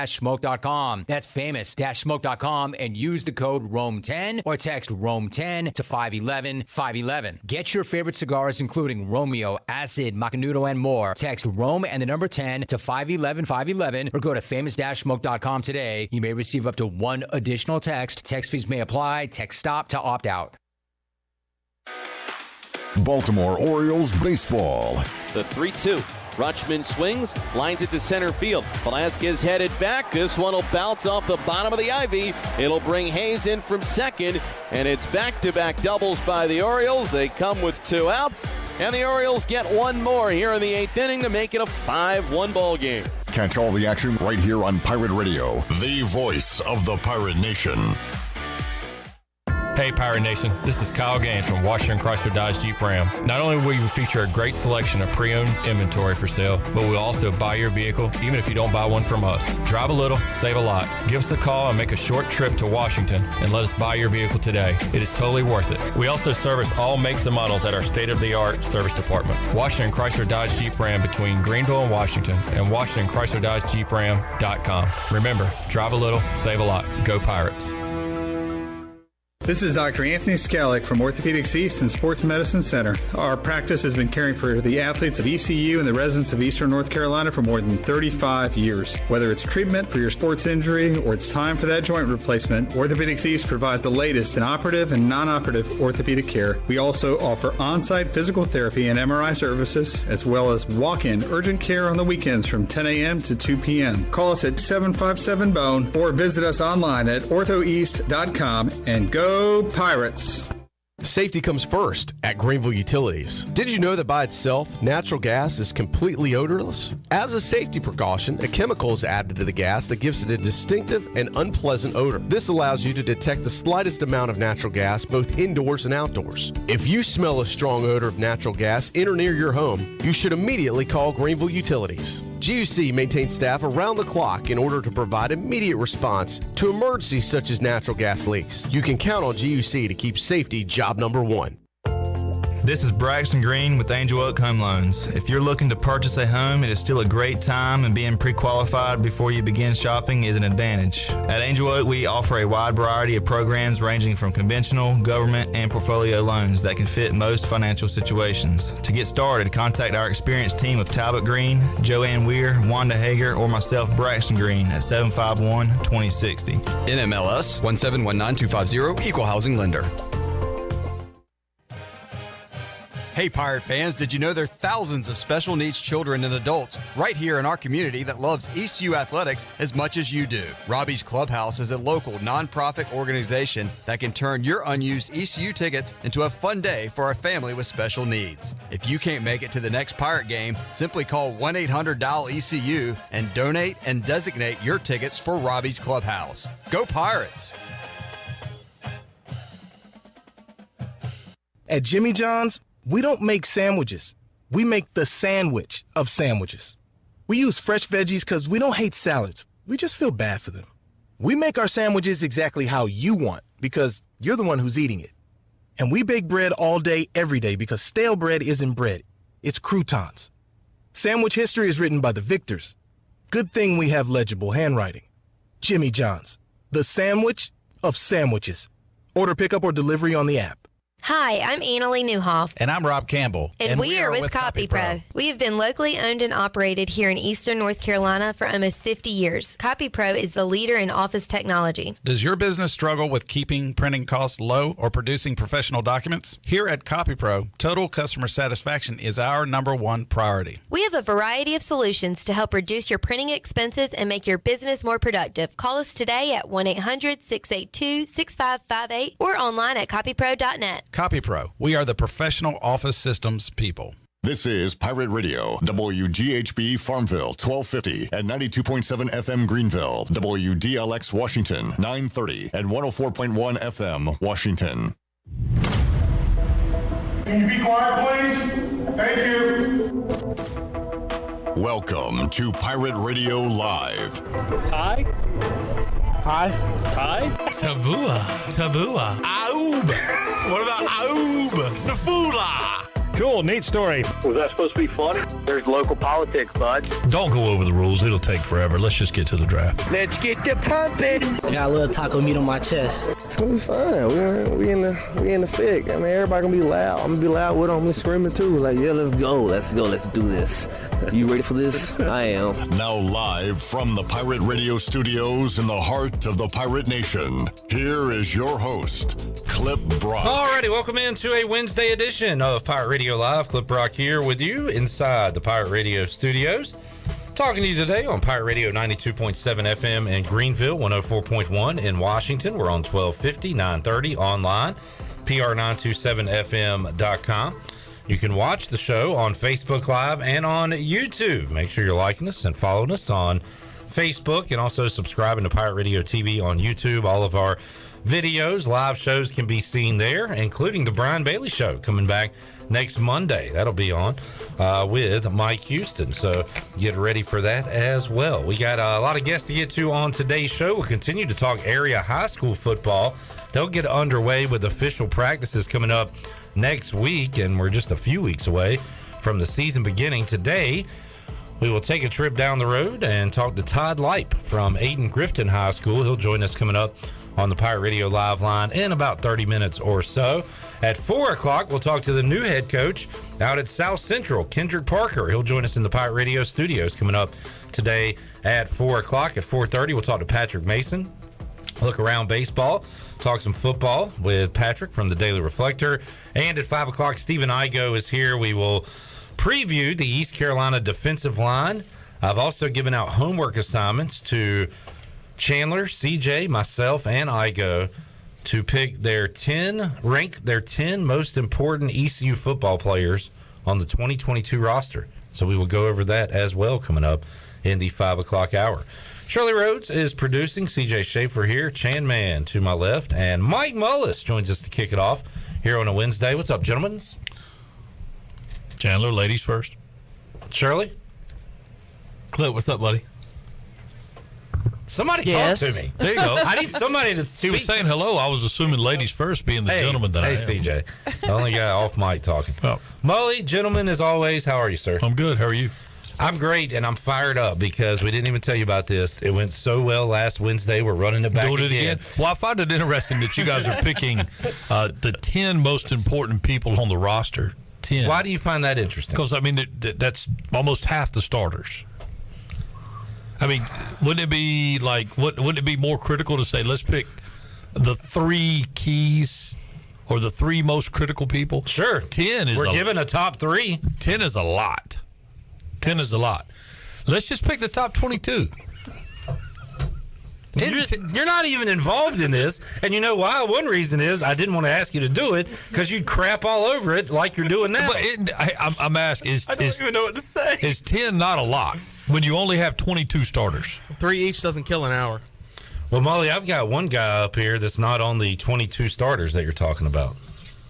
famous-smoke.com. That's famous-smoke.com and use the code ROME10 or text ROME10 to 511-511. Get your favorite cigars including Romeo, Acid, Macanudo, and more. Text ROME and the number 10 to 511-511 or go to famous-smoke.com today. You may receive up to one additional text. Text fees may apply. Text stop to opt out. Baltimore Orioles baseball. The 3-2. Rutschman swings, lines it to center field. Velasquez headed back. This one will bounce off the bottom of the ivy. It'll bring Hayes in from second, and it's back-to-back doubles by the Orioles. They come with 2 outs, and the Orioles get one more here in the 8th inning to make it a 5-1 ball game. Catch all the action right here on Pirate Radio, the voice of the Pirate Nation. Hey Pirate Nation, this is Kyle Gaines from Washington Chrysler Dodge Jeep Ram. Not only will you feature a great selection of pre-owned inventory for sale, but we'll also buy your vehicle even if you don't buy one from us. Drive a little, save a lot. Give us a call and make a short trip to Washington and let us buy your vehicle today. It is totally worth it. We also service all makes and models at our state-of-the-art service department. Washington Chrysler Dodge Jeep Ram between Greenville and Washington, and WashingtonChryslerDodgeJeepRam.com. Remember, drive a little, save a lot. Go Pirates. This is Dr. Anthony Skalick from Orthopedics East and Sports Medicine Center. Our practice has been caring for the athletes of ECU and the residents of Eastern North Carolina for more than 35 years. Whether it's treatment for your sports injury or it's time for that joint replacement, Orthopedics East provides the latest in operative and non-operative orthopedic care. We also offer on-site physical therapy and MRI services, as well as walk-in urgent care on the weekends from 10 a.m. to 2 p.m. Call us at 757-BONE or visit us online at orthoeast.com and go Pirates! Safety comes first at Greenville Utilities. Did you know that by itself, natural gas is completely odorless? As a safety precaution, a chemical is added to the gas that gives it a distinctive and unpleasant odor. This allows you to detect the slightest amount of natural gas both indoors and outdoors. If you smell a strong odor of natural gas in or near your home, you should immediately call Greenville Utilities. GUC maintains staff around the clock in order to provide immediate response to emergencies such as natural gas leaks. You can count on GUC to keep safety job number one. This is Braxton Green with Angel Oak Home Loans. If you're looking to purchase a home, it is still a great time, and being pre-qualified before you begin shopping is an advantage. At Angel Oak, we offer a wide variety of programs ranging from conventional, government, and portfolio loans that can fit most financial situations. To get started, contact our experienced team of Talbot Green, Joanne Weir, Wanda Hager, or myself, Braxton Green, at 751-2060. NMLS 1719250, Equal Housing Lender. Hey Pirate fans, did you know there are thousands of special needs children and adults right here in our community that loves ECU athletics as much as you do? Robbie's Clubhouse is a local nonprofit organization that can turn your unused ECU tickets into a fun day for a family with special needs. If you can't make it to the next Pirate game, simply call 1-800-DIAL-ECU and donate and designate your tickets for Robbie's Clubhouse. Go Pirates! At Jimmy John's, we don't make sandwiches. We make the sandwich of sandwiches. We use fresh veggies because we don't hate salads. We just feel bad for them. We make our sandwiches exactly how you want because you're the one who's eating it. And we bake bread all day, every day because stale bread isn't bread. It's croutons. Sandwich history is written by the victors. Good thing we have legible handwriting. Jimmy John's, the sandwich of sandwiches. Order pickup or delivery on the app. Hi, I'm Annalie Newhoff. And I'm Rob Campbell. And we are with CopyPro. We have been locally owned and operated here in Eastern North Carolina for almost 50 years. CopyPro is the leader in office technology. Does your business struggle with keeping printing costs low or producing professional documents? Here at CopyPro, total customer satisfaction is our #1 priority. We have a variety of solutions to help reduce your printing expenses and make your business more productive. Call us today at 1-800-682-6558 or online at copypro.net. CopyPro, we are the professional office systems people. This is Pirate Radio, WGHB Farmville, 1250 and 92.7 FM Greenville, WDLX Washington, 930 and 104.1 FM Washington. Can you be quiet, please? Thank you. Welcome to Pirate Radio Live. Hi. Hi. Hi. Tabua. Aub. What about Aub? Safula. Cool, neat story. Was that supposed to be funny? There's local politics, bud. Don't go over the rules. It'll take forever. Let's just get to the draft. Let's get the pumping. I got a little taco meat on my chest. It's gonna be fun. We in the thick. I mean, everybody gonna be loud. I'm gonna be loud with them. I'm gonna be screaming too. Like, yeah, let's go, let's do this. You ready for this? I am. Now live from the Pirate Radio studios in the heart of the Pirate Nation, here is your host, Clip Brock. Alrighty, welcome into a Wednesday edition of Pirate Radio Live. Clip Brock here with you inside the Pirate Radio studios. Talking to you today on Pirate Radio 92.7 FM in Greenville, 104.1 in Washington. We're on 1250, 930 online, pr927fm.com. You can watch the show on Facebook Live and on YouTube. Make sure you're liking us and following us on Facebook and also subscribing to Pirate Radio TV on YouTube. All of our videos, live shows can be seen there, including the Brian Bailey Show coming back next Monday. That'll be on with Mike Houston. So get ready for that as well. We got a lot of guests to get to on today's show. We'll continue to talk area high school football. They'll get underway with official practices coming up next week, and we're just a few weeks away from the season beginning. Today, we will take a trip down the road and talk to Todd Lipe from Ayden Grifton High School. He'll join us coming up on the Pirate Radio Live line in about 30 minutes or so. At 4 o'clock, we'll talk to the new head coach out at South Central, Kendrick Parker. He'll join us in the Pirate Radio studios coming up today at 4 o'clock. At 4:30, we'll talk to Patrick Mason. Look around baseball, talk some football with Patrick from the Daily Reflector. And at 5 o'clock, Stephen Igoe is here. We will preview the East Carolina defensive line. I've also given out homework assignments to Chandler, CJ, myself, and Igoe to pick rank their 10 most important ECU football players on the 2022 roster. So we will go over that as well coming up in the 5 o'clock hour. Shirley Rhodes is producing. CJ Schaefer here, Chan Man to my left, and Mike Mullis joins us to kick it off here on a Wednesday. What's up, gentlemen? Chandler, ladies first. Shirley? Clip, what's up, buddy? Somebody talk to me. There you go. I need somebody to She was saying hello. I was assuming ladies first, being the gentleman that I am. Hey, CJ. The only guy off mic talking. Oh. Mully, gentlemen, as always, how are you, sir? I'm good. How are you? I'm great, and I'm fired up because we didn't even tell you about this. It went so well last Wednesday. We're running it back again. Well, I find it interesting that you guys are picking the 10 most important people on the roster. 10. Why do you find that interesting? Because, I mean, that's almost half the starters. I mean, wouldn't it be wouldn't it be more critical to say, let's pick the 3 keys or the 3 most critical people? Sure. 10 is We're given a top 3. 10 is a lot. 10 is a lot. Let's just pick the top 22. You're not even involved in this, and you know why? One reason is I didn't want to ask you to do it because you'd crap all over it like you're doing now. But I'm asking, I don't even know what to say. Is 10 not a lot when you only have 22 starters? 3 each doesn't kill an hour. Well, Molly, I've got one guy up here that's not on the 22 starters that you're talking about.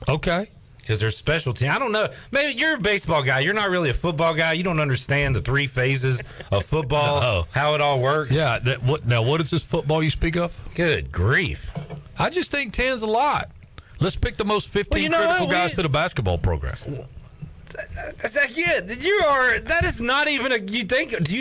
Okay. Because there's special team. I don't know. Maybe you're a baseball guy. You're not really a football guy. You don't understand the 3 phases of football, how it all works. Yeah. What is this football you speak of? Good grief. I just think 10's a lot. Let's pick the most 15 critical guys to the basketball program. Again, that is not even do you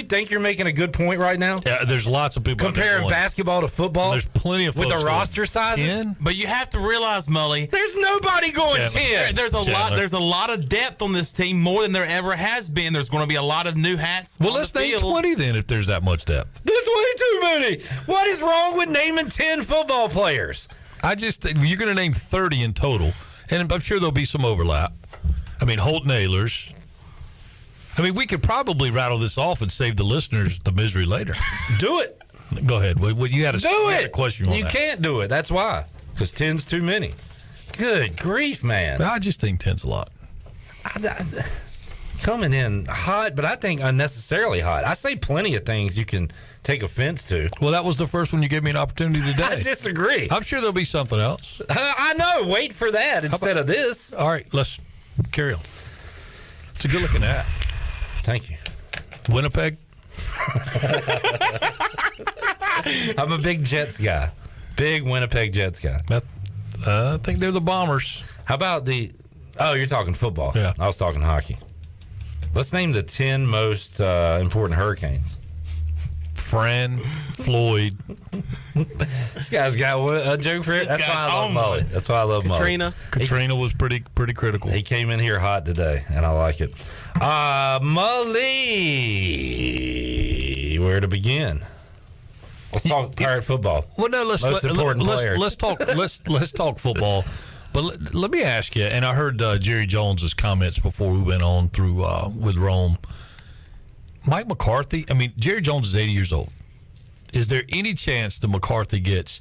think you're making a good point right now? Yeah, there's lots of people comparing basketball to football. There's plenty of with the roster sizes. 10? But you have to realize, Mully, there's nobody going 10. There's a lot of depth on this team, more than there ever has been. There's going to be a lot of new hats. Well, let's name 20 then if there's that much depth. There's way too many. What is wrong with naming 10 football players? I just think you're going to name 30 in total, and I'm sure there'll be some overlap. I mean, Holton Ahlers. I mean, we could probably rattle this off and save the listeners the misery later. Do it. Go ahead. You had a question on that. You can't do it. That's why. Because 10's too many. Good grief, man. I just think 10's a lot. Coming in hot, but I think unnecessarily hot. I say plenty of things you can take offense to. Well, that was the first one you gave me an opportunity today. I disagree. I'm sure there'll be something else. I know. Wait for that instead of this. All right, let's carry on. It's a good-looking hat. Thank you. Winnipeg? I'm a big Jets guy. Big Winnipeg Jets guy. I think they're the Bombers. How about the Oh, you're talking football. Yeah. I was talking hockey. Let's name the 10 most important hurricanes. Fran, Floyd. This guy's got a joke for it. That's why I love Mully. That's why I love Mully. Katrina was pretty critical. He came in here hot today, and I like it. Mully, where to begin? Let's talk Pirate football. Well, no, let's talk football. But let me ask you, and I heard Jerry Jones's comments before we went on through with Rome. Mike McCarthy, I mean, Jerry Jones is 80 years old. Is there any chance that McCarthy gets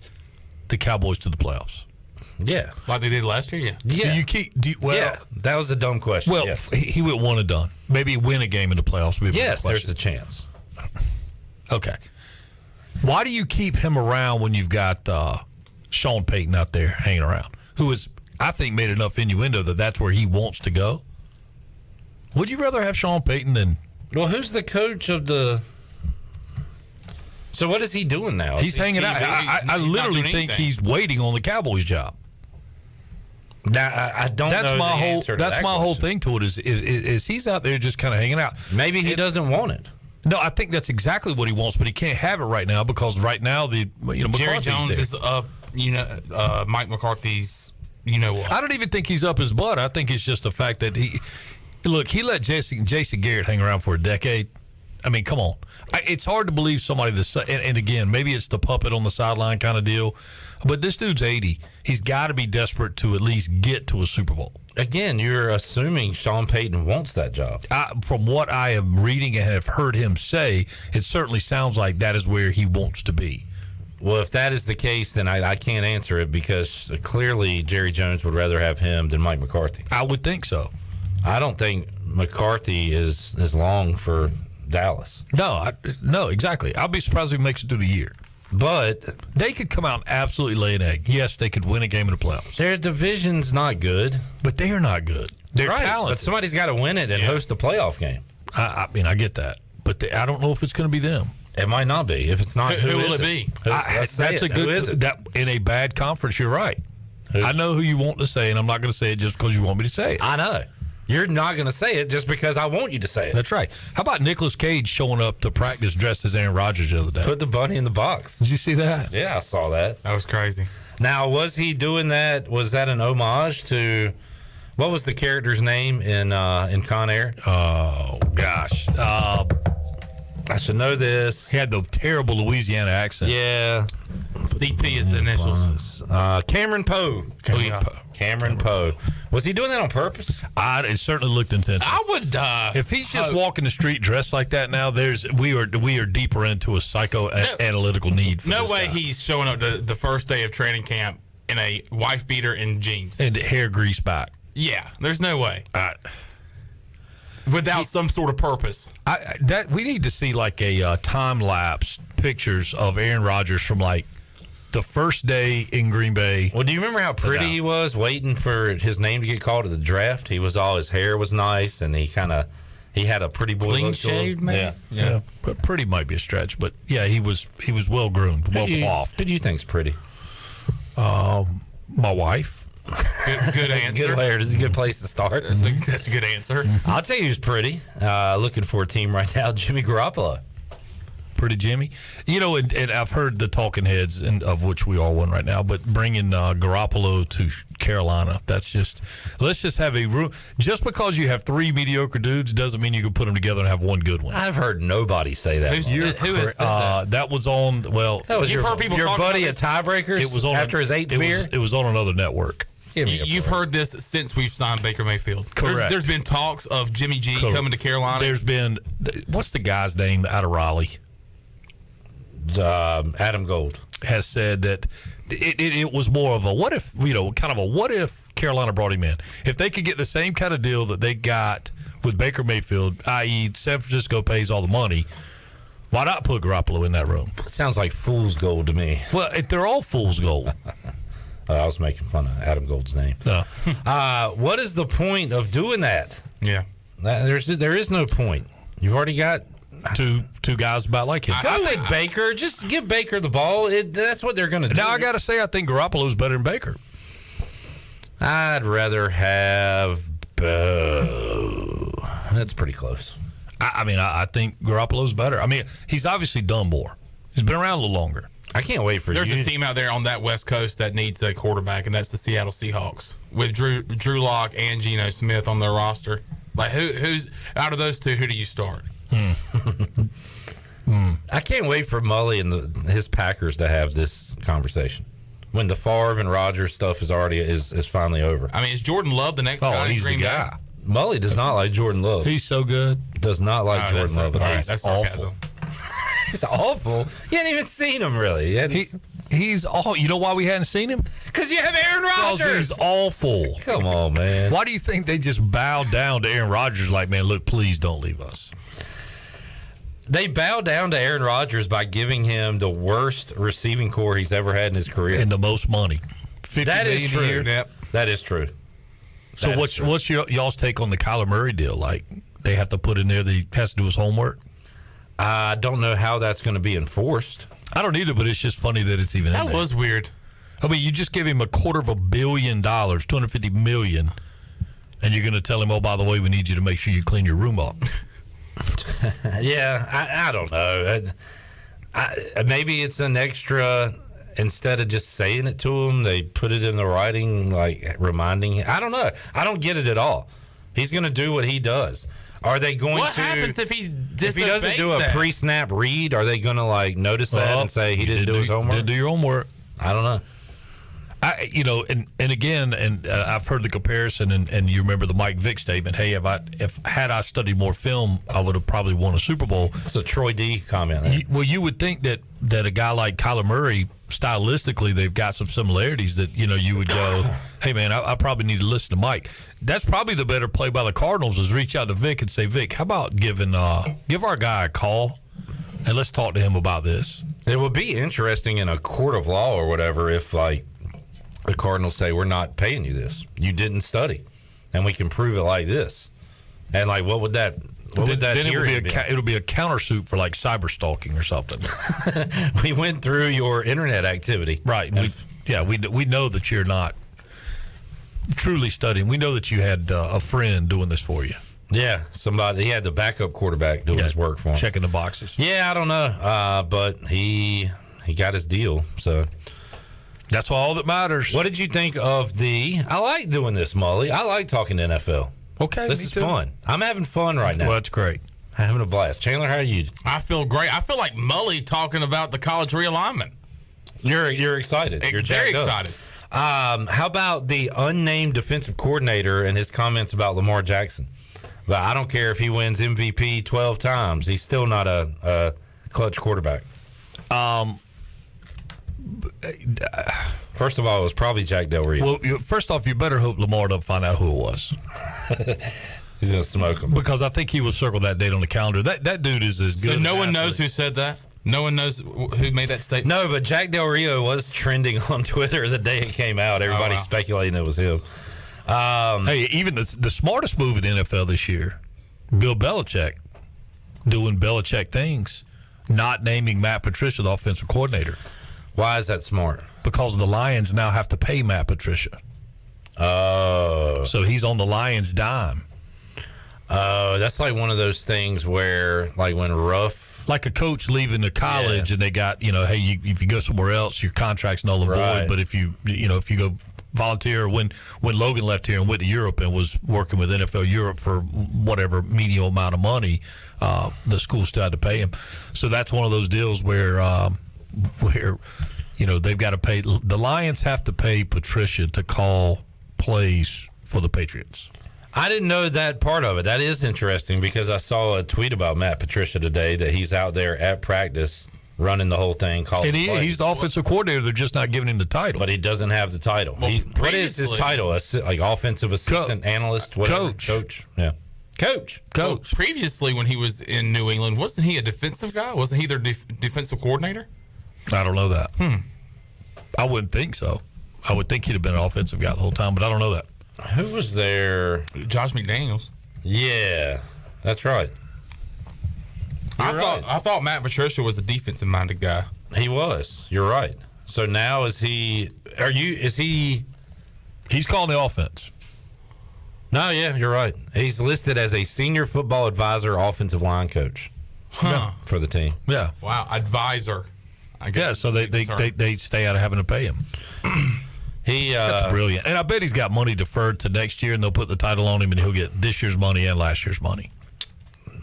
the Cowboys to the playoffs? Yeah. Like they did last year, yeah. Yeah. Yeah, that was a dumb question. Well, yes. he went one and done. Maybe win a game in the playoffs. Yes, there's a chance. Okay. Why do you keep him around when you've got Sean Payton out there hanging around, who is, I think, made enough innuendo that that's where he wants to go? Would you rather have Sean Payton than... Well, who's the coach of the... So what is he doing now? He's hanging out. I literally think he's waiting on the Cowboys job. Now, I don't know the answer to That's that my whole question. thing to it is he's out there just kind of hanging out. Maybe he doesn't want it. No, I think that's exactly what he wants, but he can't have it right now because right now Jerry McCarthy's Jones there. is up. Mike McCarthy's. You know what? I don't even think he's up his butt. I think it's just the fact that he let Jason Garrett hang around for a decade. I mean, come on. It's hard to believe somebody that's, and again, maybe it's the puppet on the sideline kind of deal, but this dude's 80. He's got to be desperate to at least get to a Super Bowl. Again, you're assuming Sean Payton wants that job. From what I am reading and have heard him say, it certainly sounds like that is where he wants to be. Well, if that is the case, then I can't answer it because clearly Jerry Jones would rather have him than Mike McCarthy. I would think so. I don't think McCarthy is long for Dallas. No, exactly. I'll be surprised if he makes it through the year. But they could come out and absolutely lay an egg. Yes, they could win a game in the playoffs. Their division's not good. But they are not good. They're talented. But somebody's got to win it and host a playoff game. I mean, I get that. But I don't know if it's going to be them. It might not be. If it's not, who will it be? That's a good. Who is it? That in a bad conference, you're right. I know who you want to say, and I'm not going to say it just because you want me to say it. I know. You're not going to say it just because I want you to say it. That's right. How about Nicolas Cage showing up to practice dressed as Aaron Rodgers the other day? Put the bunny in the box. Did you see that? Yeah, I saw that. That was crazy. Now, was he doing that? Was that an homage to what was the character's name in Con Air? Oh gosh, I should know this. He had the terrible Louisiana accent. Yeah, CP is the initials. Cameron Poe. Cameron Poe. Was he doing that on purpose? It certainly looked intentional. I would. If he's just walking the street dressed like that now, we are deeper into a psychoanalytical need. For no this way guy. He's showing up to the first day of training camp in a wife beater and jeans and hair grease back. Yeah, there's no way. Without some sort of purpose. We need to see like a time lapse pictures of Aaron Rodgers from like the first day in Green Bay. Well, do you remember how pretty he was waiting for his name to get called at the draft? His hair was nice, and he had a pretty boy clean look shaved, to him. man. Yeah. But pretty might be a stretch, but yeah, he was well groomed, well coiffed. Who do you think's pretty? My wife. Good answer. Good hair. It's a good place to start. That's a good answer. I'll tell you who's pretty. Looking for a team right now, Jimmy Garoppolo. Pretty Jimmy. And I've heard the talking heads, of which we are one right now, but bringing Garoppolo to Carolina, let's just have a room. Just because you have three mediocre dudes doesn't mean you can put them together and have one good one. I've heard nobody say that. Who has said that? That was on, you've heard people your talking buddy about at Tiebreakers it was on after his eighth beer? It was on another network. You've heard this since we've signed Baker Mayfield. Correct. There's been talks of Jimmy G coming to Carolina. There's been, what's the guy's name out of Raleigh? Adam Gold has said that it was more of a what if, kind of a what if Carolina brought him in. If they could get the same kind of deal that they got with Baker Mayfield, i.e. San Francisco pays all the money, why not put Garoppolo in that room? It sounds like fool's gold to me. Well, they're all fool's gold. I was making fun of Adam Gold's name. No. What is the point of doing that? Yeah. There is no point. You've already got two guys about like him. I think Baker, just give Baker the ball. That's what they're going to do. Now, I got to say, I think Garoppolo's better than Baker. I'd rather have Bo. That's pretty close. I think Garoppolo's better. I mean, he's obviously done more. He's been around a little longer. I can't wait for There's a team out there on that West Coast that needs a quarterback, and that's the Seattle Seahawks with Drew Lock and Geno Smith on their roster. Like, who's out of those two? Who do you start? I can't wait for Mully and his Packers to have this conversation when the Favre and Rodgers stuff is finally over. I mean, is Jordan Love the next guy? He's the guy. Mully does not like Jordan Love. He's so good. Does not like Jordan Love. That's awful. It's awful. You hadn't even seen him, really. He's all. You know why we hadn't seen him? Because you have Aaron Rodgers. He's awful. Come on, man. Why do you think they just bowed down to Aaron Rodgers? Like, man, look, please don't leave us. They bowed down to Aaron Rodgers by giving him the worst receiving core he's ever had in his career and the most money. That is true. Yep. That is true. So what's y'all's take on the Kyler Murray deal? Like, they have to put in there that he has to do his homework? I don't know how that's going to be enforced. I don't either, but it's just funny that it's even in there. That was weird. I mean, you just gave him $250 million, $250 million, and you're going to tell him, oh, by the way, we need you to make sure you clean your room up. Yeah, I don't know. Maybe it's an extra. Instead of just saying it to him, they put it in the writing, like reminding him. I don't know. I don't get it at all. He's going to do what he does. Are they going what to? What happens if he doesn't do a pre-snap read? Are they going to like notice that and say he didn't do his homework? Didn't do your homework. I don't know. And again, I've heard the comparison, and you remember the Mike Vick statement. Hey, had I studied more film, I would have probably won a Super Bowl. It's a Troy D comment. You would think that a guy like Kyler Murray, stylistically, they've got some similarities that you would go, hey man, I probably need to listen to Mike. That's probably the better play by the Cardinals is reach out to Vic and say, Vic, how about give our guy a call and let's talk to him about this. It would be interesting in a court of law or whatever if like the Cardinals say we're not paying you this. You didn't study, and we can prove it like this. And like, what would that? Then it'll be a countersuit for like cyber stalking or something. We went through your internet activity, right? We know that you're not truly studying. We know that you had a friend doing this for you. Yeah, somebody. He had the backup quarterback doing his work for him, checking the boxes. Yeah, I don't know, but he got his deal, so. That's all that matters. What did you think of I like doing this, Mully. I like talking to NFL. Okay, this is fun. I'm having fun right now. Well, that's great. Having a blast. Chandler, how are you? I feel great. I feel like Mully talking about the college realignment. You're excited. You're very excited. How about the unnamed defensive coordinator and his comments about Lamar Jackson? But I don't care if he wins MVP 12 times. He's still not a clutch quarterback. First of all, it was probably Jack Del Rio. Well, first off, you better hope Lamar doesn't find out who it was. He's going to smoke him. Because I think he will circle that date on the calendar. That dude is as good. So no one knows who said that? No one knows who made that statement? No, but Jack Del Rio was trending on Twitter the day it came out. Everybody speculating it was him. Hey, even the smartest move in the NFL this year, Bill Belichick, doing Belichick things, not naming Matt Patricia the offensive coordinator. Why is that smart? Because the Lions now have to pay Matt Patricia. Oh. So he's on the Lions' dime. Oh, that's like one of those things where, like when like a coach leaving the college and they got, hey, if you go somewhere else, your contract's null and void. But if you go volunteer, when Logan left here and went to Europe and was working with NFL Europe for whatever medium amount of money, the school still had to pay him. So that's one of those deals where they've got to pay. The Lions have to pay Patricia to call plays for the Patriots. I didn't know that part of it. That is interesting because I saw a tweet about Matt Patricia today that he's out there at practice running the whole thing. And he's the offensive coordinator. They're just not giving him the title. But he doesn't have the title. Well, what is his title? Like offensive assistant, analyst, whatever? Coach. Yeah. Coach. Well, previously, when he was in New England, wasn't he a defensive guy? Wasn't he their defensive coordinator? I don't know that. I wouldn't think so. I would think he'd have been an offensive guy the whole time, but I don't know that. Who was there? Josh McDaniels. Yeah, that's right. I thought Matt Patricia was a defensive-minded guy. He was. You're right. So now is he He's calling the offense. No, yeah, you're right. He's listed as a senior football advisor, offensive line coach for the team. Yeah. Wow, advisor. I guess. Yeah, so they stay out of having to pay him. That's brilliant. And I bet he's got money deferred to next year, and they'll put the title on him, and he'll get this year's money and last year's money.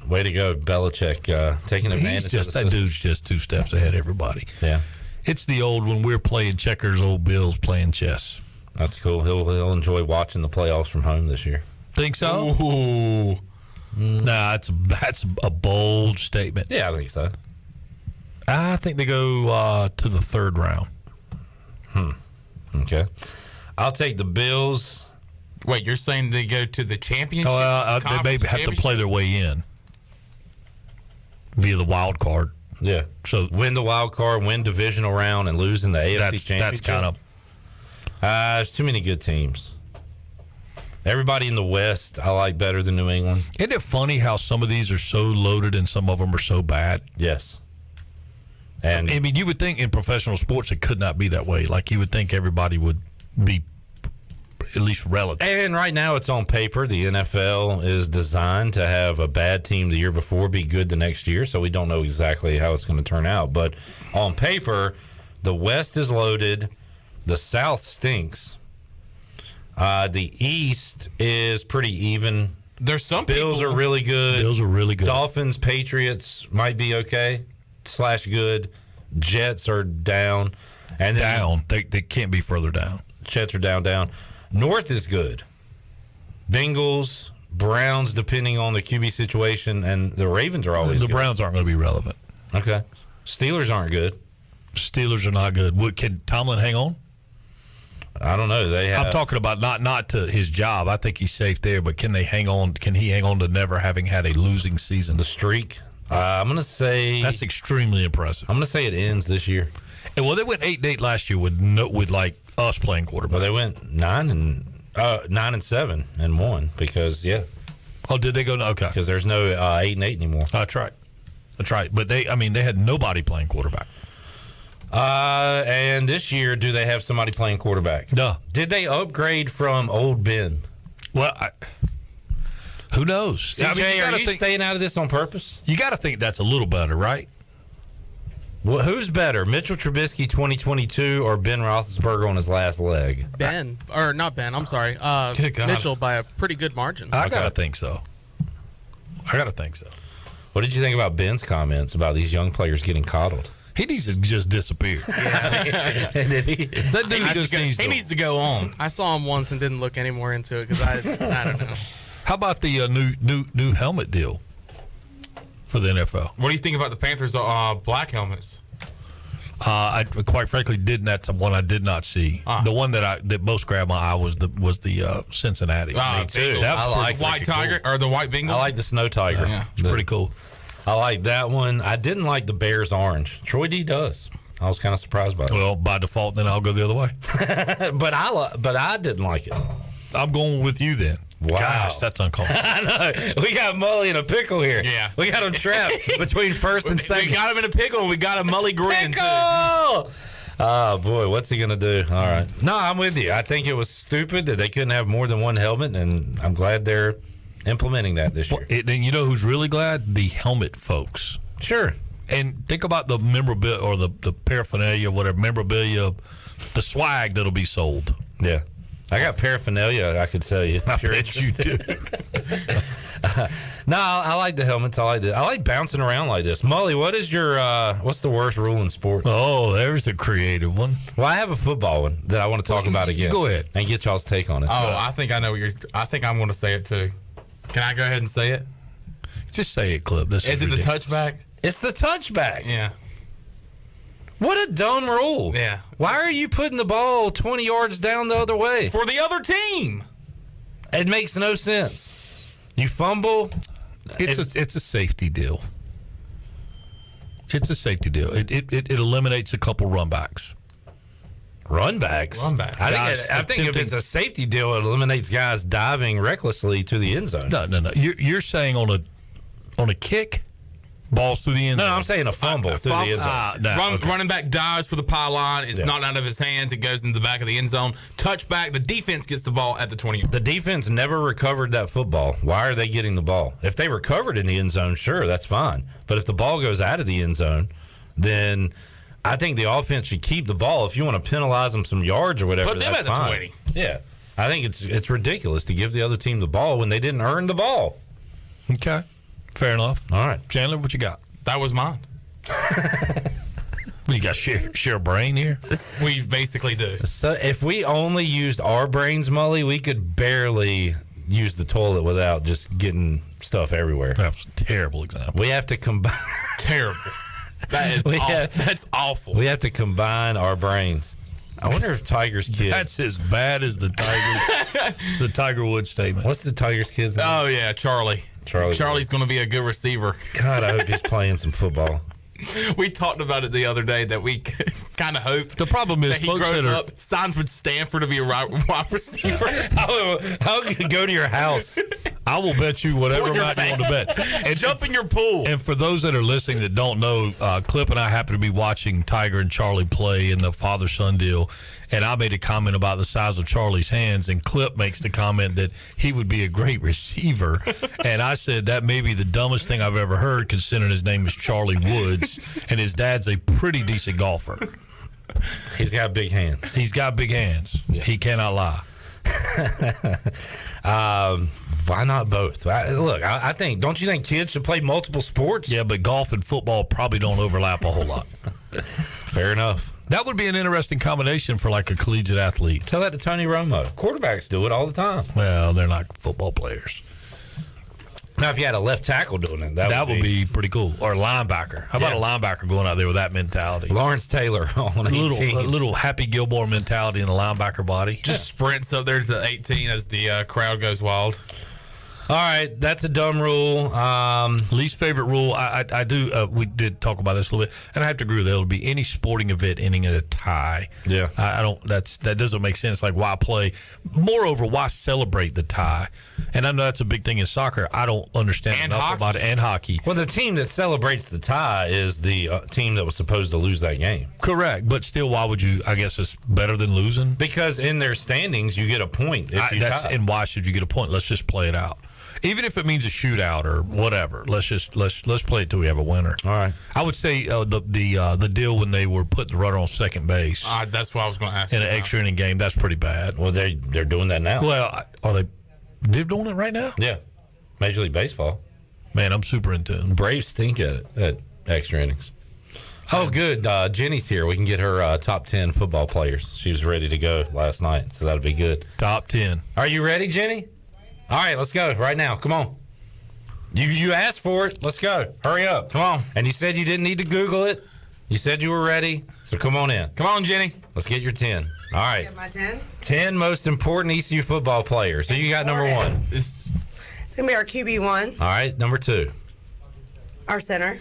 Way to go, Belichick, taking advantage of that dude's just 2 steps ahead of everybody. Yeah. It's the old, when we're playing checkers, old Bill's playing chess. That's cool. He'll enjoy watching the playoffs from home this year. Think so? Ooh. Nah, that's a bold statement. Yeah, I think so. I think they go to the 3rd round. Okay. I'll take the Bills. Wait, you're saying they go to the championship? They may have to play their way in via the wild card. Yeah. So win the wild card, win divisional round, and lose in the AFC Championship. That's kind of. There's too many good teams. Everybody in the West I like better than New England. Isn't it funny how some of these are so loaded and some of them are so bad? Yes. And I mean, you would think in professional sports it could not be that way. Like, you would think everybody would be at least relative. And right now it's on paper. The NFL is designed to have a bad team the year before be good the next year, so we don't know exactly how it's going to turn out. But on paper, the West is loaded. The South stinks. The East is pretty even. There's some Bills are really good. Bills are really good. Dolphins, Patriots might be okay / good. Jets are down. And then They can't be further down. Jets are down. North is good. Bengals, Browns, depending on the QB situation, and the Ravens are always good. The Browns aren't going to be relevant. Okay. Steelers aren't good. Steelers are not good. Can Tomlin hang on? I don't know. I'm talking about not to his job. I think he's safe there, but can they hang on? Can he hang on to never having had a losing season? The streak? I'm going to say that's extremely impressive. I'm going to say it ends this year. And well, they went 8-8 last year with like us playing quarterback. Well, they went 9-7 and 1 because Oh, did they go? Okay. Because there's no 8-8 anymore. That's right. But they had nobody playing quarterback. And this year, do they have somebody playing quarterback? No. Did they upgrade from old Ben? Well, who knows? CJ, are you staying out of this on purpose? You got to think that's a little better, right? Well, who's better, Mitchell Trubisky 2022 or Ben Roethlisberger on his last leg? Not Ben. I'm sorry. Mitchell by a pretty good margin. I got to think so. What did you think about Ben's comments about these young players getting coddled? He needs to just disappear. Did he? That dude needs to go on. I saw him once and didn't look any more into it because I don't know. How about the new helmet deal for the NFL? What do you think about the Panthers' black helmets? I quite frankly didn't. That's one I did not see. The one that most grabbed my eye was the Cincinnati. Me too. I like white tiger or the white Bengal. I like the snow tiger. Yeah. It's pretty cool. I like that one. I didn't like the Bears orange. Troy D does. I was kind of surprised by it. Well, by default, then I'll go the other way. but I didn't like it. I'm going with you then. Wow. Gosh, that's uncalled. I know. We got Mully in a pickle here. Yeah. We got him trapped between first and second. We got him in a pickle. We got a Mully grin. Pickle! Oh, boy. What's he going to do? All right. No, I'm with you. I think it was stupid that they couldn't have more than one helmet, and I'm glad they're implementing that this year. And you know who's really glad? The helmet folks. Sure. And think about the memorabilia or the paraphernalia, whatever, memorabilia, the swag that'll be sold. Yeah. I got paraphernalia, I could tell you. I bet you do. No, I like the helmets. I like bouncing around like this. Mully, what is your what's the worst rule in sports? Oh, there's a creative one. Well, I have a football one that I want to talk about again. Go ahead and get y'all's take on it. Oh, I think I know what I think I'm going to say it too. Can I go ahead and say it? Just say it, Clip. Is it the touchback? It's the touchback. Yeah. What a dumb rule. Yeah. Why are you putting the ball 20 yards down the other way? For the other team. It makes no sense. You fumble. It's a safety deal. It's a safety deal. It eliminates a couple runbacks. Runbacks? I think if it's a safety deal, it eliminates guys diving recklessly to the end zone. No. You're saying on a kick? Balls through the end zone. No, I'm saying a fumble through the end zone. Running back dives for the pylon. It's not out of his hands. It goes into the back of the end zone. Touchback. The defense gets the ball at the 20. The defense never recovered that football. Why are they getting the ball? If they recovered in the end zone, sure, that's fine. But if the ball goes out of the end zone, then I think the offense should keep the ball. If you want to penalize them some yards or whatever, Put them that's at the fine. 20. Yeah. I think it's ridiculous to give the other team the ball when they didn't earn the ball. Okay. Fair enough. All right. Chandler, what you got? That was mine. You got share a brain here? We basically do. So if we only used our brains, Mully, we could barely use the toilet without just getting stuff everywhere. That's a terrible example. We have to combine. Terrible. That is awful. That's awful. We have to combine our brains. I wonder if Tiger's kid. That's as bad as the Tiger Woods statement. What's the Tiger's kid's name? Oh, yeah, Charlie. Charlie's going to be a good receiver. God, I hope he's playing some football. We talked about it the other day that we kind of hope. The problem is, that he grows up, signs with Stanford to be a wide receiver. I'll go to your house. I will bet you whatever amount you want to bet. And jump in your pool. And for those that are listening that don't know, Clip and I happen to be watching Tiger and Charlie play in the father-son deal, and I made a comment about the size of Charlie's hands, and Clip makes the comment that he would be a great receiver. And I said that may be the dumbest thing I've ever heard, considering his name is Charlie Woods, and his dad's a pretty decent golfer. He's got big hands. He's got big hands. Yeah. He cannot lie. Why not both? I think, don't you think kids should play multiple sports? Yeah, but golf and football probably don't overlap a whole lot. Fair enough. That would be an interesting combination for like a collegiate athlete. Tell that to Tony Romo. Quarterbacks do it all the time. Well, they're not football players. Now, if you had a left tackle doing it, that would be pretty cool. Or a linebacker. How about a linebacker going out there with that mentality? Lawrence Taylor on 18. A little Happy Gilmore mentality in a linebacker body. Just sprints up there to the 18 as the crowd goes wild. All right, that's a dumb rule. Least favorite rule, I do. We did talk about this a little bit, and I have to agree with that. It'll be any sporting event ending in a tie. Yeah, I don't. That doesn't make sense. Like, why play? Moreover, why celebrate the tie? And I know that's a big thing in soccer. I don't understand enough about it. And hockey. Well, the team that celebrates the tie is the team that was supposed to lose that game. Correct, but still, why would you? I guess it's better than losing because in their standings you get a point. If you tie. And why should you get a point? Let's just play it out. Even if it means a shootout or whatever, let's play it till we have a winner. All right. I would say the deal when they were putting the runner on second base. That's what I was going to ask. In an extra inning game, that's pretty bad. Well, they're doing that now. Well, are they? They're doing it right now. Yeah, Major League Baseball. Man, I'm super into it. Braves stink at it at extra innings. Oh, good. Jenny's here. We can get her top 10 football players. She was ready to go last night, so that'll be good. Top 10. Are you ready, Jenny? All right, let's go right now. Come on. You asked for it. Let's go. Hurry up. Come on. And you said you didn't need to Google it. You said you were ready. So come on in. Come on, Jenny. Let's get your 10. All right. Get my 10? 10 most important ECU football players. So you got number 1. It's going to be our QB1. All right, number 2. Our center.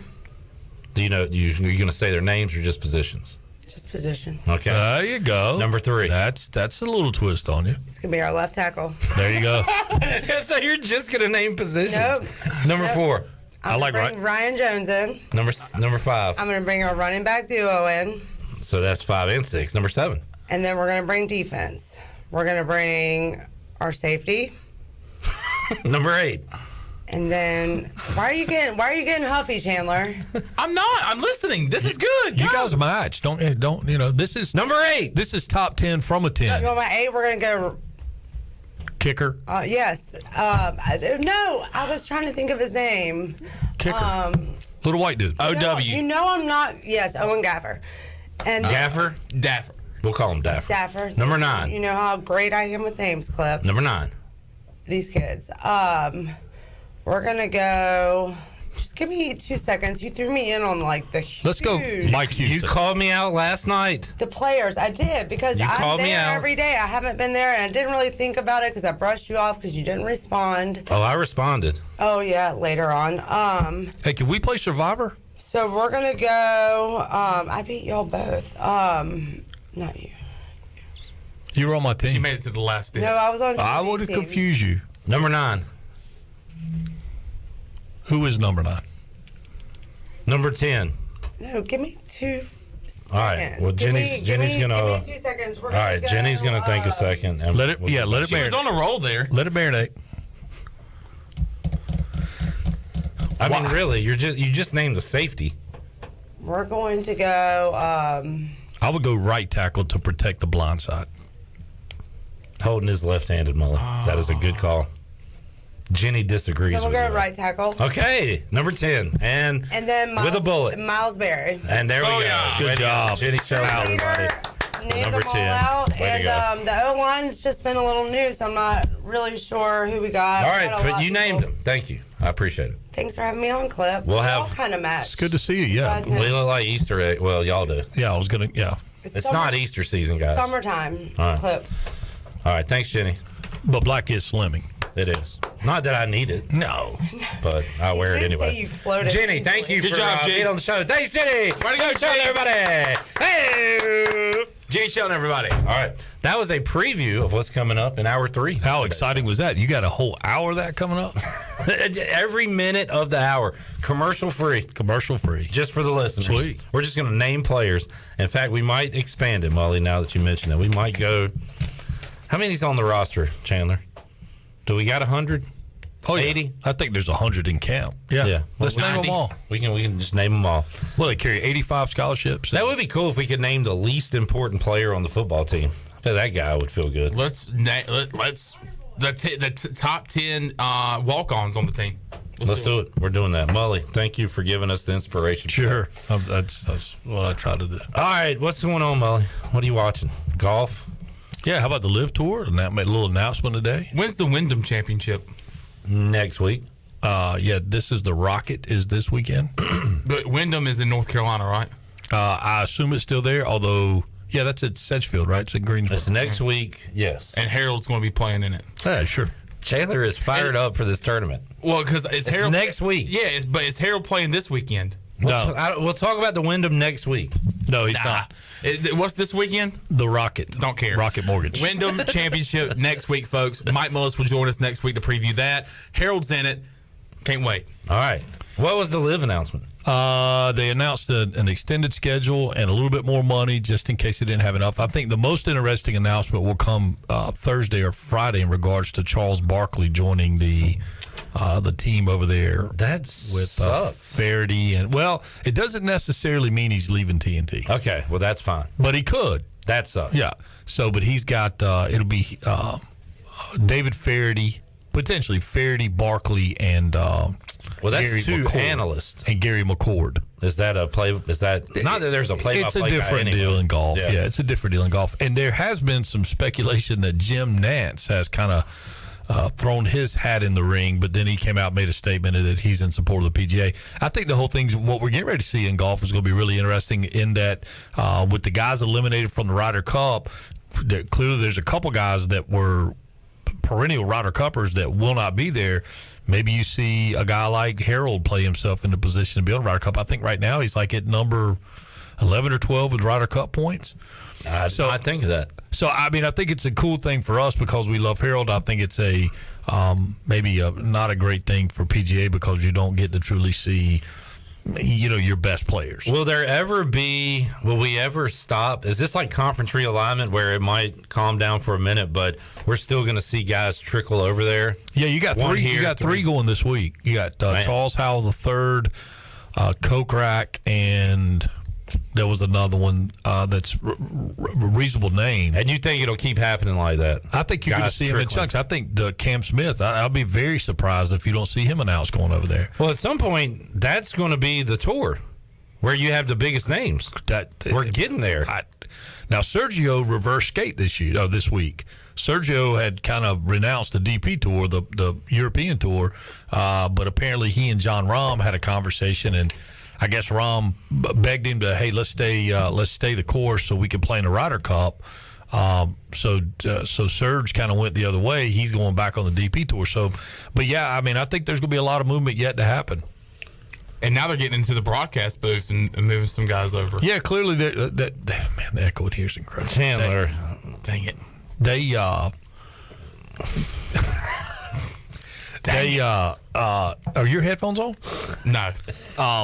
Do you know, you're going to say their names or just positions? Just positions. Okay. There you go. Number 3. That's a little twist on you. It's going to be our left tackle. There you go. So you're just going to name positions? Nope. Number 4. I like Ryan Jones in. Number 5. I'm going to bring our running back duo in. So that's 5 and 6. Number 7. And then we're going to bring defense. We're going to bring our safety. Number 8. And then why are you getting huffy, Chandler? I'm not. I'm listening. This is good. You guys match. Don't this is number 8. This is top 10 from a 10. No, my 8 we're going to go kicker. Yes. No, I was trying to think of his name. Kicker. Little white dude. OW. You know I'm not. Yes, Owen Gaffer. And Gaffer? Daffer. We'll call him Daffer. Daffer. Number 9. You know how great I am with names, Clip. Number 9. These kids. We're gonna go. Just give me 2 seconds. You threw me in on like the huge. Let's go, Mike Houston. You called me out last night. The players, I did because I'm there every day. I haven't been there, and I didn't really think about it because I brushed you off because you didn't respond. Oh, I responded. Oh yeah, later on. Hey, can we play Survivor? So we're gonna go. I beat y'all both. Not you. You were on my team. You made it to the last bit. No, I was on. I would have confused you. Number 9. Who is number 9? Number 10. No, give me 2 seconds. All right. Well, Jenny's gonna. Give me 2 seconds. We're all right, gonna Jenny's gonna think a second. And let it marinate. She was on a roll there. Let it marinate. I mean, really, you just named a safety. We're going to go. I would go right tackle to protect the blind side. Holding his left-handed, Mully. That is a good call. Jenny disagrees. So we'll with go you. right tackle. Okay, number 10, and then Miles, with a bullet. Miles Berry. And there we go. Good Way to job. go. Jenny showing everybody. Named Number them all 10. out, Way to go. and the O-line's just been a little new, so I'm not really sure who we got. All We right, got a lot but of you people. named them. Thank you. I appreciate it. Thanks for having me on, Clip. We'll We have- all kind of match. It's good to see you. Yeah. Besides him. We look like Easter egg. Well, y'all do. Yeah, I was gonna. Yeah. It's summer- not Easter season, guys. Summertime. All right. Clip. All right, thanks, Jenny. But black is slimming. It is. Not that I need it. No. But I wear it did anyway. say you floated Jenny, thank you Good for job, Jenny. being on the show. Thanks, Jenny. Way to go, Good show, Jenny. everybody. Hey, Jenny showing everybody. All right, that was a preview of what's coming up in hour 3. How exciting was that? You got a whole hour of that coming up? Every minute of the hour, commercial free. Commercial free. Just for the listeners. Sweet. We're just going to name players. In fact, we might expand it, Mully, now that you mentioned it. We might go. How many's on the roster, Chandler? Do we got 100? Oh, yeah. 80? I think there's 100 in camp. Yeah. Let's name 90? them all. We can just name them all. Well, they carry 85 scholarships. That would be cool if we could name the least important player on the football team. I bet that guy would feel good. Let's the top 10 walk-ons on the team. Let's do it. We're doing that. Mully, thank you for giving us the inspiration. Sure. That's what I try to do. All right, what's going on, Mully? What are you watching? Golf? Yeah, how about the Live Tour? And that made a little announcement today. When's the Wyndham Championship? Next week. Yeah, this is the Rocket is this weekend. But Wyndham is in North Carolina, right? I assume it's still there, although, yeah, that's at Sedgefield, right? It's in Greensboro. It's next week, yes. And Harold's going to be playing in it. Yeah, sure. Chandler is fired up for this tournament. Well, because it's Harold next week. Yeah, but is Harold playing this weekend? We'll talk about the Wyndham next week. No, he's not. What's this weekend? The Rocket. Don't care. Rocket Mortgage. Wyndham Championship next week, folks. Mike Mullis will join us next week to preview that. Harold's in it. Can't wait. All right. What was the Live announcement? They announced an extended schedule and a little bit more money just in case they didn't have enough. I think the most interesting announcement will come Thursday or Friday in regards to Charles Barkley joining the team over there. That's with sucks. Faraday. And, well, it doesn't necessarily mean he's leaving TNT. Okay, well, that's fine. But he could. That sucks. Yeah. So, but he's got, it'll be David Faraday, potentially Faraday, Barkley, and well, that's Gary two McCord. analysts. And Gary McCord. Is that a play? Is that not that there's a play? It's a different deal in golf. Yeah, it's a different deal in golf. And there has been some speculation that Jim Nantz has kind of thrown his hat in the ring, but then he came out and made a statement that he's in support of the PGA. I think the whole thing's what we're getting ready to see in golf is going to be really interesting in that with the guys eliminated from the Ryder Cup, clearly there's a couple guys that were perennial Ryder Cuppers that will not be there. Maybe you see a guy like Harold play himself into position to be on Ryder Cup. I think right now he's like at number 11 or 12 with Ryder Cup points. I think of that. So, I mean, I think it's a cool thing for us because we love Harold. I think it's a maybe not a great thing for PGA because you don't get to truly see, your best players. Will we ever stop? Is this like conference realignment where it might calm down for a minute, but we're still going to see guys trickle over there? Yeah, you got three. You got three going this week. You got Charles Howell III, Kokrak, and there was another one that's a reasonable name. And you think it'll keep happening like that? I think you're going to see him in chunks. I think Cam Smith, I'll be very surprised if you don't see him announced going over there. Well, at some point, that's going to be the tour where you have the biggest names. We're getting there. Now, Sergio reversed skate this week. Sergio had kind of renounced the DP tour, the European tour, but apparently he and John Rahm had a conversation, and I guess Rahm begged him to, hey, let's stay the course so we can play in the Ryder Cup. So Serge kind of went the other way. He's going back on the DP tour. So, but yeah, I mean, I think there's going to be a lot of movement yet to happen. And now they're getting into the broadcast booth and moving some guys over. Yeah, clearly the echo in here is incredible. Chandler, dang it. They are your headphones on? No.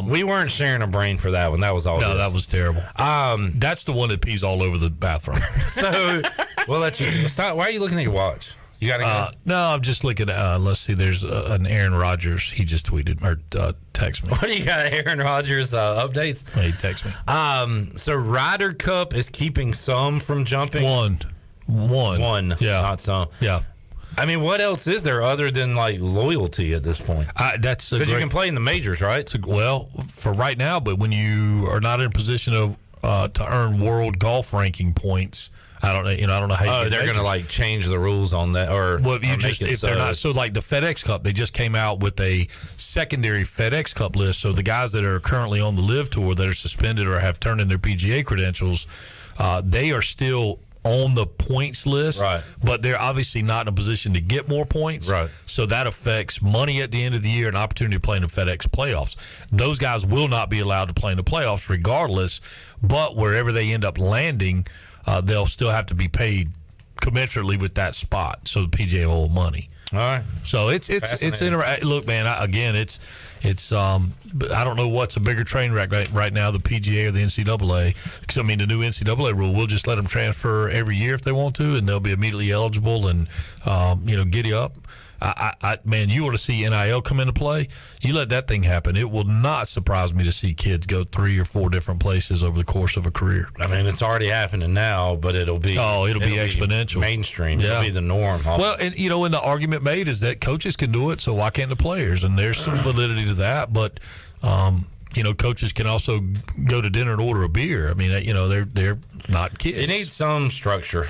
We weren't sharing a brain for that one. That was all. No, that was terrible. That's the one that pees all over the bathroom. So we'll let you stop. Why are you looking at your watch? You got to go. No, I'm just looking at. Let's see. There's an Aaron Rodgers. He just tweeted or texted me. What do you got? Aaron Rodgers updates. He texted me. So Ryder Cup is keeping some from jumping. One. Yeah. Not some. Yeah. I mean, what else is there other than like loyalty at this point? That's because you can play in the majors, right? Well, for right now, but when you are not in a position of to earn world golf ranking points, I don't know how. They're going to like change the rules on that, or they're not. So like the FedEx Cup, they just came out with a secondary FedEx Cup list. So the guys that are currently on the Live Tour that are suspended or have turned in their PGA credentials, they are still on the points list, right? But they're obviously not in a position to get more points, right? So that affects money at the end of the year and opportunity to play in the FedEx playoffs. Those guys will not be allowed to play in the playoffs regardless, but wherever they end up landing, they'll still have to be paid commensurately with that spot. So the PGA will owe money. All right. So it's look, man. It's I don't know what's a bigger train wreck right now, the PGA or the NCAA. Because I mean, the new NCAA rule, we'll just let them transfer every year if they want to, and they'll be immediately eligible and giddy up. Man, you want to see NIL come into play? You let that thing happen. It will not surprise me to see kids go 3 or 4 different places over the course of a career. I mean, it's already happening now, but it'll be exponential, mainstream. Yeah. It'll be the norm. Well, and and the argument made is that coaches can do it, so why can't the players? And there's some validity to that, but coaches can also go to dinner and order a beer. I mean, they're not kids. You need some structure,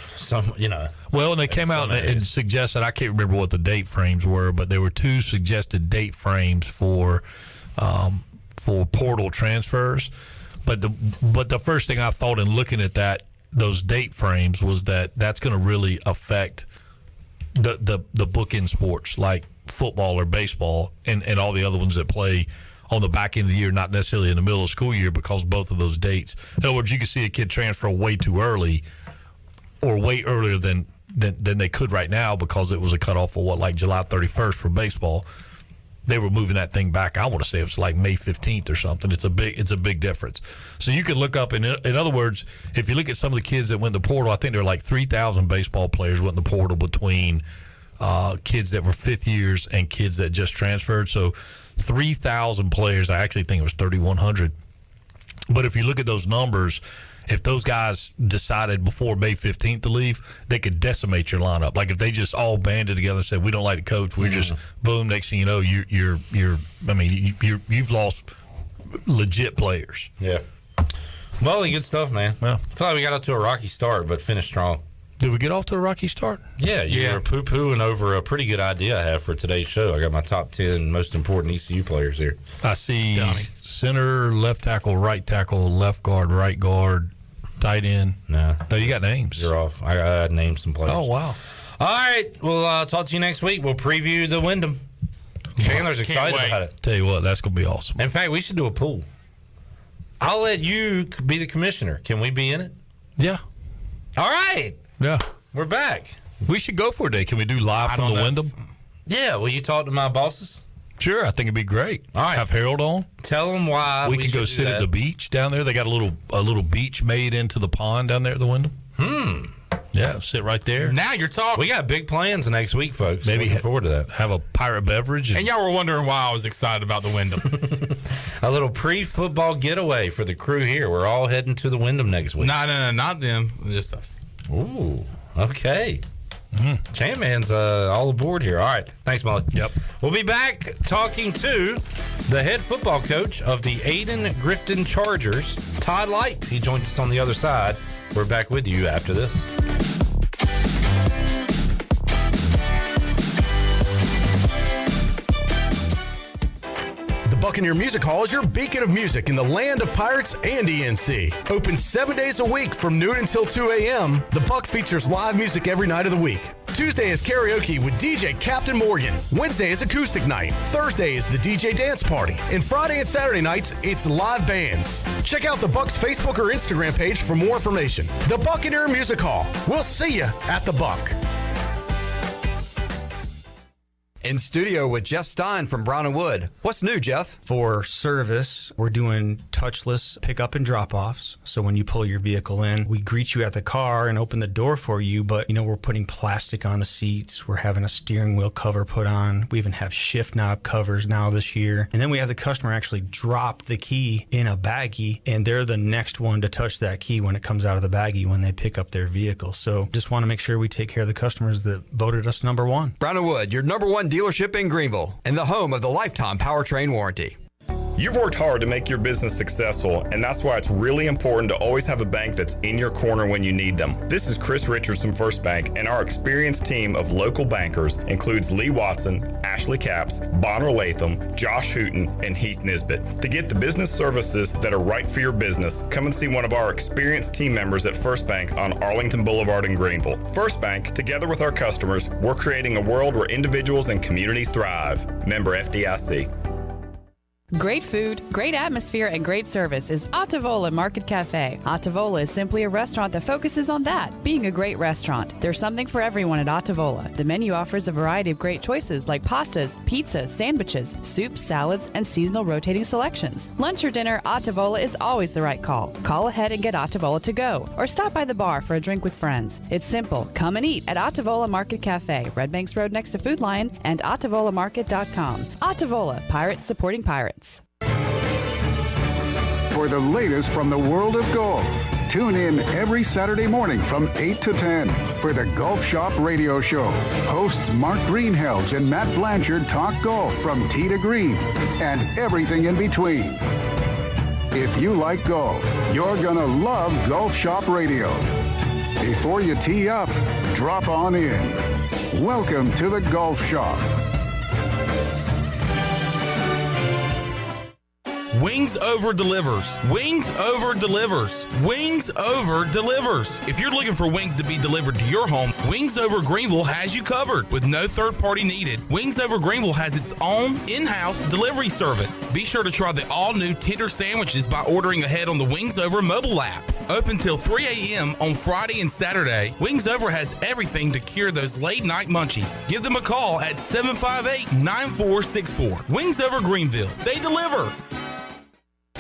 Well, and they came out and suggested, I can't remember what the date frames were, but there were 2 suggested date frames for portal transfers. But the first thing I thought in looking at those date frames was that's going to really affect the bookend sports like football or baseball and all the other ones that play on the back end of the year, not necessarily in the middle of school year, because both of those dates. In other words, you can see a kid transfer way too early or way earlier than they could right now because it was a cutoff of July 31st for baseball. They were moving that thing back. I want to say it was like May 15th or something. It's a big difference. So you can look up, in other words, if you look at some of the kids that went in the portal, I think there were like 3,000 baseball players went in the portal between kids that were fifth years and kids that just transferred. So 3,000 players. I actually think it was 3,100. But if you look at those numbers, if those guys decided before May 15th to leave, they could decimate your lineup. Like if they just all banded together and said, we don't like the coach, we just boom, next thing you know, you've lost legit players. Yeah. Mully, good stuff, man. Well, I feel like we got up to a rocky start, but finished strong. Did we get off to a rocky start? Yeah, you were poo-pooing over a pretty good idea I have for today's show. I got my top 10 most important ECU players here. I see center, left tackle, left guard, right guard, tight end. No, you got names. You're off. I named some players. Oh, wow. All right, we'll talk to you next week. We'll preview the Wyndham. Chandler's excited about it. Tell you what, that's going to be awesome. In fact, we should do a pool. I'll let you be the commissioner. Can we be in it? Yeah. All right. Yeah. We're back. We should go for a day. Can we do live from the Wyndham? Yeah. Will you talk to my bosses? Sure. I think it'd be great. All right. Have Harold on. Tell them why we can go sit at the beach down there. They got a little beach made into the pond down there at the Wyndham. Yeah, sit right there. Now you're talking. We got big plans next week, folks. Maybe looking forward to that. Have a pirate beverage. And y'all were wondering why I was excited about the Wyndham. A little pre-football getaway for the crew here. We're all heading to the Wyndham next week. No, not them. Just us. Ooh, okay. Can-Man's all aboard here. All right. Thanks, Mully. Yep. We'll be back talking to the head football coach of the Aiden Grifton Chargers, Todd Lipe. He joins us on the other side. We're back with you after this. Buccaneer Music Hall is your beacon of music in the land of pirates and ENC. Open 7 days a week from noon until 2 a.m., the Buck features live music every night of the week. Tuesday is karaoke with DJ Captain Morgan. Wednesday is acoustic night. Thursday is the DJ dance party. And Friday and Saturday nights, it's live bands. Check out the Buck's Facebook or Instagram page for more information. The Buccaneer Music Hall. We'll see you at the Buck. In studio with Jeff Stein from Brown & Wood. What's new, Jeff? For service, we're doing touchless pickup and drop-offs. So when you pull your vehicle in, we greet you at the car and open the door for you, but we're putting plastic on the seats. We're having a steering wheel cover put on. We even have shift knob covers now this year. And then we have the customer actually drop the key in a baggie, and they're the next one to touch that key when it comes out of the baggie when they pick up their vehicle. So just want to make sure we take care of the customers that voted us number one. Brown & Wood, your number one dealership in Greenville and the home of the lifetime powertrain warranty. You've worked hard to make your business successful, and that's why it's really important to always have a bank that's in your corner when you need them. This is Chris Richards from First Bank, and our experienced team of local bankers includes Lee Watson, Ashley Capps, Bonner Latham, Josh Hooten, and Heath Nisbet. To get the business services that are right for your business, come and see one of our experienced team members at First Bank on Arlington Boulevard in Greenville. First Bank, together with our customers, we're creating a world where individuals and communities thrive. Member FDIC. Great food, great atmosphere, and great service is Ottavola Market Cafe. Ottavola is simply a restaurant that focuses on that, being a great restaurant. There's something for everyone at Ottavola. The menu offers a variety of great choices like pastas, pizzas, sandwiches, soups, salads, and seasonal rotating selections. Lunch or dinner, Ottavola is always the right call. Call ahead and get Ottavola to go, or stop by the bar for a drink with friends. It's simple. Come and eat at Ottavola Market Cafe, Red Banks Road next to Food Lion, and OttavolaMarket.com. Ottavola, pirates supporting pirates. For the latest from the world of golf, tune in every Saturday morning from 8 to 10 for the Golf Shop Radio Show. Hosts Mark Greenhelge and Matt Blanchard talk golf from tee to green and everything in between. If you like golf, you're gonna love Golf Shop Radio. Before you tee up, drop on in. Welcome to the Golf Shop. Wings Over delivers. Wings Over delivers. Wings Over delivers. If you're looking for wings to be delivered to your home, Wings Over Greenville has you covered with no third party needed. Wings Over Greenville has its own in-house delivery service. Be sure to try the all-new tender sandwiches by ordering ahead on the Wings Over mobile app. Open till 3 a.m. on Friday and Saturday, Wings Over has everything to cure those late night munchies. Give them a call at 758-9464. Wings Over Greenville. They deliver.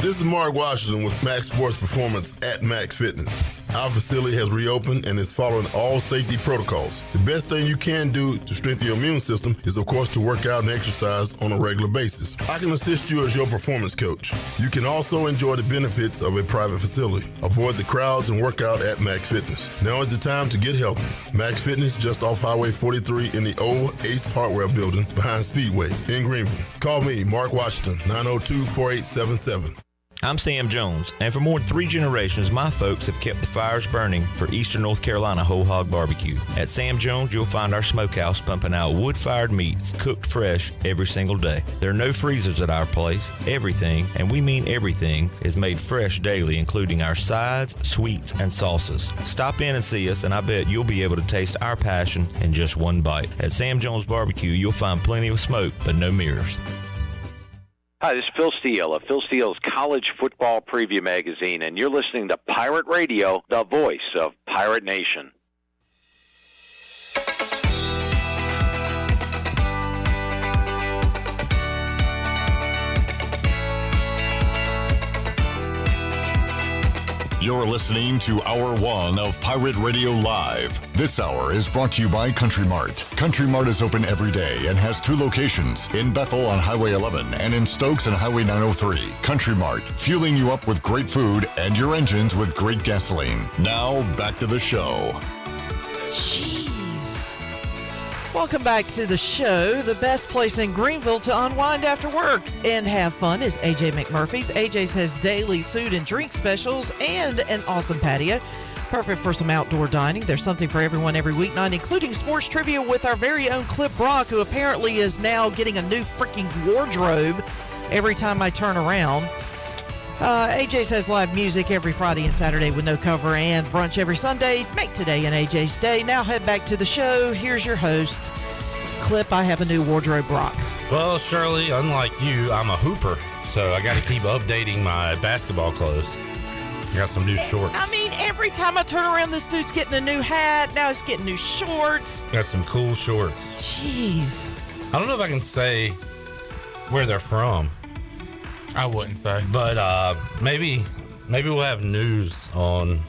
This is Mark Washington with Max Sports Performance at Max Fitness. Our facility has reopened and is following all safety protocols. The best thing you can do to strengthen your immune system is, of course, to work out and exercise on a regular basis. I can assist you as your performance coach. You can also enjoy the benefits of a private facility. Avoid the crowds and work out at Max Fitness. Now is the time to get healthy. Max Fitness, just off Highway 43 in the old Ace Hardware building behind Speedway in Greenville. Call me, Mark Washington, 902-4877. I'm Sam Jones, and for more than 3 generations, my folks have kept the fires burning for Eastern North Carolina Whole Hog Barbecue. At Sam Jones, you'll find our smokehouse pumping out wood-fired meats, cooked fresh every single day. There are no freezers at our place. Everything, and we mean everything, is made fresh daily, including our sides, sweets, and sauces. Stop in and see us, and I bet you'll be able to taste our passion in just one bite. At Sam Jones Barbecue, you'll find plenty of smoke, but no mirrors. Hi, this is Phil Steele of Phil Steele's College Football Preview Magazine, and you're listening to Pirate Radio, the voice of Pirate Nation. You're listening to Hour 1 of Pirate Radio Live. This hour is brought to you by Country Mart. Country Mart is open every day and has 2 locations, in Bethel on Highway 11 and in Stokes on Highway 903. Country Mart, fueling you up with great food and your engines with great gasoline. Now, back to the show. Jeez. Welcome back to the show, the best place in Greenville to unwind after work and have fun is AJ McMurphy's. AJ's has daily food and drink specials and an awesome patio. Perfect for some outdoor dining. There's something for everyone every weeknight, including sports trivia with our very own Clip Brock, who apparently is now getting a new freaking wardrobe every time I turn around. AJ's has live music every Friday and Saturday with no cover, and brunch every Sunday. Make today an AJ's day. Now head back to the show. Here's your host, Clip. I have a new wardrobe, Brock. Well, Shirley, unlike you, I'm a hooper, so I got to keep updating my basketball clothes. I got some new shorts. I mean, every time I turn around, this dude's getting a new hat. Now he's getting new shorts. Got some cool shorts. Jeez. I don't know if I can say where they're from. I wouldn't say. But maybe we'll have news on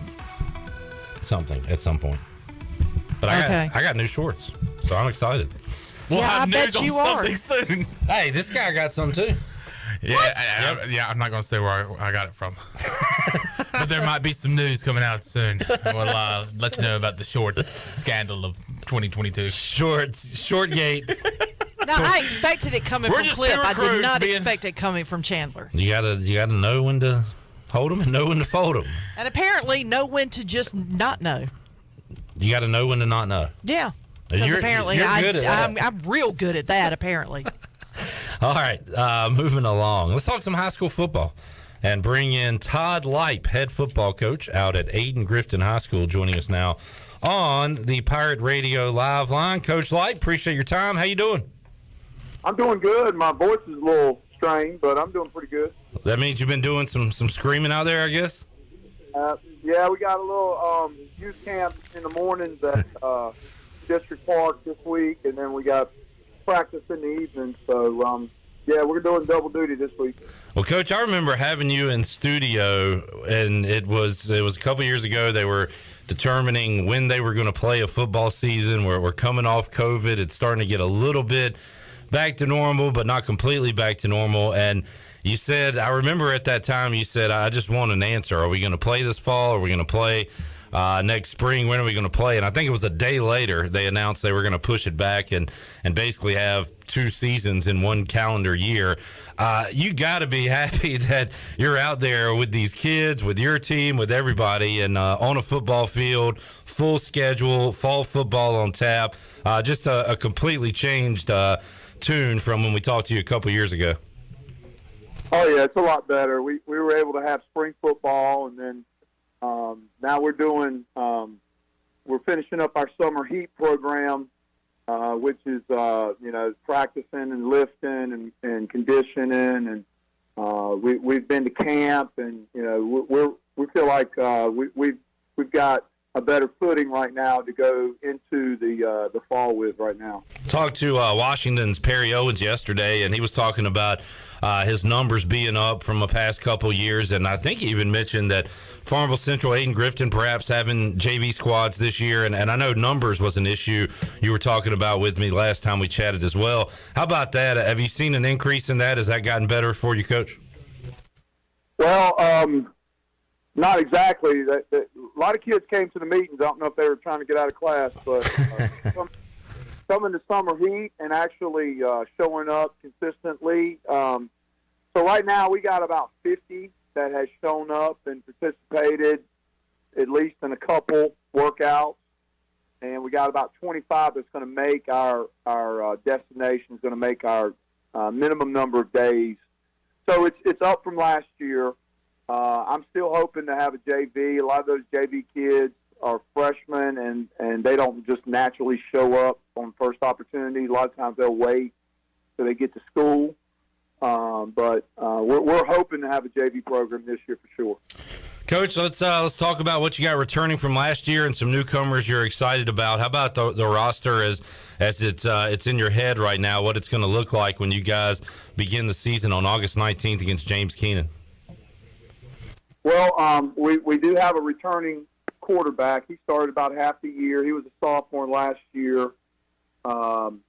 something at some point. But I got new shorts, so I'm excited. We'll have I news bet on you are. something soon. Hey, this guy got some too. Yeah, I'm not going to say where I got it from. But there might be some news coming out soon. We'll let you know about the short scandal of 2022. Shortgate. No, I expected it coming We're from just Clip. two I did recruits not being- expect it coming from Chandler. You gotta know when to hold them and know when to fold them. And apparently know when to just not know. You got to know when to not know. Yeah. Because apparently you're good at that. I'm real good at that, apparently. All right, moving along. Let's talk some high school football and bring in Todd Lipe, head football coach out at Aiden Grifton High School, joining us now on the Pirate Radio Live line. Coach Lipe, appreciate your time. How you doing? I'm doing good. My voice is a little strained, but I'm doing pretty good. That means you've been doing some screaming out there, I guess? Yeah, we got a little youth camp in the mornings at District Park this week, and then we got practice in the evening. So, yeah, we're doing double duty this week. Well, Coach, I remember having you in studio, and it was a couple years ago. They were determining when they were going to play a football season. We're coming off COVID. It's starting to get a little bit back to normal, but not completely back to normal. And you said, I remember at that time, you said, I just want an answer. Are we going to play this fall? Are we going to play next spring? When are we going to play? And I think it was a day later they announced they were going to push it back and basically have 2 seasons in one calendar year. You got to be happy that you're out there with these kids, with your team, with everybody, and on a football field, full schedule, fall football on tap. Just a completely changed tune from when we talked to you a couple years ago. Oh, yeah, it's a lot better. We were able to have spring football, and then now we're doing we're finishing up our summer heat program, which is practicing and lifting and conditioning, and we've been to camp, and we feel like we've got a better footing right now to go into the fall with right now. Talked to Washington's Perry Owens yesterday, and he was talking about his numbers being up from the past couple years, and I think he even mentioned that Farmville Central, Aiden Grifton, perhaps having JV squads this year, and I know numbers was an issue you were talking about with me last time we chatted as well. How about that? Have you seen an increase in that? Has that gotten better for you, Coach? Well, not exactly. A lot of kids came to the meetings. I don't know if they were trying to get out of class, but some in the summer heat and actually showing up consistently. So right now we got about 50 that has shown up and participated at least in a couple workouts, and we got about 25 that's going to make our destination, is going to make our minimum number of days. So it's up from last year. I'm still hoping to have a JV. A lot of those JV kids are freshmen, and they don't just naturally show up on first opportunity. A lot of times they'll wait till they get to school. But we're hoping to have a JV program this year for sure. Coach, let's talk about what you got returning from last year and some newcomers you're excited about. How about the roster as it's in your head right now, what it's going to look like when you guys begin the season on August 19th against James Keenan? Well, we do have a returning quarterback. He started about half the year. He was a sophomore last year, and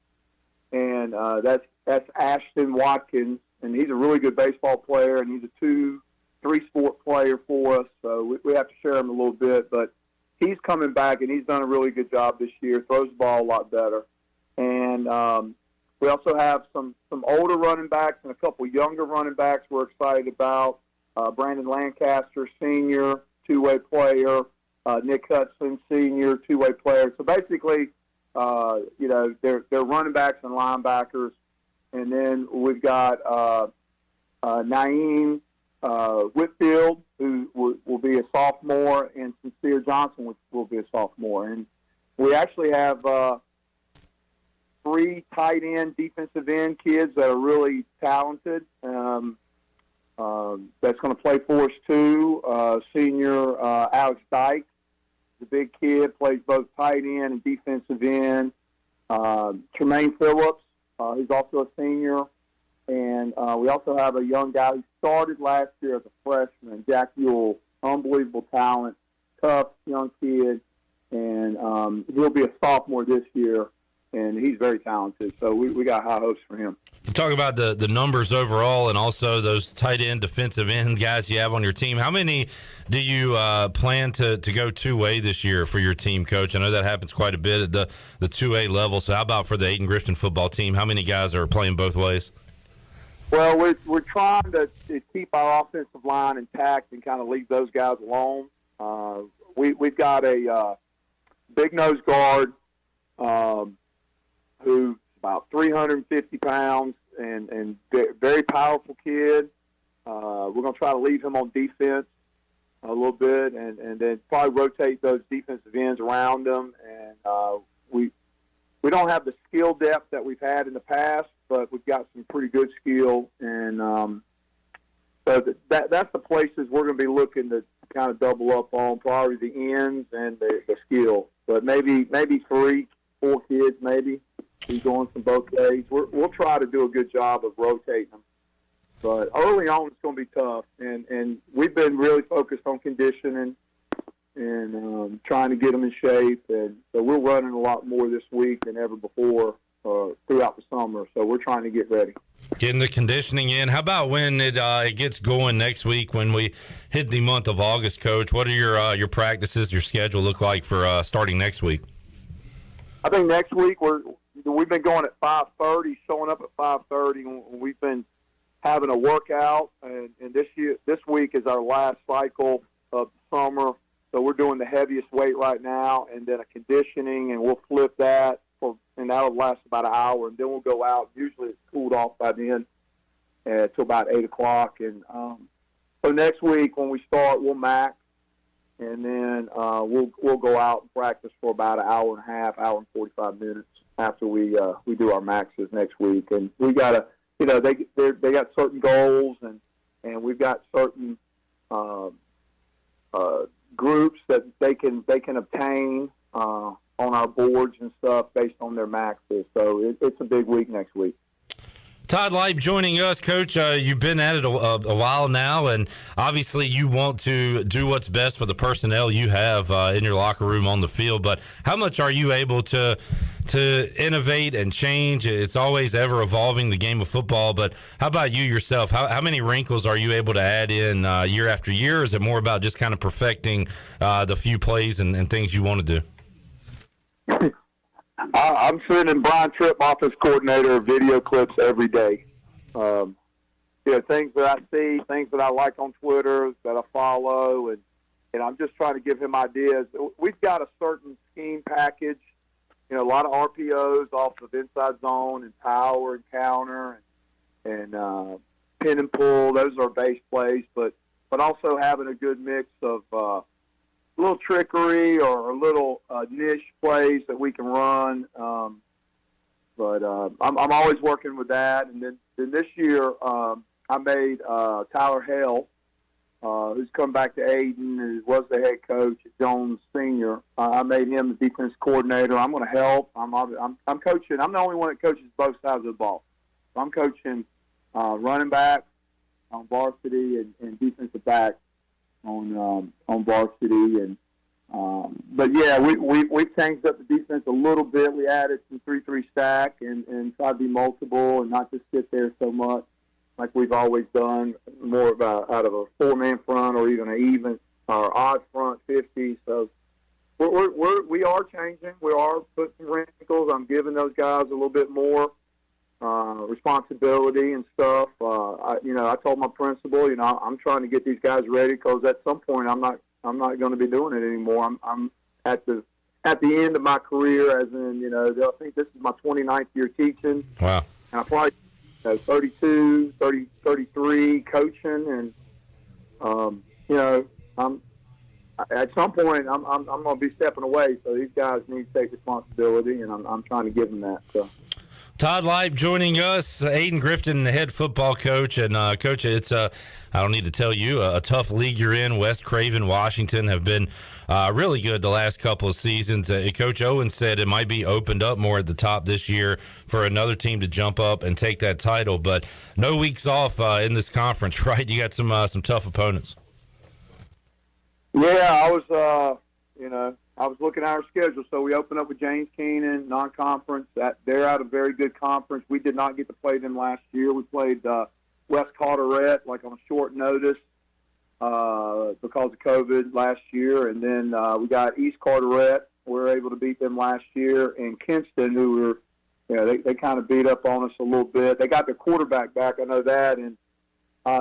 that's Ashton Watkins, and he's a really good baseball player, and he's a 2-3 sport player for us. So we have to share him a little bit, but he's coming back, and he's done a really good job this year. Throws the ball a lot better, and we also have some older running backs and a couple younger running backs we're excited about. Brandon Lancaster, senior, 2-way player. Nick Hudson, senior, 2-way player. So basically, they're running backs and linebackers. And then we've got Naeem Whitfield, who will be a sophomore, and Sincere Johnson, which will be a sophomore. And we actually have 3 tight end, defensive end kids that are really talented. That's going to play for us too. Senior Alex Dyke, the big kid, plays both tight end and defensive end. Tremaine Phillips who's also a senior. And we also have a young guy who started last year as a freshman, Jack Ewell, unbelievable talent, tough young kid. And he'll be a sophomore this year, and he's very talented. So we got high hopes for him. You talk about the numbers overall and also those tight end, defensive end guys you have on your team. How many do you plan to go two-way this year for your team, Coach? I know that happens quite a bit at the 2A level. So how about for the Ayton Grifton football team? How many guys are playing both ways? Well, we're trying to keep our offensive line intact and kind of leave those guys alone. We've got a big nose guard who's about 350 pounds and very powerful kid. We're going to try to leave him on defense a little bit and then probably rotate those defensive ends around him. And we don't have the skill depth that we've had in the past, but we've got some pretty good skill. And so that's the places we're going to be looking to kind of double up on, probably the ends and the skill. But maybe 3, 4 kids, maybe. He's going from both ways. We'll try to do a good job of rotating them. But early on, it's going to be tough. And we've been really focused on conditioning and trying to get them in shape. And so we're running a lot more this week than ever before throughout the summer. So we're trying to get ready. Getting the conditioning in. How about when it gets going next week when we hit the month of August, Coach? What are your practices, your schedule look like for starting next week? I think next week we've been going at 5:30, showing up at 5:30. We've been having a workout, and this week is our last cycle of the summer. So we're doing the heaviest weight right now, and then a conditioning, and we'll flip that, and that'll last about an hour, and then we'll go out. Usually it's cooled off by then till about 8 o'clock. And so next week when we start, we'll max, and then we'll go out and practice for about an hour and a half, hour and 45 minutes after we do our maxes next week. And we got to, they got certain goals, and we've got certain groups that they can obtain on our boards and stuff based on their maxes. So it's a big week next week. Todd Lipe joining us, Coach. You've been at it a while now, and obviously you want to do what's best for the personnel you have in your locker room on the field. But how much are you able to innovate and change? It's always ever evolving, the game of football. But how about you yourself? How many wrinkles are you able to add in year after year? Or is it more about just kind of perfecting the few plays and things you want to do? I'm sending Brian Tripp, office coordinator, video clips every day. Things that I see, things that I like on Twitter, that I follow, and I'm just trying to give him ideas. We've got a certain scheme package, a lot of RPOs off of inside zone and power and counter and pin and pull. Those are base plays, but also having a good mix of a little trickery or a little niche plays that we can run. But I'm always working with that. And then this year I made Tyler Hale, who's come back to Ayton, who was the head coach at Jones Senior. I made him the defense coordinator. I'm going to help. I'm coaching. I'm the only one that coaches both sides of the ball. So I'm coaching running back on varsity and defensive back on varsity. And but yeah, we've changed up the defense a little bit. We added some 3-3 stack and tried to be multiple and not just sit there so much like we've always done, more about out of a 4-man front or even an even or odd front 50. So we are changing. We are putting some wrinkles. I'm giving those guys a little bit more responsibility and stuff. I told my principal, I'm trying to get these guys ready because at some point I'm not going to be doing it anymore. I'm at the end of my career, as in, I think this is my 29th year teaching. Wow. And I probably 32, 30, 33 coaching, and I'm at some point I'm going to be stepping away. So these guys need to take responsibility, and I'm trying to give them that. So. Todd Lipe joining us, Aiden Grifton, the head football coach. And, Coach, it's, I don't need to tell you, a tough league you're in. West Craven, Washington have been really good the last couple of seasons. Coach Owen said it might be opened up more at the top this year for another team to jump up and take that title. But no weeks off in this conference, right? You got some tough opponents. Yeah, I was looking at our schedule. So we opened up with James Keenan, non-conference. They're out of a very good conference. We did not get to play them last year. We played West Carteret like on a short notice because of COVID last year. And then we got East Carteret. We were able to beat them last year. And Kinston, who were, they kind of beat up on us a little bit. They got their quarterback back, I know that. And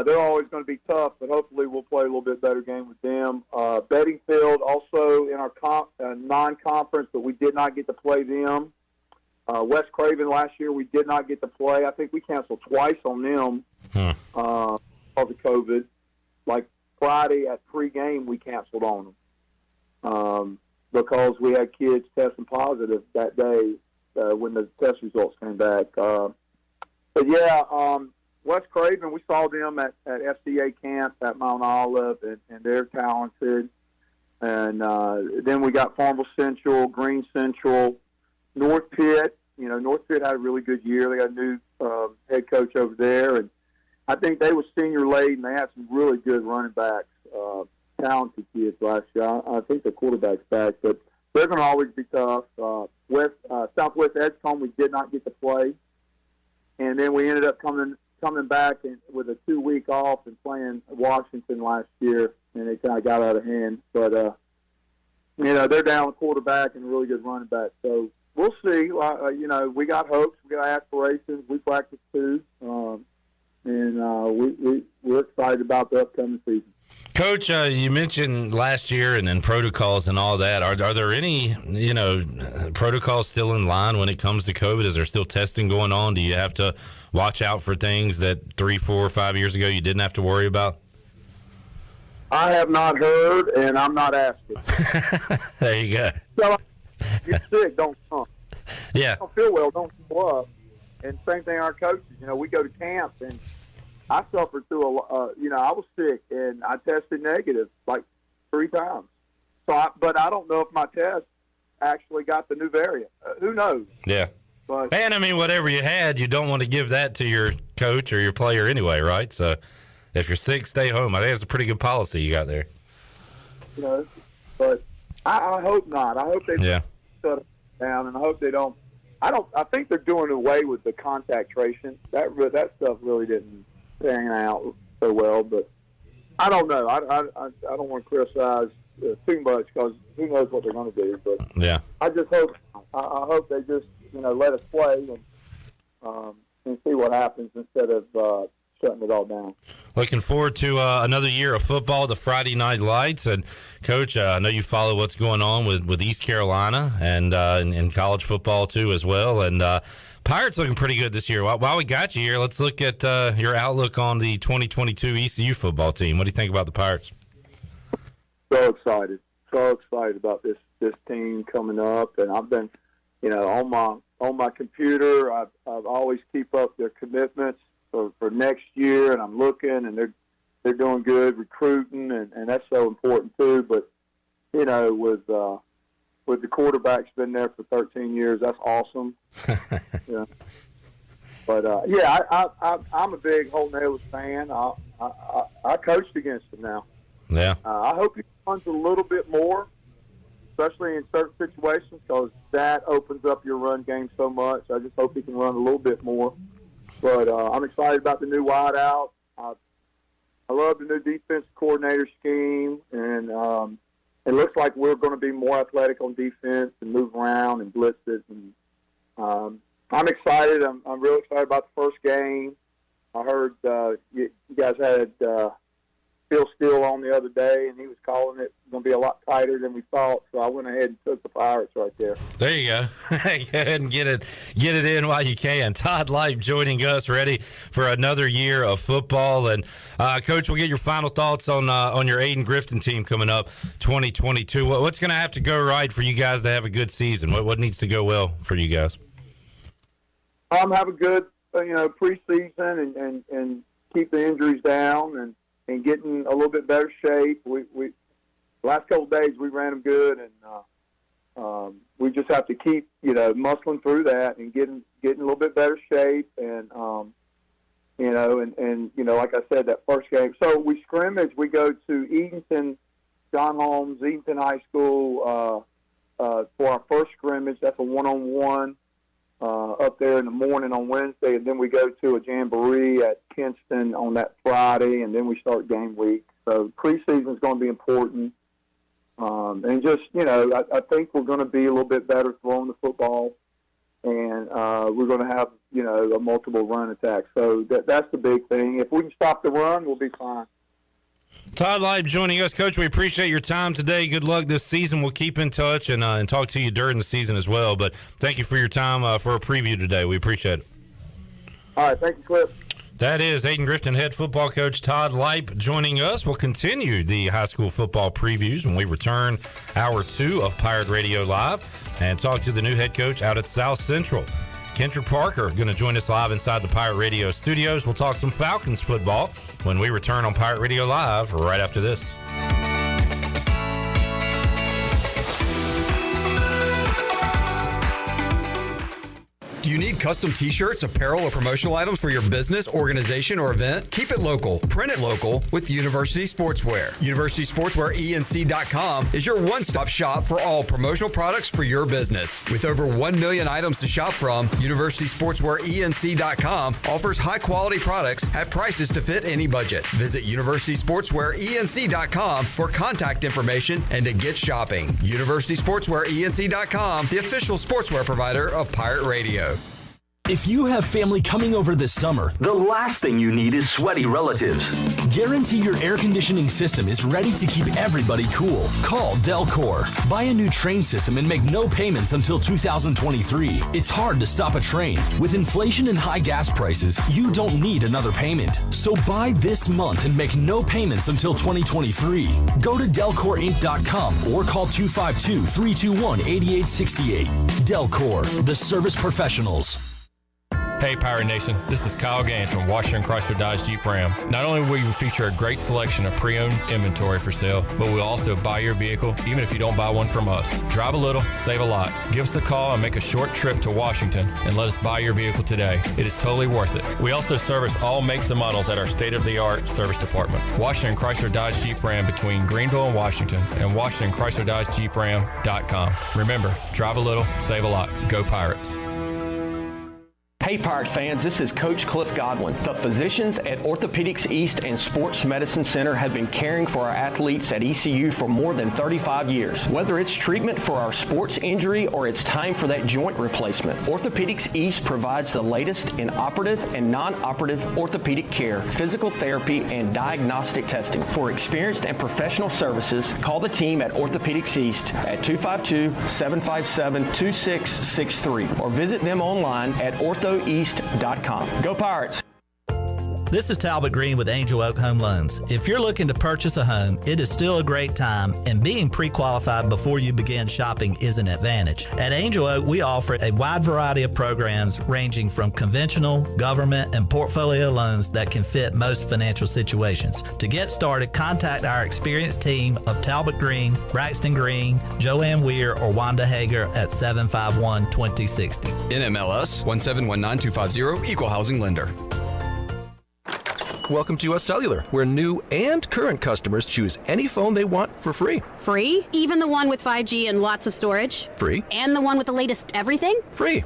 they're always going to be tough, but hopefully we'll play a little bit better game with them. Beddingfield also in our non-conference, but we did not get to play them. West Craven last year we did not get to play. I think we canceled twice on them because of COVID. Like Friday at pregame we canceled on them because we had kids testing positive that day when the test results came back. But yeah, West Craven, we saw them at FCA camp at Mount Olive, and they're talented. And then we got Farmville Central, Green Central, North Pitt. North Pitt had a really good year. They got a new head coach over there. And I think they were senior laden. They had some really good running backs, talented kids last year. I think the quarterback's back, but they're going to always be tough. Southwest Edgecombe, we did not get to play. And then we ended up coming back with a 2-week off and playing Washington last year, and it kind of got out of hand. But, they're down a quarterback and a really good running back. So we'll see. We got hopes. We got aspirations. We practice too. We're excited about the upcoming season. Coach, you mentioned last year and then protocols and all that. Are there any, protocols still in line when it comes to COVID? Is there still testing going on? Do you have to watch out for things that 3, 4, 5 years ago you didn't have to worry about? I have not heard, and I'm not asking. There you go. So, you're sick, don't come. Yeah. If you don't feel well, don't show up. And same thing our coaches. We go to camps, and I suffered through I was sick, and I tested negative like 3 times. But I don't know if my test actually got the new variant. Who knows? Yeah. But, and, whatever you had, you don't want to give that to your coach or your player anyway, right? So if you're sick, stay home. I think that's a pretty good policy you got there. But I hope not. I hope they shut it down, and I hope they don't. I think they're doing away with the contact tracing. That stuff really didn't pan out so well, but I don't know. I don't want to criticize too much because who knows what they're going to do. But yeah, I just hope. I hope they just let us play and see what happens instead of shutting it all down. Looking forward to another year of football, the Friday Night Lights. And, Coach, I know you follow what's going on with East Carolina and in college football, too, as well. And Pirates looking pretty good this year. While we got you here, let's look at your outlook on the 2022 ECU football team. What do you think about the Pirates? So excited about this team coming up. And I've been, on my computer, I've always keep up their commitments for next year, and I'm looking, and they're doing good recruiting, and that's so important too. But with the quarterback's been there for 13 years, that's awesome. But I'm a big Holton Ahlers fan. I coached against him now. Yeah. I hope he runs a little bit more, especially in certain situations, because that opens up your run game so much. I just hope he can run a little bit more. But I'm excited about the new wide out. I love the new defense coordinator scheme, and it looks like we're going to be more athletic on defense and move around and blitz it. And I'm excited. I'm really excited about the first game. I heard you guys had Phil Steele on the other day, and he was calling it going to be a lot tighter than we thought. So I went ahead and took the Pirates right there. There you go. Go ahead and get it in while you can. Todd Lipe joining us, ready for another year of football. And Coach, we'll get your final thoughts on your Aiden Grifton team coming up 2022. What's going to have to go right for you guys to have a good season? What needs to go well for you guys? Have a good, preseason and keep the injuries down and get in a little bit better shape. We last couple of days we ran them good, and we just have to keep muscling through that and getting a little bit better shape and like I said, that first game. So we scrimmage. We go to Edenton, John Holmes, Edenton High School for our first scrimmage. That's a 1-on-1 up there in the morning on Wednesday, and then we go to a jamboree at Kinston on that Friday, and then we start game week. So preseason is going to be important. And just, I think we're going to be a little bit better throwing the football, and we're going to have, a multiple run attack. So that's the big thing. If we can stop the run, we'll be fine. Todd Lipe joining us, Coach. We appreciate your time today. Good luck this season. We'll keep in touch and talk to you during the season as well. But thank you for your time for a preview today. We appreciate it. All right. Thank you, Cliff. That is Aiden Grifton head football coach Todd Lipe joining us. We'll continue the high school football previews when we return hour 2 of Pirate Radio Live and talk to the new head coach out at South Central. Kendrick Parker going to join us live inside the Pirate Radio studios. We'll talk some Falcons football when we return on Pirate Radio Live right after this. Do you need custom t-shirts, apparel, or promotional items for your business, organization, or event? Keep it local. Print it local with University Sportswear. University Sportswear ENC.com is your one-stop shop for all promotional products for your business. With over 1 million items to shop from, University Sportswear ENC.com offers high-quality products at prices to fit any budget. Visit University Sportswear ENC.com for contact information and to get shopping. University Sportswear ENC.com, the official sportswear provider of Pirate Radio. If you have family coming over this summer, the last thing you need is sweaty relatives. Guarantee your air conditioning system is ready to keep everybody cool. Call Delcor. Buy a new train system and make no payments until 2023. It's hard to stop a train. With inflation and high gas prices, you don't need another payment. So buy this month and make no payments until 2023. Go to DelcorInc.com or call 252-321-8868. Delcor, the service professionals. Hey Pirate Nation, this is Kyle Gaines from Washington Chrysler Dodge Jeep Ram. Not only will you feature a great selection of pre-owned inventory for sale, but we'll also buy your vehicle even if you don't buy one from us. Drive a little, save a lot. Give us a call and make a short trip to Washington and let us buy your vehicle today. It is totally worth it. We also service all makes and models at our state-of-the-art service department. Washington Chrysler Dodge Jeep Ram between Greenville and Washington, and WashingtonChryslerDodgeJeepRam.com. Remember, drive a little, save a lot. Go Pirates. Hey Pirate fans, this is Coach Cliff Godwin. The physicians at Orthopedics East and Sports Medicine Center have been caring for our athletes at ECU for more than 35 years. Whether it's treatment for our sports injury or it's time for that joint replacement, Orthopedics East provides the latest in operative and non-operative orthopedic care, physical therapy, and diagnostic testing. For experienced and professional services, call the team at Orthopedics East at 252-757-2663 or visit them online at orthoeast.com. Go Pirates! This is Talbot Green with Angel Oak Home Loans. If you're looking to purchase a home, it is still a great time, and being pre-qualified before you begin shopping is an advantage. At Angel Oak, we offer a wide variety of programs ranging from conventional, government, and portfolio loans that can fit most financial situations. To get started, contact our experienced team of Talbot Green, Braxton Green, Joanne Weir, or Wanda Hager at 751-2060. NMLS 1719250, Equal Housing Lender. Welcome to US Cellular, where new and current customers choose any phone they want for free. Free? Even the one with 5G and lots of storage? Free. And the one with the latest everything? Free.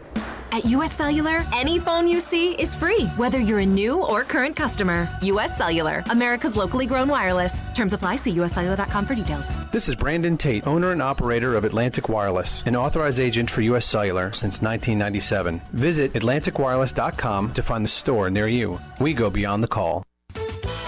At US Cellular, any phone you see is free, whether you're a new or current customer. US Cellular, America's locally grown wireless. Terms apply. See uscellular.com for details. This is Brandon Tate, owner and operator of Atlantic Wireless, an authorized agent for US Cellular since 1997. Visit AtlanticWireless.com to find the store near you. We go beyond the call.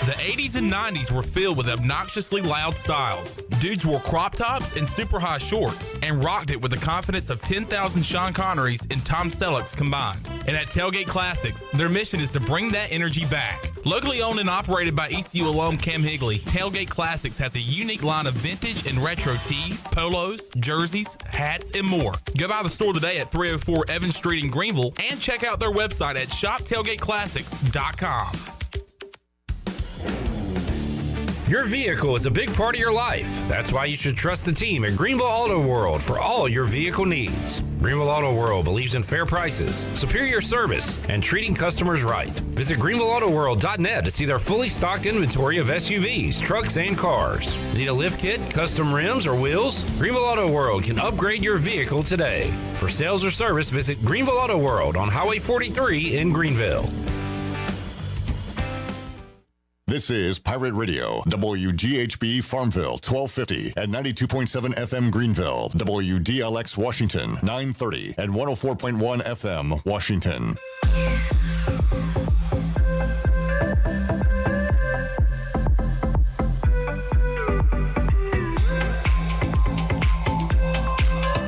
The 80s and 90s were filled with obnoxiously loud styles. Dudes wore crop tops and super high shorts and rocked it with the confidence of 10,000 Sean Connerys and Tom Sellecks combined. And at Tailgate Classics, their mission is to bring that energy back. Locally owned and operated by ECU alum Cam Higley, Tailgate Classics has a unique line of vintage and retro tees, polos, jerseys, hats, and more. Go by the store today at 304 Evans Street in Greenville and check out their website at shoptailgateclassics.com. Your vehicle is a big part of your life. That's why you should trust the team at Greenville Auto World for all your vehicle needs. Greenville Auto World believes in fair prices, superior service, and treating customers right. Visit greenvilleautoworld.net to see their fully stocked inventory of SUVs, trucks, and cars. Need a lift kit, custom rims, or wheels? Greenville Auto World can upgrade your vehicle today. For sales or service, visit Greenville Auto World on Highway 43 in Greenville. This is Pirate Radio, WGHB Farmville, 1250 and 92.7 FM Greenville, WDLX Washington, 930 and 104.1 FM Washington.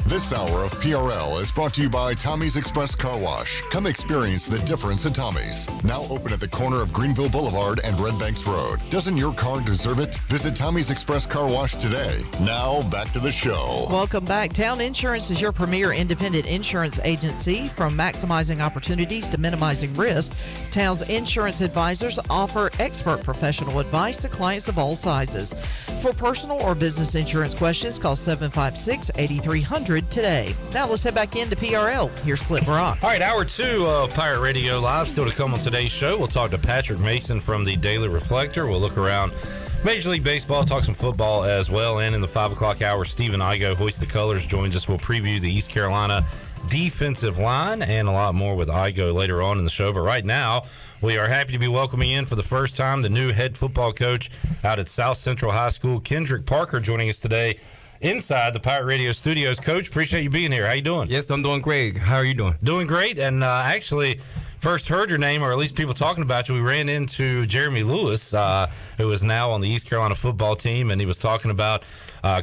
This hour of PRL is brought to you by Tommy's Express Car Wash. Come experience the difference at Tommy's. Now open at the corner of Greenville Boulevard and Red Banks Road. Doesn't your car deserve it? Visit Tommy's Express Car Wash today. Now back to the show. Welcome back. Town Insurance is your premier independent insurance agency. From maximizing opportunities to minimizing risk, Town's insurance advisors offer expert professional advice to clients of all sizes. For personal or business insurance questions, call 756-8300 today. Now let's head back into PRL. Here's Clip Brock. All right, hour 2 of Pirate Radio Live. Still to come on today's show. We'll talk to Patrick Mason from the Daily Reflector. We'll look around Major League Baseball, talk some football as well. And in the 5 o'clock hour, Stephen Igoe, Hoist the Colors, joins us. We'll preview the East Carolina defensive line and a lot more with Igoe later on in the show. But right now, we are happy to be welcoming in for the first time the new head football coach out at South Central High School, Kendrick Parker, joining us today inside the Pirate Radio studios. Coach, appreciate you being here. How you doing? Yes, I'm doing great. How are you doing? Doing great. And actually, first heard your name, or at least people talking about you, we ran into Jeremy Lewis, who is now on the East Carolina football team, and he was talking about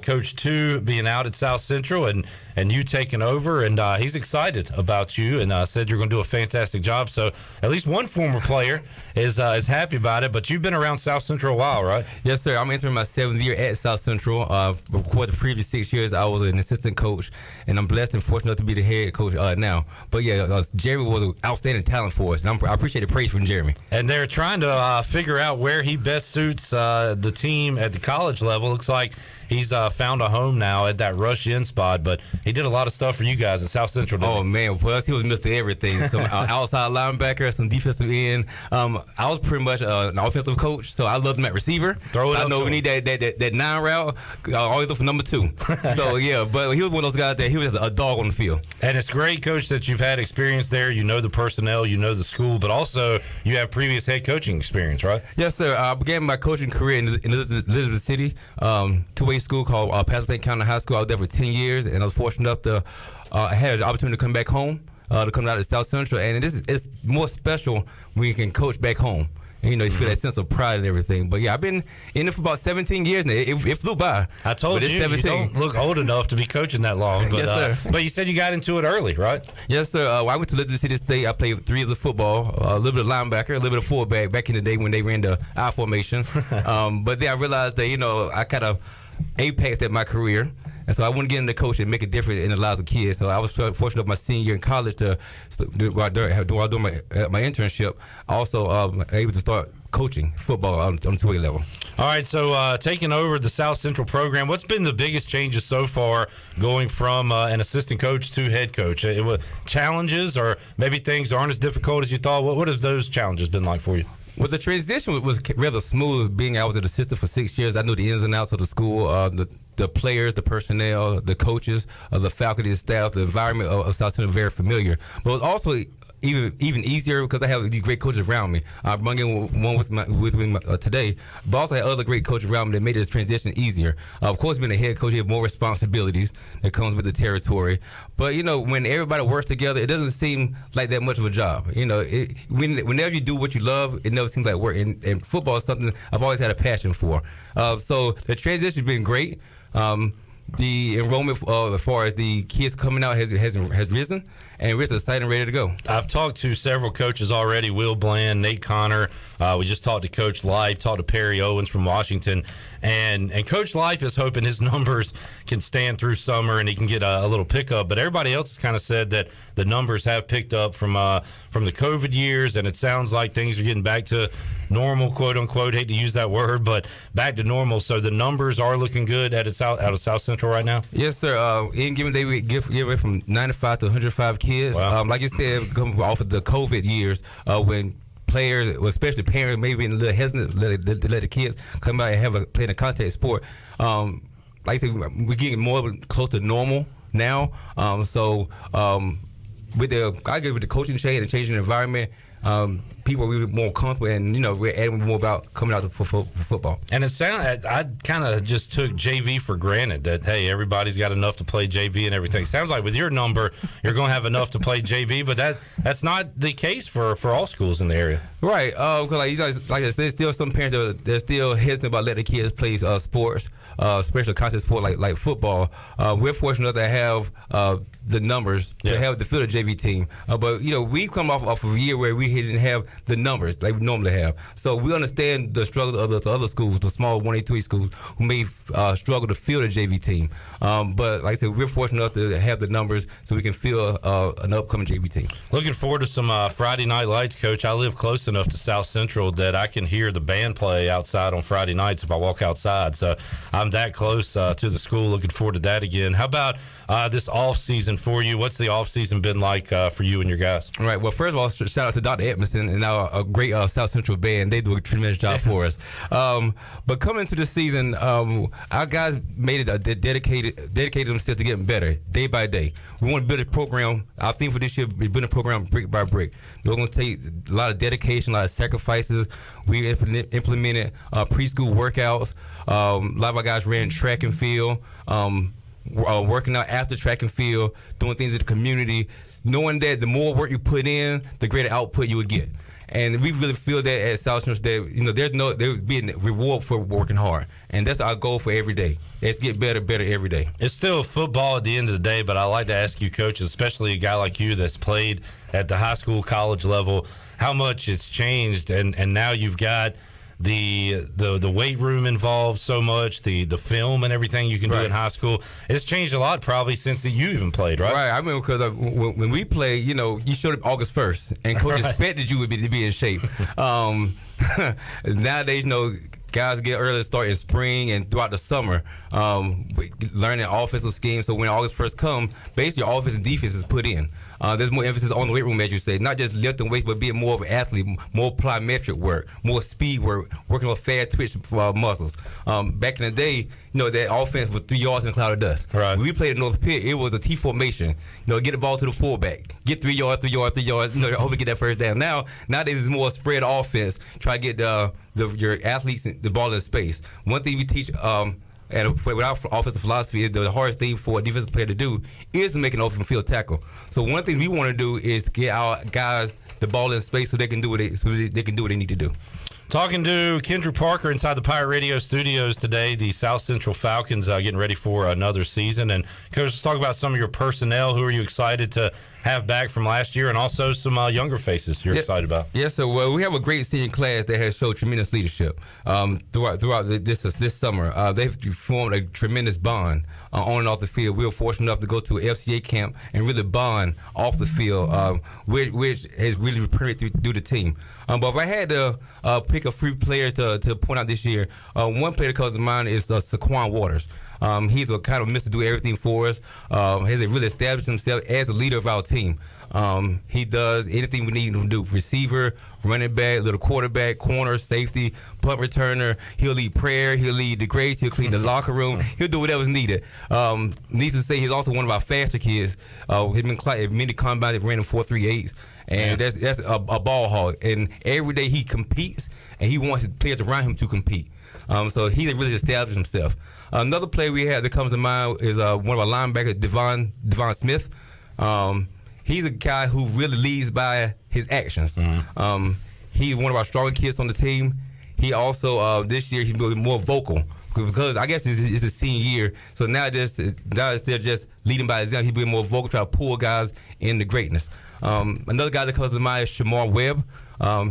Coach 2 being out at South Central and you taking over, and he's excited about you and said you're going to do a fantastic job. So at least one former player is happy about it, but you've been around South Central a while, right? Yes, sir. I'm entering my 7th year at South Central. For the previous 6 years, I was an assistant coach, and I'm blessed and fortunate to be the head coach now. But yeah, Jeremy was an outstanding talent for us, and I appreciate the praise from Jeremy. And they're trying to figure out where he best suits the team at the college level. Looks like he's found a home now at that rush in spot, but he did a lot of stuff for you guys at South Central. Oh, man. For us, he was Mr. Everything. Some outside linebacker, some defensive end. I was pretty much an offensive coach, so I loved him at receiver. Throw it up. I know we need that 9 route. Always look for number 2. So, yeah, but he was one of those guys that he was just a dog on the field. And it's great, Coach, that you've had experience there. You know the personnel, you know the school, but also you have previous head coaching experience, right? Yes, sir. I began my coaching career in Elizabeth City, two-way school called Pasco County High School. I was there for 10 years, and I was fortunate enough to had the opportunity to come back home, to come out to South Central. And it's more special when you can coach back home. And, you feel that sense of pride and everything. But, yeah, I've been in it for about 17 years now. It flew by. I told you don't look old enough to be coaching that long. But, yes, sir. But you said you got into it early, right? Yes, sir. I went to Elizabeth City State. I played 3 years of football, a little bit of linebacker, a little bit of fullback back in the day when they ran the I formation. But then I realized that, I kind of apexed at my career. And so I want to get into coaching and make a difference in the lives of kids. So I was fortunate my senior year in college while doing my internship, also able to start coaching football on the 2A level. All right, so taking over the South Central program, what's been the biggest changes so far going from an assistant coach to head coach? It was challenges, or maybe things aren't as difficult as you thought? What have those challenges been like for you? Well, the transition was rather smooth. Being I was an assistant for 6 years, I knew the ins and outs of the school, the players, the personnel, the coaches, the faculty, the staff, the environment of South Central very familiar. But it was also even easier because I have these great coaches around me. I brought in one with me today, but also had other great coaches around me that made this transition easier. Of course, being a head coach, you have more responsibilities that comes with the territory. But, when everybody works together, it doesn't seem like that much of a job. Whenever you do what you love, it never seems like work. And football is something I've always had a passion for. So the transition has been great. the enrollment as far as the kids coming out has risen, and we're excited and ready to go. I've talked to several coaches already, Will Bland, Nate Connor. We just talked to Coach Lipe, talked to Perry Owens from Washington. And Coach Lipe is hoping his numbers can stand through summer and he can get a little pickup. But everybody else has kind of said that the numbers have picked up from the COVID years, and it sounds like things are getting back to normal, quote unquote. Hate to use that word, but back to normal. So the numbers are looking good out of South Central right now. Yes, sir. In given day, we give away from 95 to 105 kids. Wow. Like you said, coming off of the COVID years, when players, especially parents, maybe a little hesitant to let the kids come out and play in a contact sport. Like I said, we're getting more close to normal now. With the coaching change and changing the environment, people are really more comfortable, and we're adding more about coming out for football. And it sounds, I kind of just took JV for granted that, hey, everybody's got enough to play JV and everything. Sounds like with your number, you're going to have enough to play JV, but that's not the case for all schools in the area. Right. Because like I said, there's still some parents that are still hesitant about letting the kids play sports, especially contact sport like football. We're fortunate to have the numbers to have the field of JV team. But we come off of a year where we didn't have the numbers like we normally have. So we understand the struggle of the other schools, the small 1A, 2A schools who may struggle to field a JV team. But like I said, we're fortunate enough to have the numbers so we can field an upcoming JV team. Looking forward to some Friday night lights, Coach. I live close enough to South Central that I can hear the band play outside on Friday nights if I walk outside. So I'm that close to the school. Looking forward to that again. How about this off season for you? What's the off season been like for you and your guys? All right. Well, first of all, shout out to Dr. Edmondson and our great South Central band. They do a tremendous job for us. But coming into the season, our guys made it dedicated themselves to getting better day by day. We want to build a program. Our theme for this year is building a program brick by brick. We're going to take a lot of dedication, a lot of sacrifices. We implemented preschool workouts. A lot of our guys ran track and field. Working out after track and field, doing things in the community, knowing that the more work you put in, the greater output you would get. And we really feel that at South Central that there would be a reward for working hard, and that's our goal for every day. Let's get better every day. It's still football at the end of the day, but I like to ask you, coaches, especially a guy like you that's played at the high school, college level, how much it's changed, and now you've got the weight room involved so much, the film and everything you can do in high school. It's changed a lot probably since you even played, right? Right. I remember because when we played, you showed up August 1st, and coach expected you to be in shape. Nowadays, guys get early start in spring and throughout the summer, learning offensive schemes. So when August 1st comes, basically your offense and defense is put in. There's more emphasis on the weight room, as you say, not just lifting weights, but being more of an athlete, more plyometric work, more speed work, working on fast twitch muscles. Back in the day, that offense was 3 yards in a cloud of dust. Right. When we played at North Pitt, it was a T formation. Get the ball to the fullback, get 3 yards, hopefully get that first down. Nowadays it's more spread offense. Try to get your athletes the ball in space. One thing we teach with our offensive philosophy is the hardest thing for a defensive player to do is to make an open field tackle. So one thing we want to do is get our guys the ball in space so they can do what they need to do. Talking to Kendrick Parker inside the Pirate Radio studios today, the South Central Falcons getting ready for another season. And Coach, let's talk about some of your personnel. Who are you excited to have back from last year, and also some younger faces you're excited about? Yes, so we have a great senior class that has showed tremendous leadership throughout this summer. They've formed a tremendous bond on and off the field. We were fortunate enough to go to an FCA camp and really bond off the field, which has really permeated through the team. But if I had to pick a few players to point out this year, one player that comes to mind is Saquon Waters. He's a kind of Mr. Do Everything for us. Has really established himself as a leader of our team. He does anything we need him to do. Receiver, running back, little quarterback, corner, safety, punt returner. He'll lead prayer. He'll lead the grades. He'll clean the locker room. He'll do whatever's needed. Needless to say, he's also one of our faster kids. He's been at many combines. He ran in 4.38s. And that's a ball hog. And every day he competes, and he wants his players around him to compete. So he really established himself. Another player we have that comes to mind is one of our linebackers, Devon Smith. He's a guy who really leads by his actions. He's one of our stronger kids on the team. He also, this year, he's been more vocal because I guess it's his senior year. So now instead of just leading by example, he's being more vocal, try to pull guys into greatness. Another guy that comes to mind is Shamar Webb.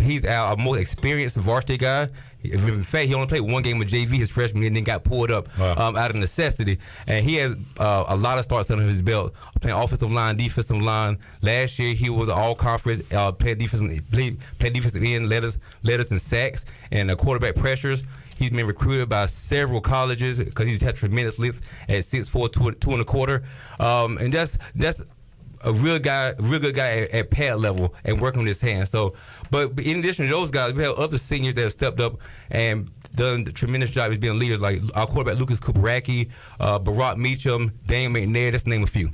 He's our most experienced varsity guy. In fact, he only played one game with JV his freshman year and then got pulled up out of necessity. And he has a lot of starts under his belt, playing offensive line, defensive line. Last year, he was all-conference, played defensive end, led us in sacks and quarterback pressures. He's been recruited by several colleges because he's had tremendous length at 6'4", 2.25. And that's a real good guy at pad level and working on his hands. So, but in addition to those guys, we have other seniors that have stepped up and done a tremendous job as being leaders, like our quarterback Lucas Kuparaki, Barack Meacham, Dane McNair, just to name a few.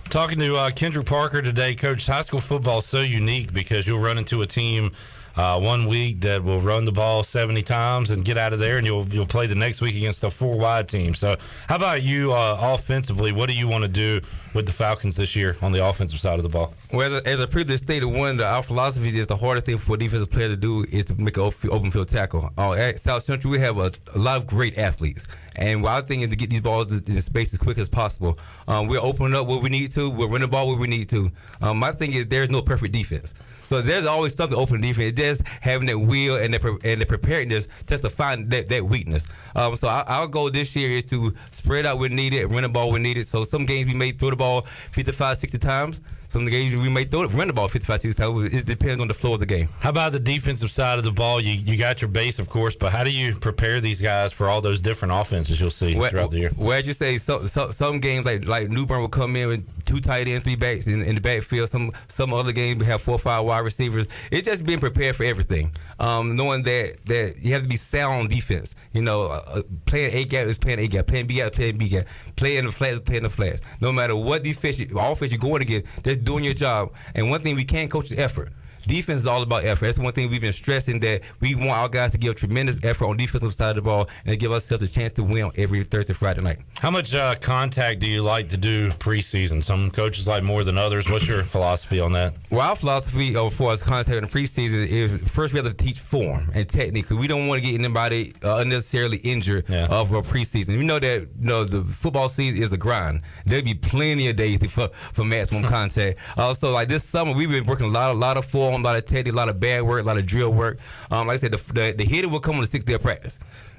Talking to Kendrick Parker today, Coach. High school football is so unique because you'll run into a team 1 week that will run the ball 70 times and get out of there, and you'll play the next week against a 4-wide team. So how about you offensively? What do you want to do with the Falcons this year on the offensive side of the ball? Well, as I previously stated, one of our philosophies is the hardest thing for a defensive player to do is to make an open field tackle. At South Central, we have a lot of great athletes. And what I think is to get these balls in space as quick as possible. We're opening up where we need to. We're running the ball where we need to. My thing is there's no perfect defense. So there's always something open defense. It's just having that will and the preparedness just to find that weakness. So our goal this year is to spread out when needed, run the ball when needed. So some games we may throw the ball 55, 60 times. Some games we may run the ball 55, 60 times. It depends on the flow of the game. How about the defensive side of the ball? You got your base, of course, but how do you prepare these guys for all those different offenses you'll see throughout the year? Well, as you say, some games like New Bern will come in with 2 tight ends, 3 backs in the backfield. Some other games we have 4 or 5 wide receivers. It's just being prepared for everything. Knowing that you have to be sound on defense. Playing A gap is playing A gap, playing B gap is playing B gap, playing the flats is playing the flats. No matter what offense you're going against, just doing your job. And one thing we can coach is effort. Defense is all about effort. That's one thing we've been stressing, that we want our guys to give tremendous effort on the defensive side of the ball and give ourselves a chance to win every Thursday, Friday night. How much contact do you like to do preseason? Some coaches like more than others. What's your philosophy on that? Well, our philosophy as far as contact in the preseason is first we have to teach form and technique, because we don't want to get anybody unnecessarily injured of a preseason. We know that the football season is a grind. There'll be plenty of days for maximum contact. Also, like this summer, we've been working a lot of form, a lot of technique, a lot of bad work, a lot of drill work. Like I said, the hitter will come on the 6th day of practice.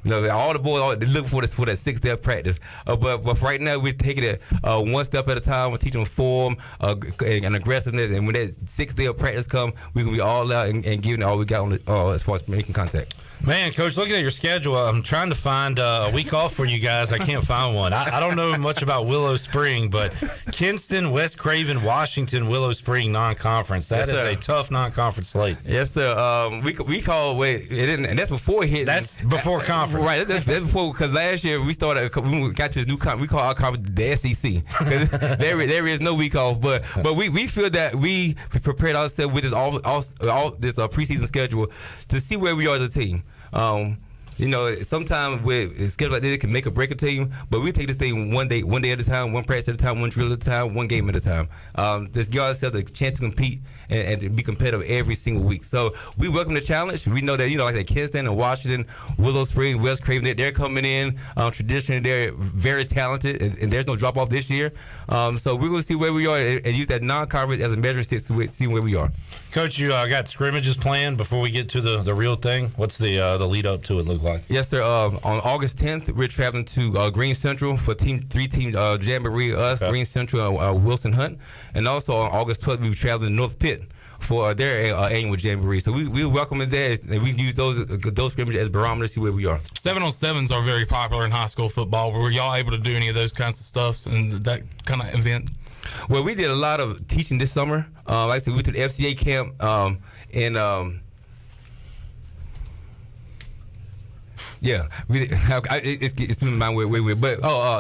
All the boys they look for that 6th day of practice. But right now we're taking it one step at a time. We're teaching them form and aggressiveness. And when that 6th day of practice comes, we can be all out and giving all we got on as far as making contact. Man, Coach, looking at your schedule, I'm trying to find a week off for you guys. I can't find one. I don't know much about Willow Spring, but Kinston, West Craven, Washington, Willow Spring non-conference. That is a tough non-conference slate. Yes, sir. We call and that's before it hit. That's before conference. Right. That's before, because last year we got to this new conference. We call our conference the SEC. there is no week off, but we feel that we prepared ourselves with this preseason schedule to see where we are as a team. Sometimes with a schedule like this, it can make or break a team, but we take this thing one day at a time, one practice at a time, one drill at a time, one game at a time. Just give ourselves a chance to compete and to be competitive every single week. So we welcome the challenge. We know that, like Kinston and Washington, Willow Spring, West Craven, they're coming in. Traditionally, they're very talented, and there's no drop-off this year. So we're going to see where we are and use that non-conference as a measuring stick to see where we are. Coach, you got scrimmages planned before we get to the real thing? What's the lead up to it look like? Yes, sir. On August 10th, we're traveling to Green Central for three-team jamboree, Green Central, Wilson Hunt. And also on August 12th, we'll be traveling to North Pitt for their annual jamboree. So we welcome it there, and we can use those scrimmages as barometers to see where we are. 7-on-7s are very popular in high school football. Were y'all able to do any of those kinds of stuff and that kind of event? Well, we did a lot of teaching this summer. Like I said, we went to the FCA camp it's in my mind where we were, but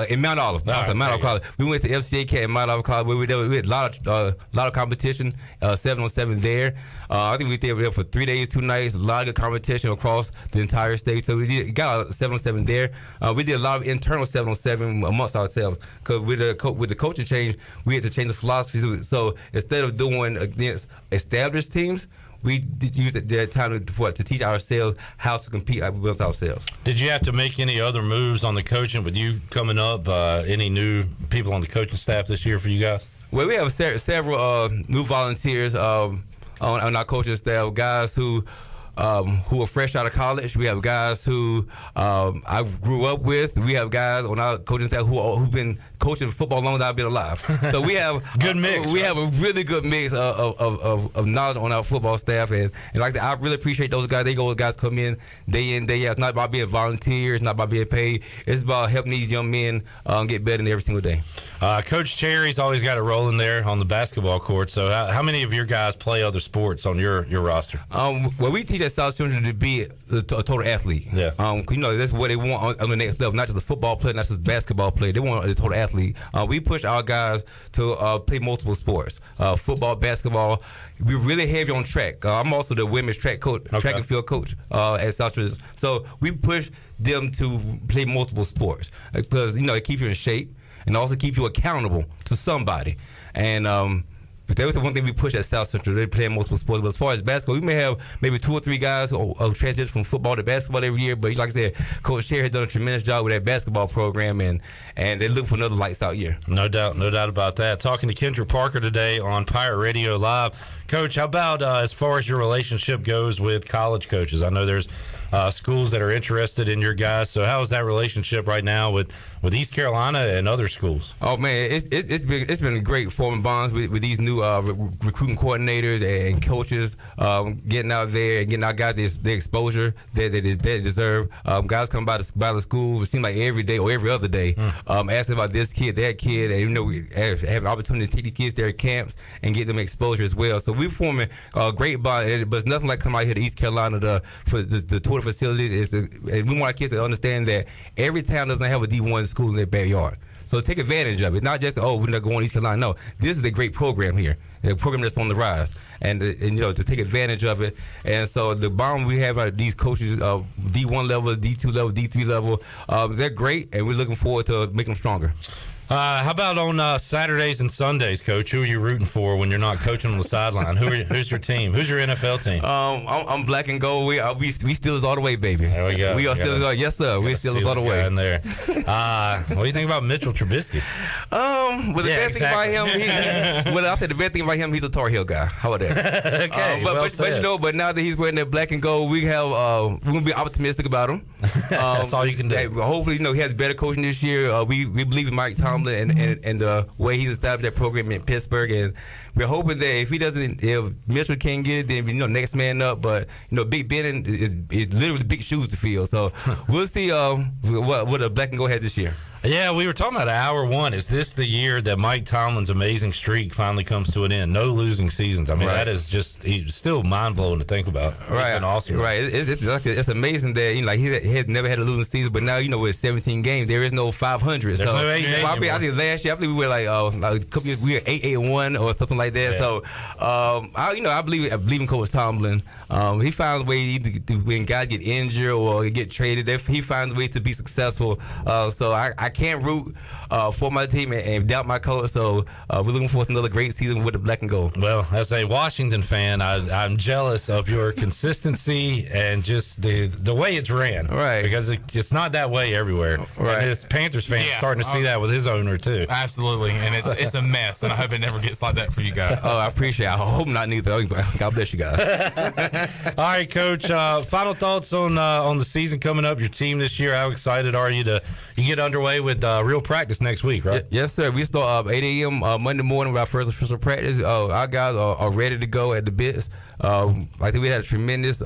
in Mount Olive. Mount Olive College. We went to FCA camp in Mount Olive College where we had a lot of competition, 7-on-7 there. I think we were there for 3 days, 2 nights. A lot of good competition across the entire state. So we got 7-on-7 there. We did a lot of internal 7-on-7 amongst ourselves, because with the coaching change, we had to change the philosophy. So instead of doing against established teams, we use that time to teach ourselves how to compete with ourselves. Did you have to make any other moves on the coaching with you coming up? Any new people on the coaching staff this year for you guys? Well, we have several new volunteers on our coaching staff, guys who are fresh out of college. We have guys who I grew up with. We have guys on our coaching staff who've been coaching football longer than I've been alive. So we have good mix. We have a really good mix of knowledge on our football staff, and like I said, I really appreciate those guys. Guys come in day out. It's not about being volunteers, not about being paid. It's about helping these young men get better every single day. Coach Cherry's always got it rolling there on the basketball court. So how many of your guys play other sports on your roster? Well, we teach at South Central to be a total athlete. Yeah. That's what they want on the next level. Not just a football player, not just a basketball player. They want a total athlete. We push our guys to play multiple sports. Football, basketball. We're really heavy on track. I'm also the women's track coach, track and field coach at South Central. So we push them to play multiple sports because it keeps you in shape and also keep you accountable to somebody. And but that was the one thing we push at South Central. They play multiple sports. But as far as basketball, we may have maybe 2 or 3 guys who transition from football to basketball every year. But like I said, Coach Sherry has done a tremendous job with that basketball program, and they look for another lights out year. No doubt about that. Talking to Kendrick Parker today on Pirate Radio Live. Coach, how about as far as your relationship goes with college coaches? I know there's schools that are interested in your guys. So how is that relationship right now with East Carolina and other schools? Oh man, it's been great forming bonds with these new recruiting coordinators and coaches, getting out there and getting our guys the exposure that they deserve. Guys come by the school, it seems like every day or every other day, asking about this kid, that kid, and we have an opportunity to take these kids to their camps and get them exposure as well. So we're forming a great bond, but it's nothing like coming out here to East Carolina for the tour facilities. And we want our kids to understand that every town doesn't have a D1 school in their backyard. So take advantage of it. Not just, we're not going to East Carolina. No, this is a great program here, a program that's on the rise. And to take advantage of it. And so the bond we have these coaches, D1 level, D2 level, D3 level, they're great, and we're looking forward to making them stronger. How about on Saturdays and Sundays, Coach? Who are you rooting for when you're not coaching on the sideline? Who's your team? Who's your NFL team? I'm black and gold. We Steelers all the way, baby. There we go. We are Steelers. Yes, sir. We Steelers all the way. In there. What do you think about Mitchell Trubisky? The bad thing about him, he's a Tar Heel guy. How about that? Okay. But now that he's wearing that black and gold, we're gonna be optimistic about him. That's all you can do. Hopefully, he has better coaching this year. We believe in Mike Tomlin and the way he's established that program in Pittsburgh, and we're hoping that if Mitchell can't get it, then next man up. But Big Ben is literally big shoes to fill. So we'll see what a black and gold has this year. Yeah, we were talking about hour one. Is this the year that Mike Tomlin's amazing streak finally comes to an end? No losing seasons. I mean, that is just still mind blowing to think about. Right, it's been awesome. Right, it's amazing that he has never had a losing season, but now with 17 games, there is no 500. There's so no 8 I think last year, I believe we were like a couple years, we were 8-1 or something like that. Yeah. So I believe in Coach Tomlin. He finds a way either when guys get injured or get traded, he finds a way to be successful. So I can't root for my team and doubt my coach. So we're looking forward to another great season with the black and gold. Well, as a Washington fan, I'm jealous of your consistency and just the way it's ran. Right. Because it's not that way everywhere. Right. And this Panthers fan is starting to see that with his owner too. Absolutely. And it's a mess, and I hope it never gets like that for you guys. Oh, I appreciate it. I hope not neither. God bless you guys. All right, Coach. Final thoughts on the season coming up. Your team this year. How excited are you to get underway with real practice next week? Right? Yes, sir. We start 8 a.m. Monday morning with our first official practice. Our guys are ready to go at the bits. I think we had a tremendous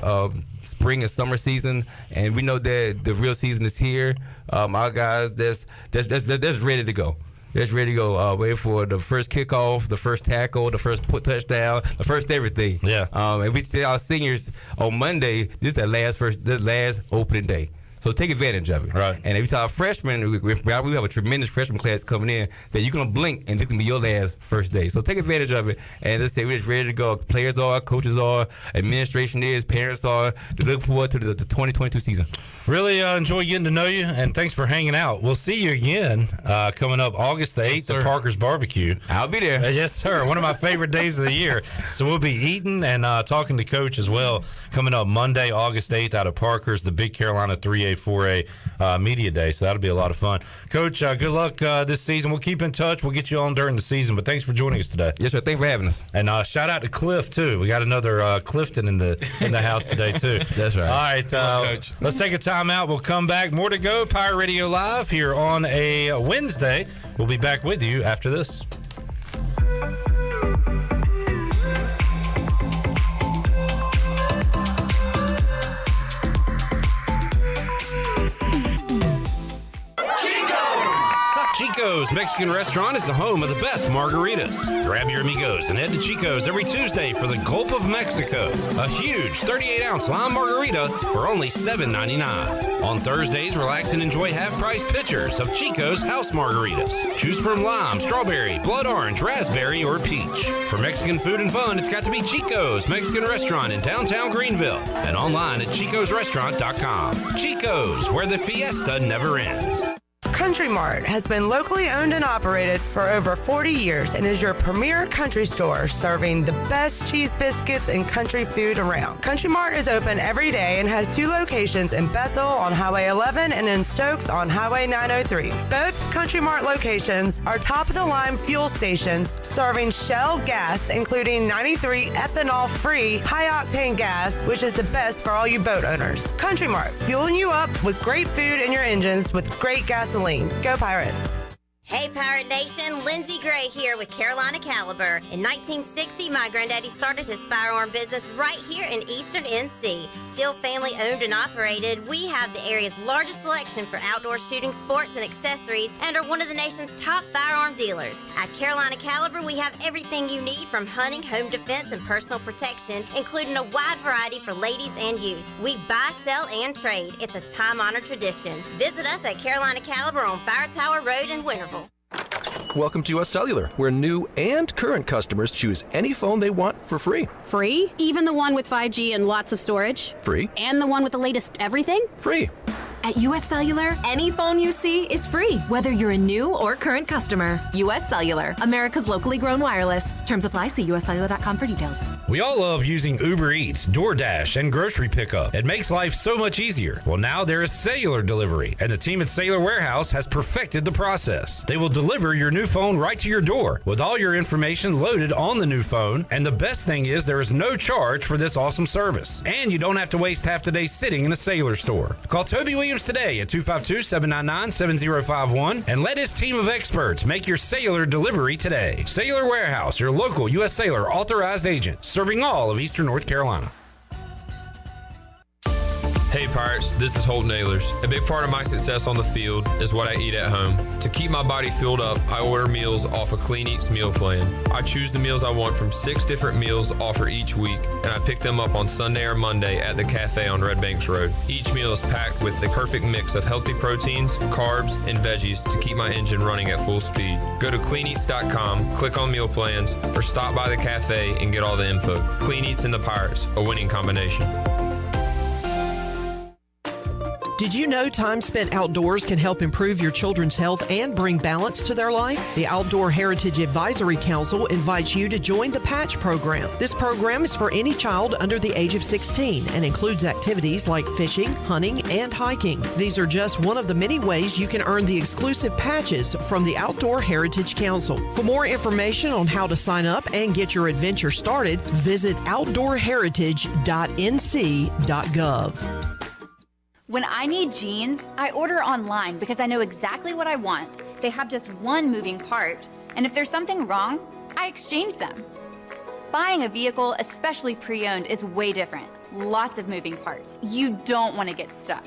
spring and summer season, and we know that the real season is here. Our guys, that's ready to go. That's ready to go. Wait for the first kickoff, the first tackle, the first touchdown, the first everything. Yeah. And we tell our seniors on Monday, this is the last opening day. So take advantage of it. Right. And if you talk freshmen, we have a tremendous freshman class coming in that you're going to blink and this can be your last first day. So take advantage of it. And let's say we're just ready to go. Players are, coaches are, administration is, parents are. Look forward to the 2022 season. Really enjoy getting to know you, and thanks for hanging out. We'll see you again coming up August the 8th at Parker's Barbecue. I'll be there. Yes, sir. One of my favorite days of the year. So we'll be eating and talking to Coach as well coming up Monday, August 8th out of Parker's, the Big Carolina 3A, 4A Media Day. So that'll be a lot of fun. Coach, good luck this season. We'll keep in touch. We'll get you on during the season, but thanks for joining us today. Yes, sir. Thanks for having us. And shout out to Cliff, too. We got another Clifton in the house today, too. That's right. All right, let's take a time out. We'll come back. More to go. Pirate Radio Live here on a Wednesday. We'll be back with you after this. Chico's Mexican Restaurant is the home of the best margaritas. Grab your amigos and head to Chico's every Tuesday for the Gulf of Mexico. A huge 38-ounce lime margarita for only $7.99. On Thursdays, relax and enjoy half-price pitchers of Chico's house margaritas. Choose from lime, strawberry, blood orange, raspberry, or peach. For Mexican food and fun, it's got to be Chico's Mexican Restaurant in downtown Greenville and online at chicosrestaurant.com. Chico's, where the fiesta never ends. Country Mart has been locally owned and operated for over 40 years and is your premier country store serving the best cheese biscuits and country food around. Country Mart is open every day and has 2 locations in Bethel on Highway 11 and in Stokes on Highway 903. Both Country Mart locations are top-of-the-line fuel stations serving Shell gas, including 93 ethanol-free high-octane gas, which is the best for all you boat owners. Country Mart, fueling you up with great food in your engines with great gasoline. Go Pirates! Hey Pirate Nation, Lindsey Gray here with Carolina Caliber. In 1960, my granddaddy started his firearm business right here in Eastern NC. Still family owned and operated, we have the area's largest selection for outdoor shooting sports and accessories and are one of the nation's top firearm dealers. At Carolina Caliber, we have everything you need from hunting, home defense, and personal protection, including a wide variety for ladies and youth. We buy, sell, and trade. It's a time-honored tradition. Visit us at Carolina Caliber on Fire Tower Road in Winterville. Welcome to US Cellular, where new and current customers choose any phone they want for free. Free? Even the one with 5G and lots of storage? Free. And the one with the latest everything? Free. At US Cellular, any phone you see is free, whether you're a new or current customer. US Cellular, America's locally grown wireless. Terms apply. See uscellular.com for details. We all love using Uber Eats, DoorDash, and grocery pickup. It makes life so much easier. Well, now there is cellular delivery, and the team at Cellular Warehouse has perfected the process. They will deliver your new phone right to your door with all your information loaded on the new phone, and the best thing is there is no charge for this awesome service. And you don't have to waste half the day sitting in a Cellular store. Call Toby Williams today at 252-799-7051 and let his team of experts make your cellular delivery today. Cellular Warehouse, your local U.S. Cellular authorized agent, serving all of Eastern North Carolina. Hey Pirates, this is Holt Nailers. A big part of my success on the field is what I eat at home. To keep my body filled up, I order meals off a Clean Eats meal plan. I choose the meals I want from 6 different meals offered each week, and I pick them up on Sunday or Monday at the cafe on Red Banks Road. Each meal is packed with the perfect mix of healthy proteins, carbs, and veggies to keep my engine running at full speed. Go to cleaneats.com, click on meal plans, or stop by the cafe and get all the info. Clean Eats and the Pirates, a winning combination. Did you know time spent outdoors can help improve your children's health and bring balance to their life? The Outdoor Heritage Advisory Council invites you to join the Patch program. This program is for any child under the age of 16 and includes activities like fishing, hunting, and hiking. These are just one of the many ways you can earn the exclusive patches from the Outdoor Heritage Council. For more information on how to sign up and get your adventure started, visit outdoorheritage.nc.gov. When I need jeans, I order online because I know exactly what I want. They have just one moving part, and if there's something wrong, I exchange them. Buying a vehicle, especially pre-owned, is way different. Lots of moving parts. You don't want to get stuck.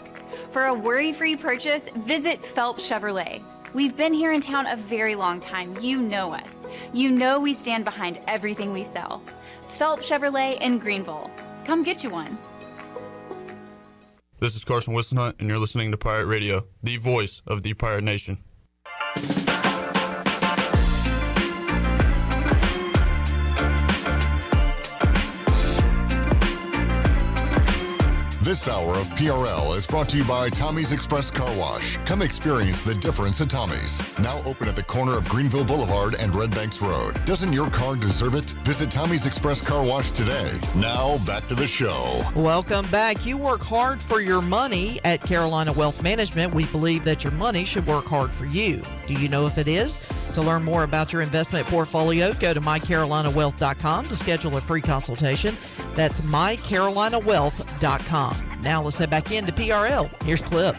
For a worry-free purchase, visit Phelps Chevrolet. We've been here in town a very long time. You know us. You know we stand behind everything we sell. Phelps Chevrolet in Greenville. Come get you one. This is Carson Whisenhunt, and you're listening to Pirate Radio, the voice of the Pirate Nation. This hour of PRL is brought to you by Tommy's Express Car Wash. Come experience the difference at Tommy's. Now open at the corner of Greenville Boulevard and Red Banks Road. Doesn't your car deserve it? Visit Tommy's Express Car Wash today. Now back to the show. Welcome back. You work hard for your money at Carolina Wealth Management. We believe that your money should work hard for you. Do you know if it is? To learn more about your investment portfolio, go to mycarolinawealth.com to schedule a free consultation. That's mycarolinawealth.com. Now let's head back into PRL. Here's Clip.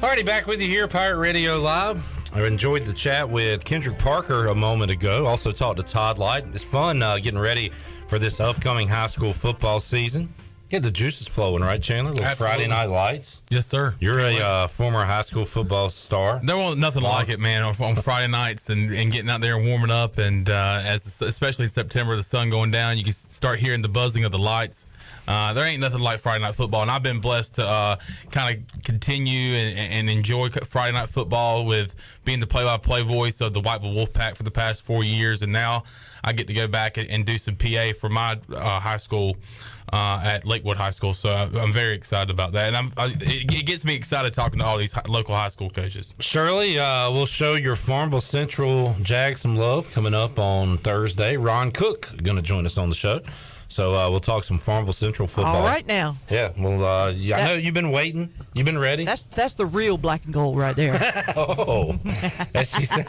Alrighty, back with you here, Pirate Radio Live. I enjoyed the chat with Kendrick Parker a moment ago. Also talked to Todd Lipe. It's fun getting ready for this upcoming high school football season. Get the juices flowing, right, Chandler? Those Friday night lights. Yes, sir. You're a former high school football star. There wasn't nothing like it, man, on Friday nights and getting out there and warming up. And especially in September, the sun going down, you can start hearing the buzzing of the lights. There ain't nothing like Friday night football, and I've been blessed to kind of continue and enjoy Friday night football with being the play-by-play voice of the Whiteville Wolfpack for the past 4 years, and now I get to go back and do some PA for my high school at Lakewood High School. So I'm very excited about that, and it gets me excited talking to all these local high school coaches. Shirley, we'll show your Farmville Central Jags some love coming up on Thursday. Ron Cook going to join us on the show. So we'll talk some Farmville Central football. All right now. Yeah, well, I know you've been waiting. You've been ready. That's the real black and gold right there. Oh, as she said,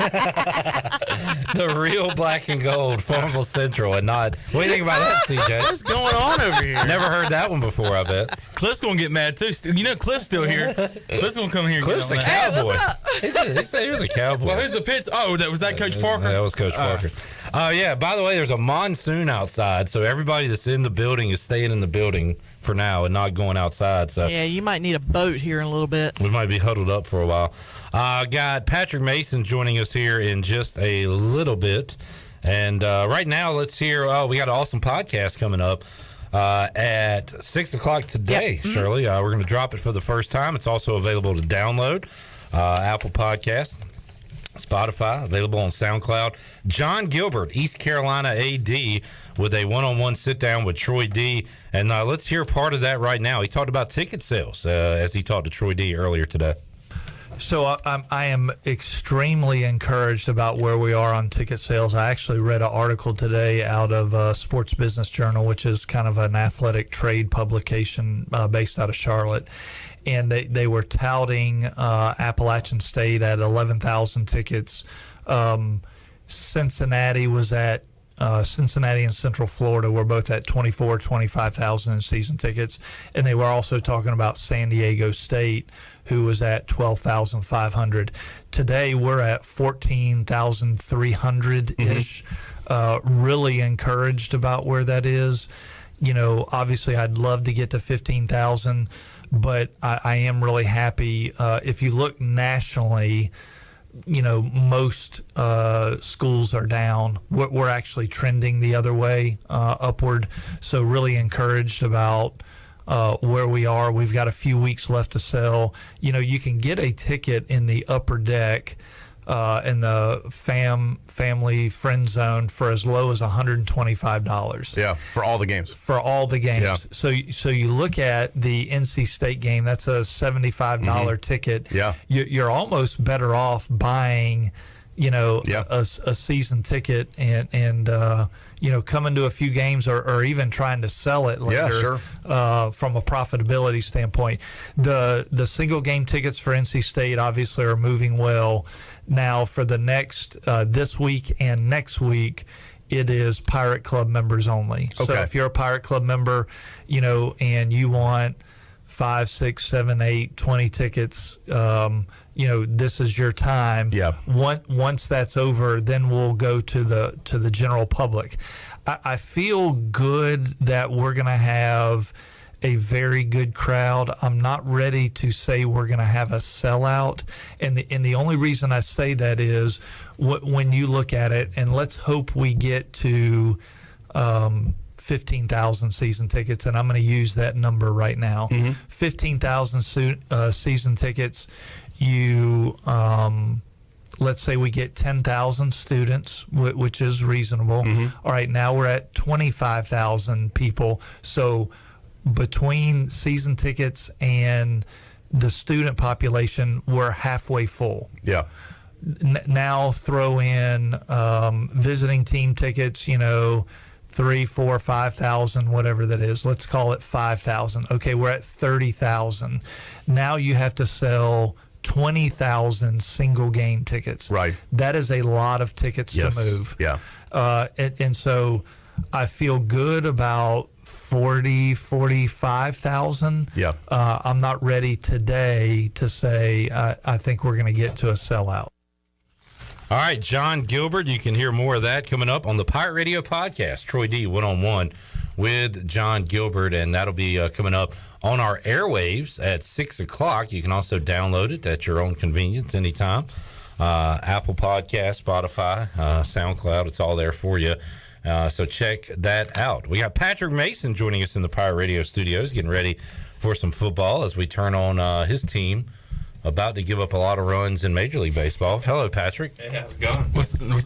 the real black and gold Farmville Central, and not. What do you think about that, CJ? What's going on over here? Never heard that one before. I bet Cliff's gonna get mad too. You know, Cliff's still here. Cliff's gonna come here. And Cliff's get a on that. cowboy. Hey, he said he was a cowboy. Well, who's the pitch? Oh, was that Coach Parker? That was Coach Parker. Yeah. By the way, there's a monsoon outside, so everybody that's in the building is staying in the building for now and not going outside. So yeah, you might need a boat here in a little bit. We might be huddled up for a while. Got Patrick Mason joining us here in just a little bit. And right now, let's hear, we got an awesome podcast coming up at 6 o'clock today, Yep. Shirley. We're going to drop it for the first time. It's also available to download, Apple Podcast, Spotify, available on SoundCloud. John Gilbert, East Carolina AD, with a one-on-one sit-down with Troy D. And let's hear part of that right now. He talked about ticket sales as he talked to Troy D earlier today. So I am extremely encouraged about where we are on ticket sales. I actually read an article today out of Sports Business Journal, which is kind of an athletic trade publication based out of Charlotte. And they were touting Appalachian State at 11,000 tickets. Cincinnati was at Cincinnati and Central Florida were both at 25,000 in season tickets. And they were also talking about San Diego State, who was at 12,500. Today we're at 14,300-ish. Really encouraged about where that is. You know, obviously I'd love to get to 15,000, but I am really happy. If you look nationally, you know, most schools are down. We're actually trending the other way, upward. So really encouraged about where we are. We've got a few weeks left to sell. You know, you can get a ticket in the upper deck in the family friend zone for as low as $125. Yeah, for all the games. For all the games. Yeah. So you look at the NC State game, that's a $75 ticket. Yeah. You're almost better off buying, you know, a season ticket and you know, coming to a few games or even trying to sell it later. Yeah, sure. From a profitability standpoint. The single game tickets for NC State obviously are moving well. Now for the next this week and next week, it is Pirate Club members only. Okay. So if you're a Pirate Club member, you know, and you want 5, 6, 7, 8, 20 tickets, you know, this is your time. Yeah. Once that's over, then we'll go to the general public. I feel good that we're going to have a very good crowd. I'm not ready to say we're going to have a sellout, and the only reason I say that is when you look at it, and let's hope we get to 15,000 season tickets, and I'm going to use that number right now. 15,000 season tickets. You, let's say we get 10,000 students, which is reasonable. All right, now we're at 25,000 people. So between season tickets and the student population, we're halfway full. Yeah. Now throw in visiting team tickets, 3, 4, 5,000, whatever that is. Let's call it 5,000. Okay, we're at 30,000. Now you have to sell 20,000 single game tickets. Right. That is a lot of tickets to move. Yeah. And so I feel good about 45,000. Yeah. I'm not ready today to say I think we're going to get to a sellout. All right, John Gilbert, you can hear more of that coming up on the Pirate Radio podcast. Troy D, one-on-one with John Gilbert, and that'll be coming up on our airwaves at 6 o'clock. You can also download it at your own convenience anytime. Apple Podcast, Spotify, SoundCloud, it's all there for you. So check that out. We got Patrick Mason joining us in the Pirate Radio studios, getting ready for some football as we turn on his team, about to give up a lot of runs in Major League Baseball. Hello, Patrick. Hey, how's it going?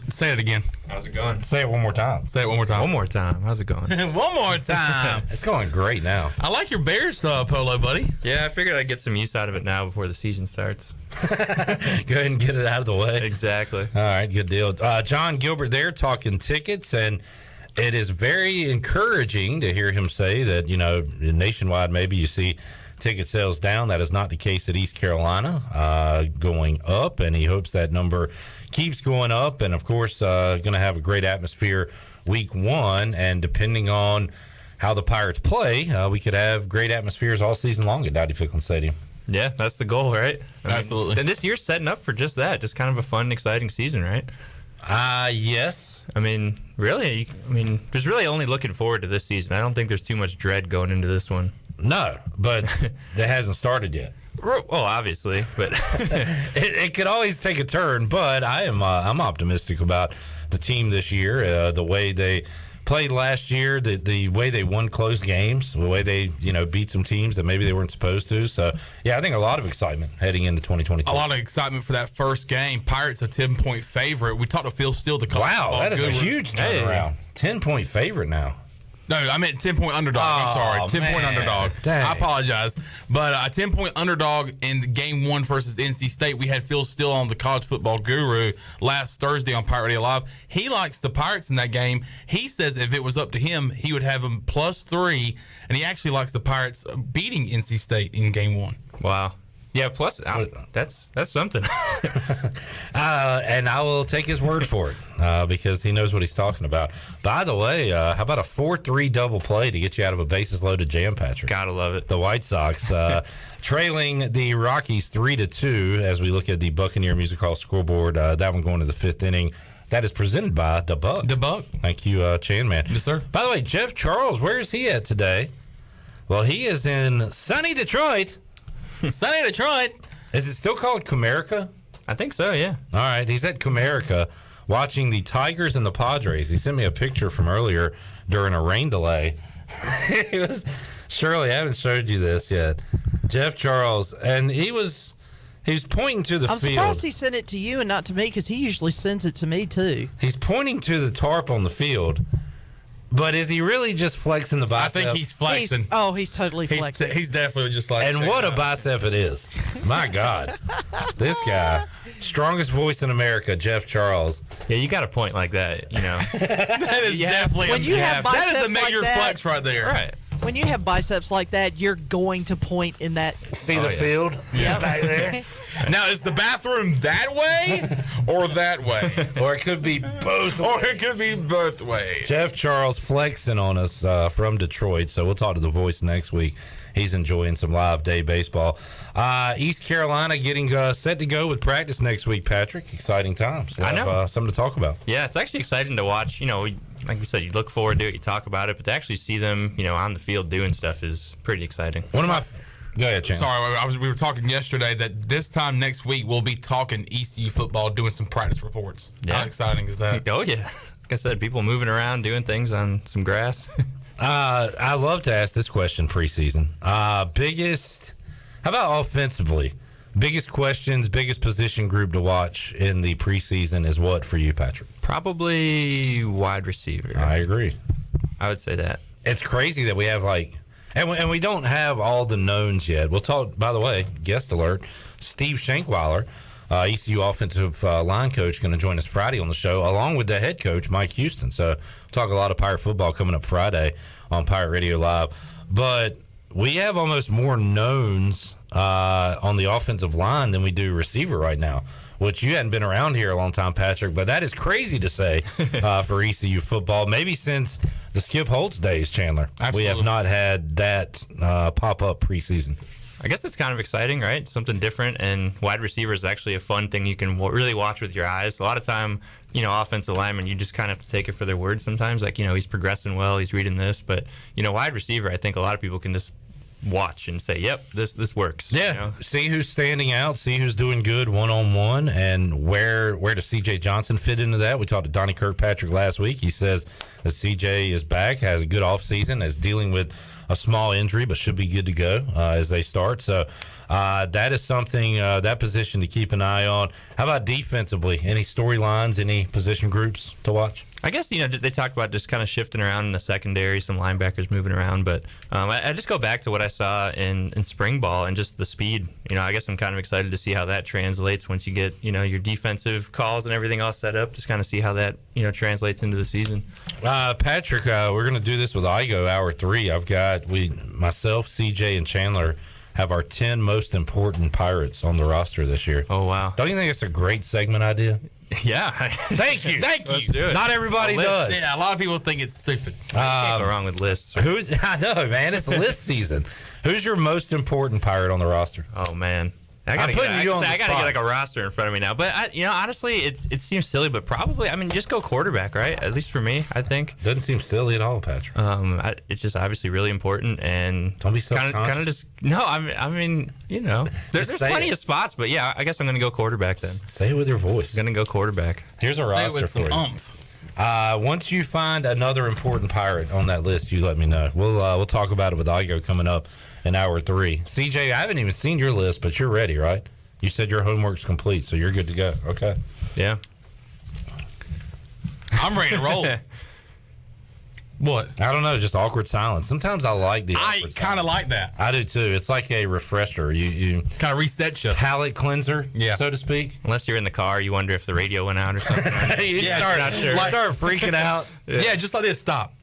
Say it again. How's it going? Say it one more time. Say it one more time. One more time. How's it going? One more time. It's going great now. I like your Bears polo, buddy. Yeah, I figured I'd get some use out of it now before the season starts. Go ahead and get it out of the way. Exactly. All right, good deal. John Gilbert there talking tickets, and it is very encouraging to hear him say that, nationwide maybe you see ticket sales down. That is not the case at East Carolina, going up, and he hopes that number keeps going up. And of course, going to have a great atmosphere week 1, and depending on how the Pirates play, we could have great atmospheres all season long at Dowdy Ficklen Stadium. Yeah, that's the goal, right? Absolutely. And this year's setting up for just that, just kind of a fun, exciting season, right? Yes. Really, there's really only looking forward to this season. I don't think there's too much dread going into this one. No, but that hasn't started yet. Well, obviously, but it could always take a turn. But I'm optimistic about the team this year. The way they played last year, the way they won close games, the way they beat some teams that maybe they weren't supposed to. So yeah, I think a lot of excitement heading into 2022. A lot of excitement for that first game. Pirates a 10-point favorite. We talked to Phil Steele. Wow, that is a huge turnaround. 10-point favorite now. No, I meant 10-point underdog. I'm sorry. 10-point underdog. Dang. I apologize. But a 10-point underdog in game 1 versus NC State. We had Phil Steele on the College Football Guru last Thursday on Pirate Radio Live. He likes the Pirates in that game. He says if it was up to him, he would have them +3, and he actually likes the Pirates beating NC State in game 1. Wow. Yeah, plus that's something. And I will take his word for it because he knows what he's talking about. By the way, how about a 4-3 double play to get you out of a bases-loaded jam, Patrick? Gotta love it. The White Sox trailing the Rockies 3-2 as we look at the Buccaneer Music Hall scoreboard. That one going to the 5th inning. That is presented by The Buck. The Buck. Thank you, Chan Man. Yes, sir. By the way, Jeff Charles, where is he at today? Well, he is in sunny Detroit. Sunny Detroit. Is it still called Comerica? I think so, yeah. All right, he's at Comerica watching the Tigers and the Padres. He sent me a picture from earlier during a rain delay. Shirley, I haven't showed you this yet. Jeff Charles, and he was pointing to the field. I'm surprised he sent it to you and not to me because he usually sends it to me too. He's pointing to the tarp on the field. But is he really just flexing the bicep? I think he's flexing. He's totally flexing. He's definitely just like. And what a bicep it is! My God, this guy, strongest voice in America, Jeff Charles. Yeah, you got a point like that, That is definitely when you have biceps that is a major like that, flex right there. Right. When you have biceps like that, you're going to point in that. See the field? Yeah, back there. Now, is the bathroom that way or that way? Or it could be both ways. Or it could be both ways. Jeff Charles flexing on us from Detroit, so we'll talk to the voice next week. He's enjoying some live day baseball. East Carolina getting set to go with practice next week, Patrick. Exciting times. We'll I know. Have something to talk about. Yeah, it's actually exciting to watch. Like we said, you look forward to it, you talk about it, but to actually see them, on the field doing stuff is pretty exciting. Go ahead, Chan. Sorry, we were talking yesterday that this time next week we'll be talking ECU football, doing some practice reports. Yeah. How exciting is that? Oh, yeah. Like I said, people moving around, doing things on some grass. I love to ask this question preseason. How about offensively? Biggest questions, biggest position group to watch in the preseason is what for you, Patrick? Probably wide receiver. I agree. I would say that. It's crazy that we have and we don't have all the knowns yet. We'll talk, by the way, guest alert, Steve Shankweiler, ECU offensive line coach, going to join us Friday on the show, along with the head coach, Mike Houston. So we'll talk a lot of Pirate football coming up Friday on Pirate Radio Live. But we have almost more knowns on the offensive line than we do receiver right now, which you hadn't been around here a long time, Patrick, but that is crazy to say for ECU football. Maybe since the Skip Holtz days, Chandler. Absolutely. We have not had that pop-up preseason. I guess it's kind of exciting, right? Something different, and wide receiver is actually a fun thing you can really watch with your eyes. A lot of time, offensive linemen, you just kind of have to take it for their word sometimes. Like, he's progressing well, he's reading this, but, wide receiver, I think a lot of people can just watch and say, yep, this works. Yeah, see who's standing out, see who's doing good one-on-one, and where does C.J. Johnson fit into that. We talked to Donnie Kirkpatrick last week. He says that C.J. is back, has a good offseason, is dealing with a small injury, but should be good to go as they start. So that is something, that position to keep an eye on. How about defensively? Any storylines, any position groups to watch? I guess, they talk about just kind of shifting around in the secondary, some linebackers moving around, but I just go back to what I saw in spring ball and just the speed. I guess I'm kind of excited to see how that translates once you get, your defensive calls and everything all set up, just kind of see how that, translates into the season. Patrick, we're going to do this with Igoe Hour 3. I've got, myself, CJ, and Chandler have our 10 most important Pirates on the roster this year. Oh, wow. Don't you think it's a great segment idea? Yeah. Thank you. Let's do it. Not everybody does. Yeah, a lot of people think it's stupid. You Um, can't go wrong with lists. I know, man. It's list season. Who's your most important Pirate on the roster? Oh, man. I gotta get like a roster in front of me now. But honestly, it seems silly, but probably, just go quarterback, right? At least for me, I think. Doesn't seem silly at all, Patrick. It's just obviously really important, and don't be self-conscious. Kind of just no. There's plenty of spots, but yeah, I guess I'm gonna go quarterback then. Say it with your voice. I'm gonna go quarterback. Here's a roster for you. Once you find another important Pirate on that list, you let me know. We'll talk about it with Igoe coming up in hour 3. CJ, I haven't even seen your list, but you're ready, right? You said your homework's complete, so you're good to go. Okay. Yeah. I'm ready to roll. What? I don't know, just awkward silence. Sometimes I like the awkward silence. I kind of like that. I do too. It's like a refresher. You kind of resets you. Palate cleanser, so to speak. Unless you're in the car, you wonder if the radio went out or something. You start freaking out. Yeah, just like this. Stop.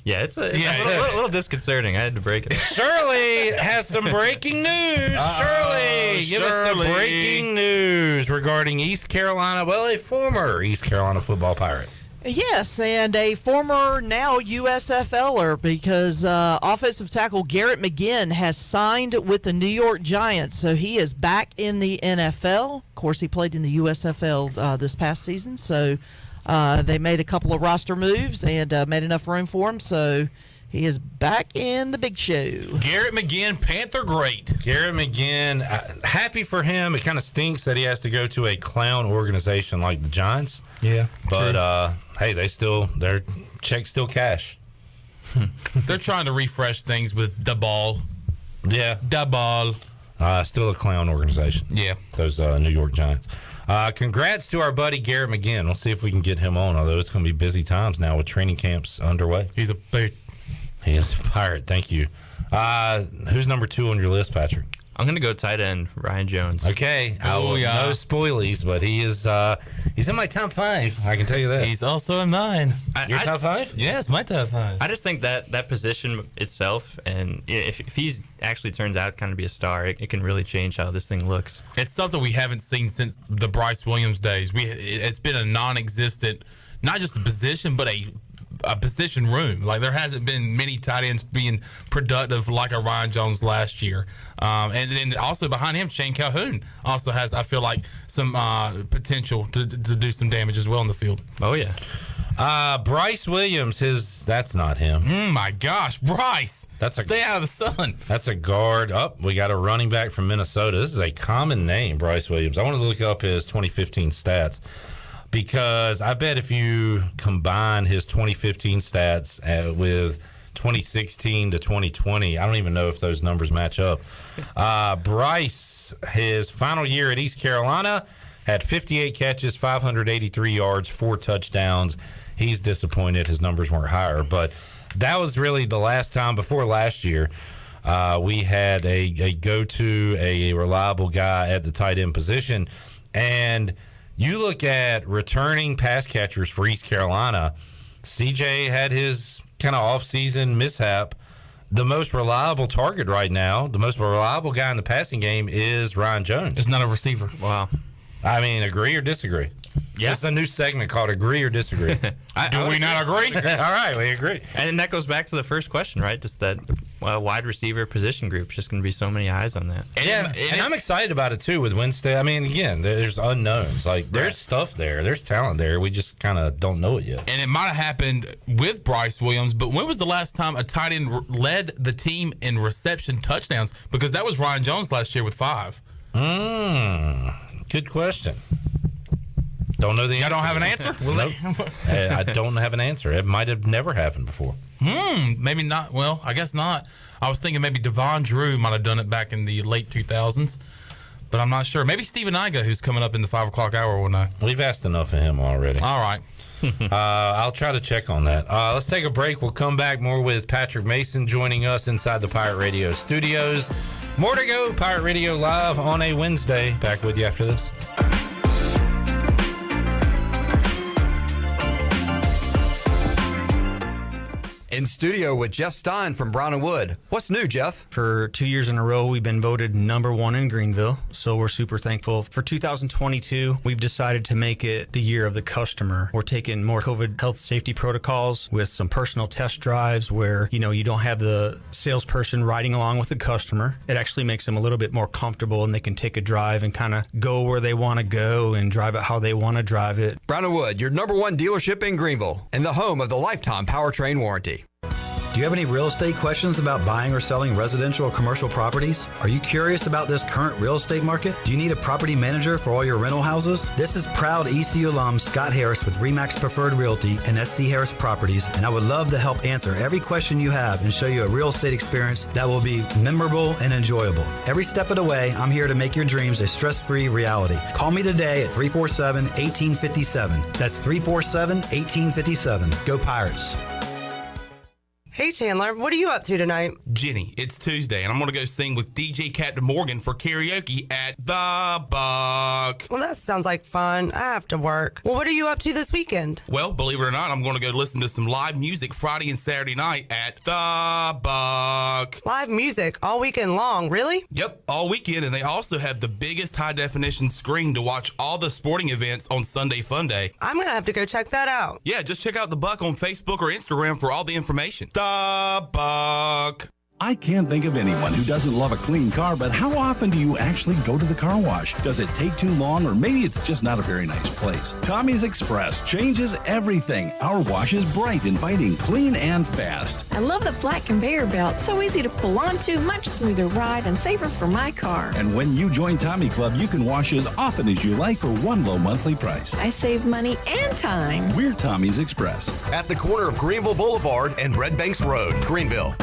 Yeah, it's a little disconcerting. I had to break it. Shirley has some breaking news. Shirley, give us the breaking news regarding East Carolina. Well, a former East Carolina football Pirate. Yes, and a former now USFLer, because offensive tackle Garrett McGinn has signed with the New York Giants, so he is back in the NFL. Of course, he played in the USFL this past season, so they made a couple of roster moves and made enough room for him, so he is back in the big show. Garrett McGinn, Panther great. Garrett McGinn, happy for him. It kind of stinks that he has to go to a clown organization like the Giants. Yeah, but hey, their checks still cash. They're trying to refresh things with the ball. Yeah, the ball. Still a clown organization. Yeah, those New York Giants. Congrats to our buddy Garrett McGinn. We'll see if we can get him on, although it's going to be busy times now with training camps underway. He is a Pirate. Thank you. Who's number 2 on your list, Patrick? I'm going to go tight end, Ryan Jones. Okay. No spoilies, but he's in my top 5. I can tell you that. He's also in mine. Your top 5? Yes, my top 5. I just think that position itself, and if he actually turns out to kind of be a star, it can really change how this thing looks. It's something we haven't seen since the Bryce Williams days. It's been a non-existent, not just a position, but a position room. Like, there hasn't been many tight ends being productive like a Ryan Jones last year. And then also behind him, Shane Calhoun also has, I feel like, some potential to do some damage as well in the field. Oh, yeah. Bryce Williams, that's not him. My gosh, Bryce. Stay out of the sun. That's a guard. We got a running back from Minnesota. This is a common name, Bryce Williams. I wanted to look up his 2015 stats. because I bet if you combine his 2015 stats with 2016 to 2020, I don't even know if those numbers match up. Bryce, his final year at East Carolina, had 58 catches, 583 yards, 4 touchdowns. He's disappointed his numbers weren't higher, but that was really the last time before last year we had a go-to, a reliable guy at the tight end position. And you look at returning pass catchers for East Carolina, CJ had his kind of off-season mishap. The most reliable target right now, the most reliable guy in the passing game is Ryan Jones. It's not a receiver. Wow. I mean, agree or disagree? Yeah. It's a new segment called Agree or Disagree. Do we not agree? All right, we agree. And that goes back to the first question, right? Just that wide receiver position group. Just going to be so many eyes on that. And I'm excited about it, too, with Wednesday. I mean, again, there's unknowns. Like, there's stuff there. There's talent there. We just kind of don't know it yet. And it might have happened with Bryce Williams, but when was the last time a tight end led the team in reception touchdowns? Because that was Ryan Jones last year with 5. Good question. Don't know the answer. Y'all don't have an answer? Nope. I don't have an answer. It might have never happened before. Maybe not. Well, I guess not. I was thinking maybe Devon Drew might have done it back in the late 2000s, but I'm not sure. Maybe Stephen Igoe, who's coming up in the 5 o'clock hour one night. We've asked enough of him already. All right. I'll try to check on that. Let's take a break. We'll come back more with Patrick Mason joining us inside the Pirate Radio studios. More to go. Pirate Radio live on a Wednesday. Back with you after this. In studio with Jeff Stein from Brown and Wood. What's new, Jeff? For 2 years in a row, we've been voted #1 in Greenville, so we're super thankful. For 2022, we've decided to make it the year of the customer. We're taking more COVID health safety protocols with some personal test drives where, you don't have the salesperson riding along with the customer. It actually makes them a little bit more comfortable, and they can take a drive and kind of go where they want to go and drive it how they want to drive it. Brown and Wood, your #1 dealership in Greenville and the home of the lifetime powertrain warranty. Do you have any real estate questions about buying or selling residential or commercial properties? Are you curious about this current real estate market? Do you need a property manager for all your rental houses? This is proud ECU alum Scott Harris with RE/MAX Preferred Realty and SD Harris Properties, and I would love to help answer every question you have and show you a real estate experience that will be memorable and enjoyable. Every step of the way, I'm here to make your dreams a stress-free reality. Call me today at 347-1857. That's 347-1857. Go Pirates. Hey, Chandler, what are you up to tonight? Jenny, it's Tuesday, and I'm going to go sing with DJ Captain Morgan for karaoke at The Buck. Well, that sounds like fun. I have to work. Well, what are you up to this weekend? Well, believe it or not, I'm going to go listen to some live music Friday and Saturday night at The Buck. Live music all weekend long, really? Yep, all weekend, and they also have the biggest high-definition screen to watch all the sporting events on Sunday Fun Day. I'm going to have to go check that out. Yeah, just check out The Buck on Facebook or Instagram for all the information. The Buck. I can't think of anyone who doesn't love a clean car, but how often do you actually go to the car wash? Does it take too long, or maybe it's just not a very nice place? Tommy's Express changes everything. Our wash is bright, inviting, clean, and fast. I love the flat conveyor belt. So easy to pull onto, much smoother ride, and safer for my car. And when you join Tommy Club, you can wash as often as you like for one low monthly price. I save money and time. We're Tommy's Express. At the corner of Greenville Boulevard and Red Banks Road, Greenville.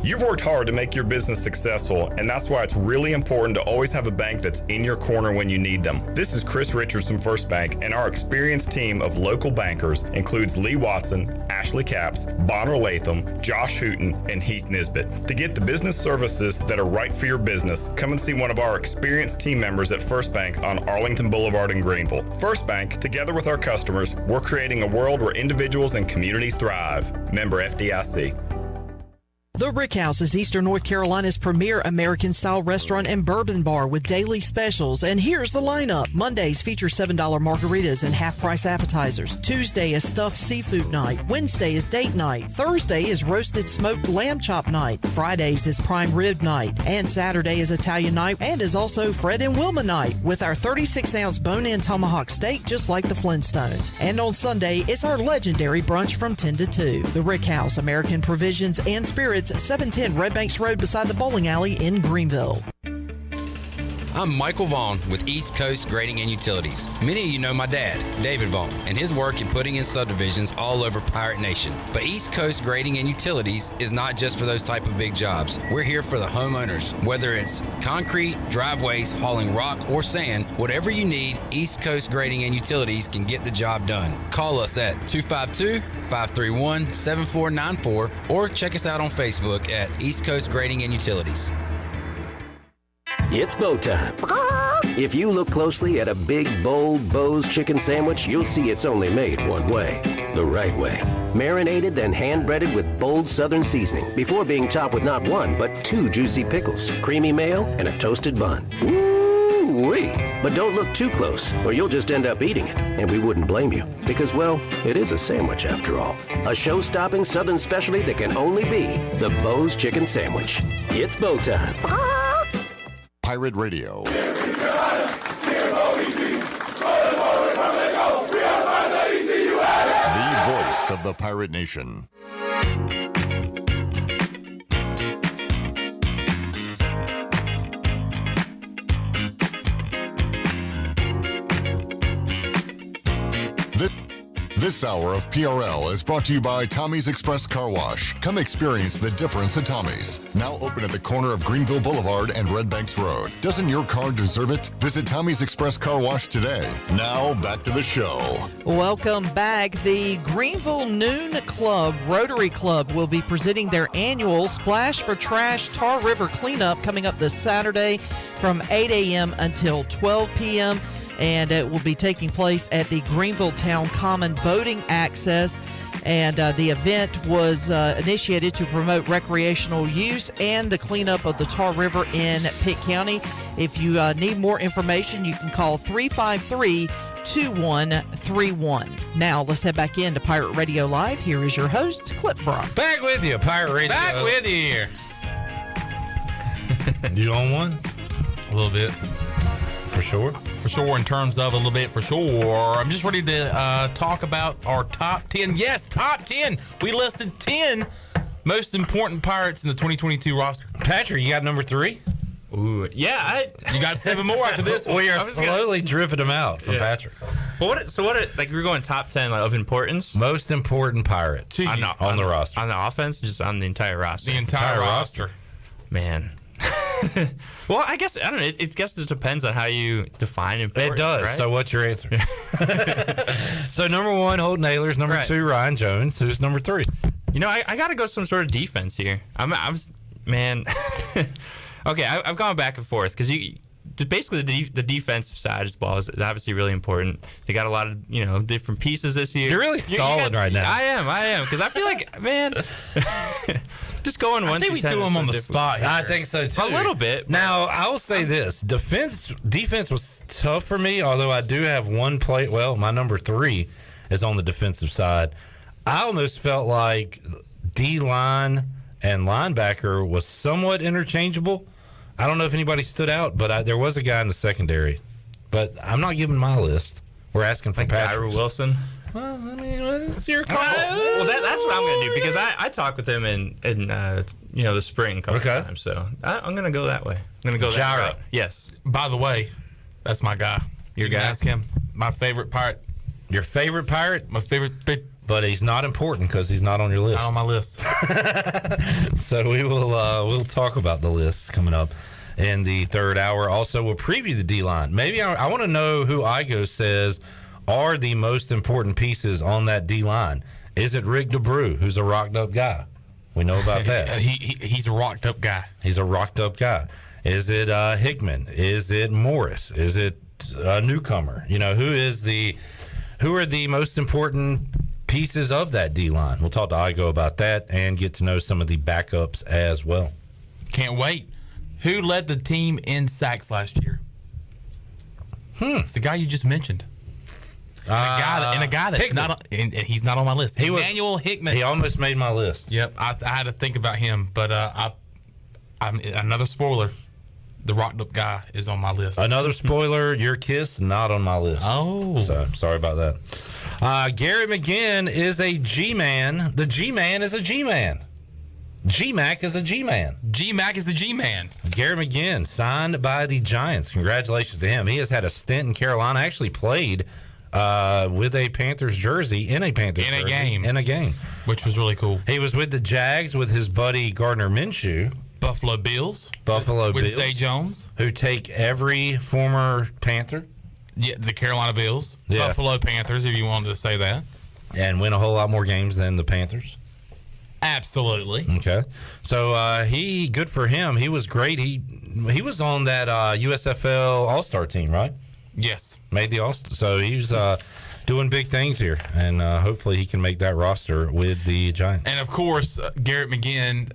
You've worked hard to make your business successful, and that's why it's really important to always have a bank that's in your corner when you need them. This is Chris Richards from First Bank, and our experienced team of local bankers includes Lee Watson, Ashley Capps, Bonner Latham, Josh Hooten, and Heath Nisbet. To get the business services that are right for your business, come and see one of our experienced team members at First Bank on Arlington Boulevard in Greenville. First Bank, together with our customers, we're creating a world where individuals and communities thrive. Member FDIC. The Rick House is Eastern North Carolina's premier American-style restaurant and bourbon bar with daily specials. And here's the lineup. Mondays feature $7 margaritas and half-price appetizers. Tuesday is stuffed seafood night. Wednesday is date night. Thursday is roasted smoked lamb chop night. Fridays is prime rib night. And Saturday is Italian night and is also Fred and Wilma night with our 36-ounce bone-in tomahawk steak just like the Flintstones. And on Sunday, it's our legendary brunch from 10 to 2. The Rick House, American Provisions and Spirits, 710 Red Banks Road beside the bowling alley in Greenville. I'm Michael Vaughn with East Coast Grading and Utilities. Many of you know my dad, David Vaughn, and his work in putting in subdivisions all over Pirate Nation. But East Coast Grading and Utilities is not just for those type of big jobs. We're here for the homeowners. Whether it's concrete, driveways, hauling rock, or sand, whatever you need, East Coast Grading and Utilities can get the job done. Call us at 252-531-7494 or check us out on Facebook at East Coast Grading and Utilities. It's bow time. If you look closely at a big, bold Bo's chicken sandwich, you'll see it's only made one way, the right way. Marinated, then hand-breaded with bold southern seasoning before being topped with not one, but 2 juicy pickles, creamy mayo, and a toasted bun. Woo-wee! But don't look too close, or you'll just end up eating it, and we wouldn't blame you. Because, well, it is a sandwich after all. A show-stopping southern specialty that can only be the Bo's chicken sandwich. It's bow time. Pirate Radio. The voice of the Pirate Nation. This hour of PRL is brought to you by Tommy's Express Car Wash. Come experience the difference at Tommy's. Now open at the corner of Greenville Boulevard and Red Banks Road. Doesn't your car deserve it? Visit Tommy's Express Car Wash today. Now back to the show. Welcome back. The Greenville Noon Club, Rotary Club, will be presenting their annual Splash for Trash Tar River Cleanup coming up this Saturday from 8 a.m. until 12 p.m. And it will be taking place at the Greenville Town Common Boating Access. And the event was initiated to promote recreational use and the cleanup of the Tar River in Pitt County. If you need more information, you can call 353-2131. Now, let's head back into Pirate Radio Live. Here is your host, Clip Brock. Back with you, Pirate Radio. Back with you here. You on one? A little bit. For sure? For sure, in terms of a little bit, for sure. I'm just ready to talk about our top 10. Yes, top 10. We listed 10 most important Pirates in the 2022 roster. Patrick, you got number 3? Ooh, yeah. You got 7 more after this one. We are slowly dripping them out from Patrick. Well, like we're going top 10 of importance? Most important Pirate on the roster. On the offense, just on the entire roster? The entire roster. Man. Well, I guess, I don't know. It guess it depends on how you define important. It does. Right? So what's your answer? So number 1, Holton Ahlers. Number 2, Ryan Jones. Who's number 3? You know, I got to go some sort of defense here. Man. Okay, I've gone back and forth because basically the defensive side as well is obviously really important. They got a lot of different pieces this year. You're really stalling right now. I am because I feel like, man, just going 1 through 10. I think we threw him on the spot here. I think so too. A little bit. Now I will say this: defense was tough for me. Although I do have one play. Well, my number 3 is on the defensive side. I almost felt like D-line and linebacker was somewhat interchangeable. I don't know if anybody stood out, but there was a guy in the secondary. But I'm not giving my list. We're asking for Patrick Wilson. Well, I mean, it's your call. Well, that's what I'm going to do because I talked with him in the spring a couple times. So I'm going to go that way. I'm going to go that route. Yes. By the way, that's my guy. Your guy? Ask him. My favorite Pirate. Your favorite Pirate? My favorite. But he's not important because he's not on your list. Not on my list. So we will we'll talk about the list coming up in the third hour. Also, we'll preview the D-line. Maybe I want to know who Igoe says are the most important pieces on that D-line. Is it Rick DeBrew, who's a rocked-up guy? We know about that. He's a rocked-up guy. He's a rocked-up guy. Is it Hickman? Is it Morris? Is it a newcomer? Who are the most important pieces of that D-line? We'll talk to Igoe about that and get to know some of the backups as well. Can't wait. Who led the team in sacks last year? It's the guy you just mentioned. And a guy that's Hickman. and he's not on my list. Emmanuel Hickman. He almost made my list. Yep, I had to think about him, but I'm another spoiler. The rocked up guy is on my list. Another spoiler, your Kiss, not on my list. Oh. So, sorry about that. Gary McGinn is a G-man. The G-man is a G-man. G-Mac is a G-Man. G-Mac is the G-Man. Garrett McGinn, signed by the Giants. Congratulations to him. He has had a stint in Carolina. Actually played with a Panthers jersey in a game, which was really cool. He was with the Jags with his buddy Gardner Minshew. Buffalo Bills with Zay Jones, who take every former Panther. Yeah, the Carolina Bills, Yeah. Buffalo Panthers, if you wanted to say that, and win a whole lot more games than the Panthers. Absolutely. Okay, so good for him. He was great. He was on that USFL All-Star team, right? Yes. Made the All-Star. So he was doing big things here, and hopefully he can make that roster with the Giants. And of course, Garrett McGinn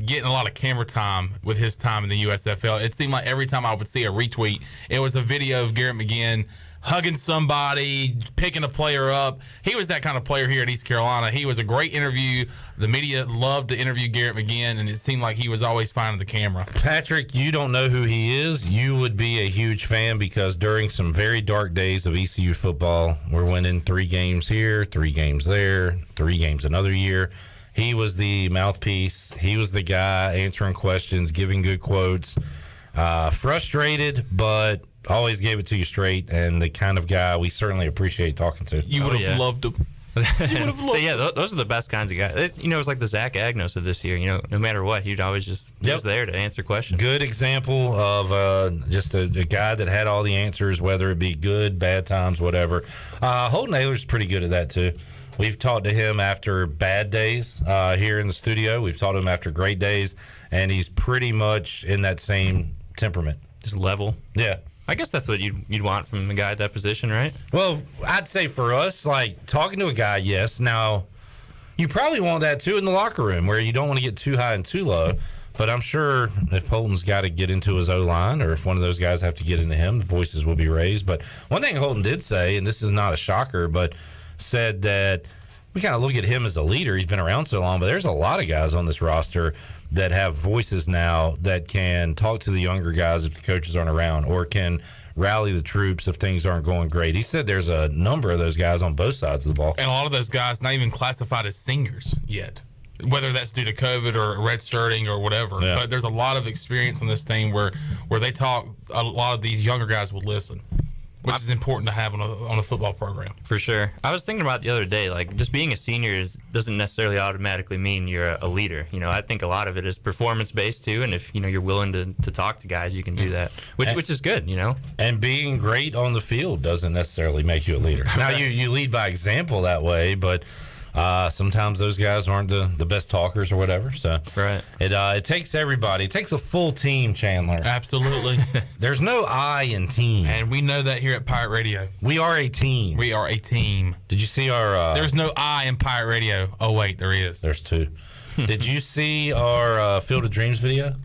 getting a lot of camera time with his time in the USFL. It seemed like every time I would see a retweet, it was a video of Garrett McGinn hugging somebody, picking a player up. He was that kind of player here at East Carolina. He was a great interview. The media loved to interview Garrett McGinn, and it seemed like he was always finding the camera. Patrick, you don't know who he is. You would be a huge fan because during some very dark days of ECU football, we're winning 3 games here, 3 games there, 3 games another year. He was the mouthpiece. He was the guy answering questions, giving good quotes. Frustrated, but always gave it to you straight, and the kind of guy we certainly appreciate talking to. You would have loved him. Those are the best kinds of guys. It was like the Zach Agnos of this year. No matter what, he'd always just he was there to answer questions. Good example of just a guy that had all the answers, whether it be good, bad times, whatever. Holden Ayler's pretty good at that too. We've talked to him after bad days here in the studio. We've talked to him after great days, and he's pretty much in that same temperament. Just level. Yeah. I guess that's what you'd want from a guy at that position, right? Well, I'd say for us, like talking to a guy, yes. Now, you probably want that too in the locker room where you don't want to get too high and too low. But I'm sure if Holton's got to get into his O-line or if one of those guys have to get into him, the voices will be raised. But one thing Holton did say, and this is not a shocker, but said that we kind of look at him as a leader. He's been around so long, but there's a lot of guys on this roster that have voices now that can talk to the younger guys if the coaches aren't around or can rally the troops if things aren't going great. He said there's a number of those guys on both sides of the ball. And a lot of those guys not even classified as seniors yet, whether that's due to COVID or redshirting or whatever. Yeah. But there's a lot of experience on this team where they talk, a lot of these younger guys will listen, which is important to have on a football program. For sure. I was thinking about the other day, like just being a senior doesn't necessarily automatically mean you're a leader. I think a lot of it is performance based too, and if you're willing to talk to guys, you can do that, which is good. And being great on the field doesn't necessarily make you a leader. Now you lead by example that way, but sometimes those guys aren't the best talkers or whatever. So right, it takes everybody. It takes a full team, Chandler. Absolutely. There's no I in team, and we know that here at Pirate Radio. We are a team. We are a team. Did you see our? There's no I in Pirate Radio. Oh wait, there is. There's 2. Did you see our Field of Dreams video?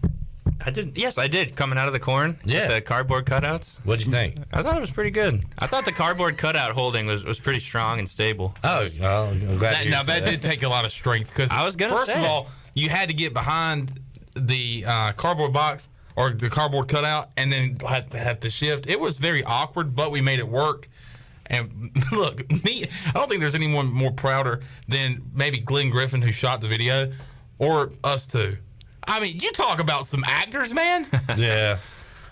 I did. Yes, I did. Coming out of the corn. Yeah. With the cardboard cutouts. What'd you think? I thought it was pretty good. I thought the cardboard cutout holding was pretty strong and stable. Oh, well, I'm glad that did take a lot of strength because I was gonna first say. of all, you had to get behind the cardboard box or the cardboard cutout and then have to shift. It was very awkward, but we made it work. And look, I don't think there's anyone more prouder than maybe Glenn Griffin, who shot the video, or us two. I mean, you talk about some actors, man. Yeah.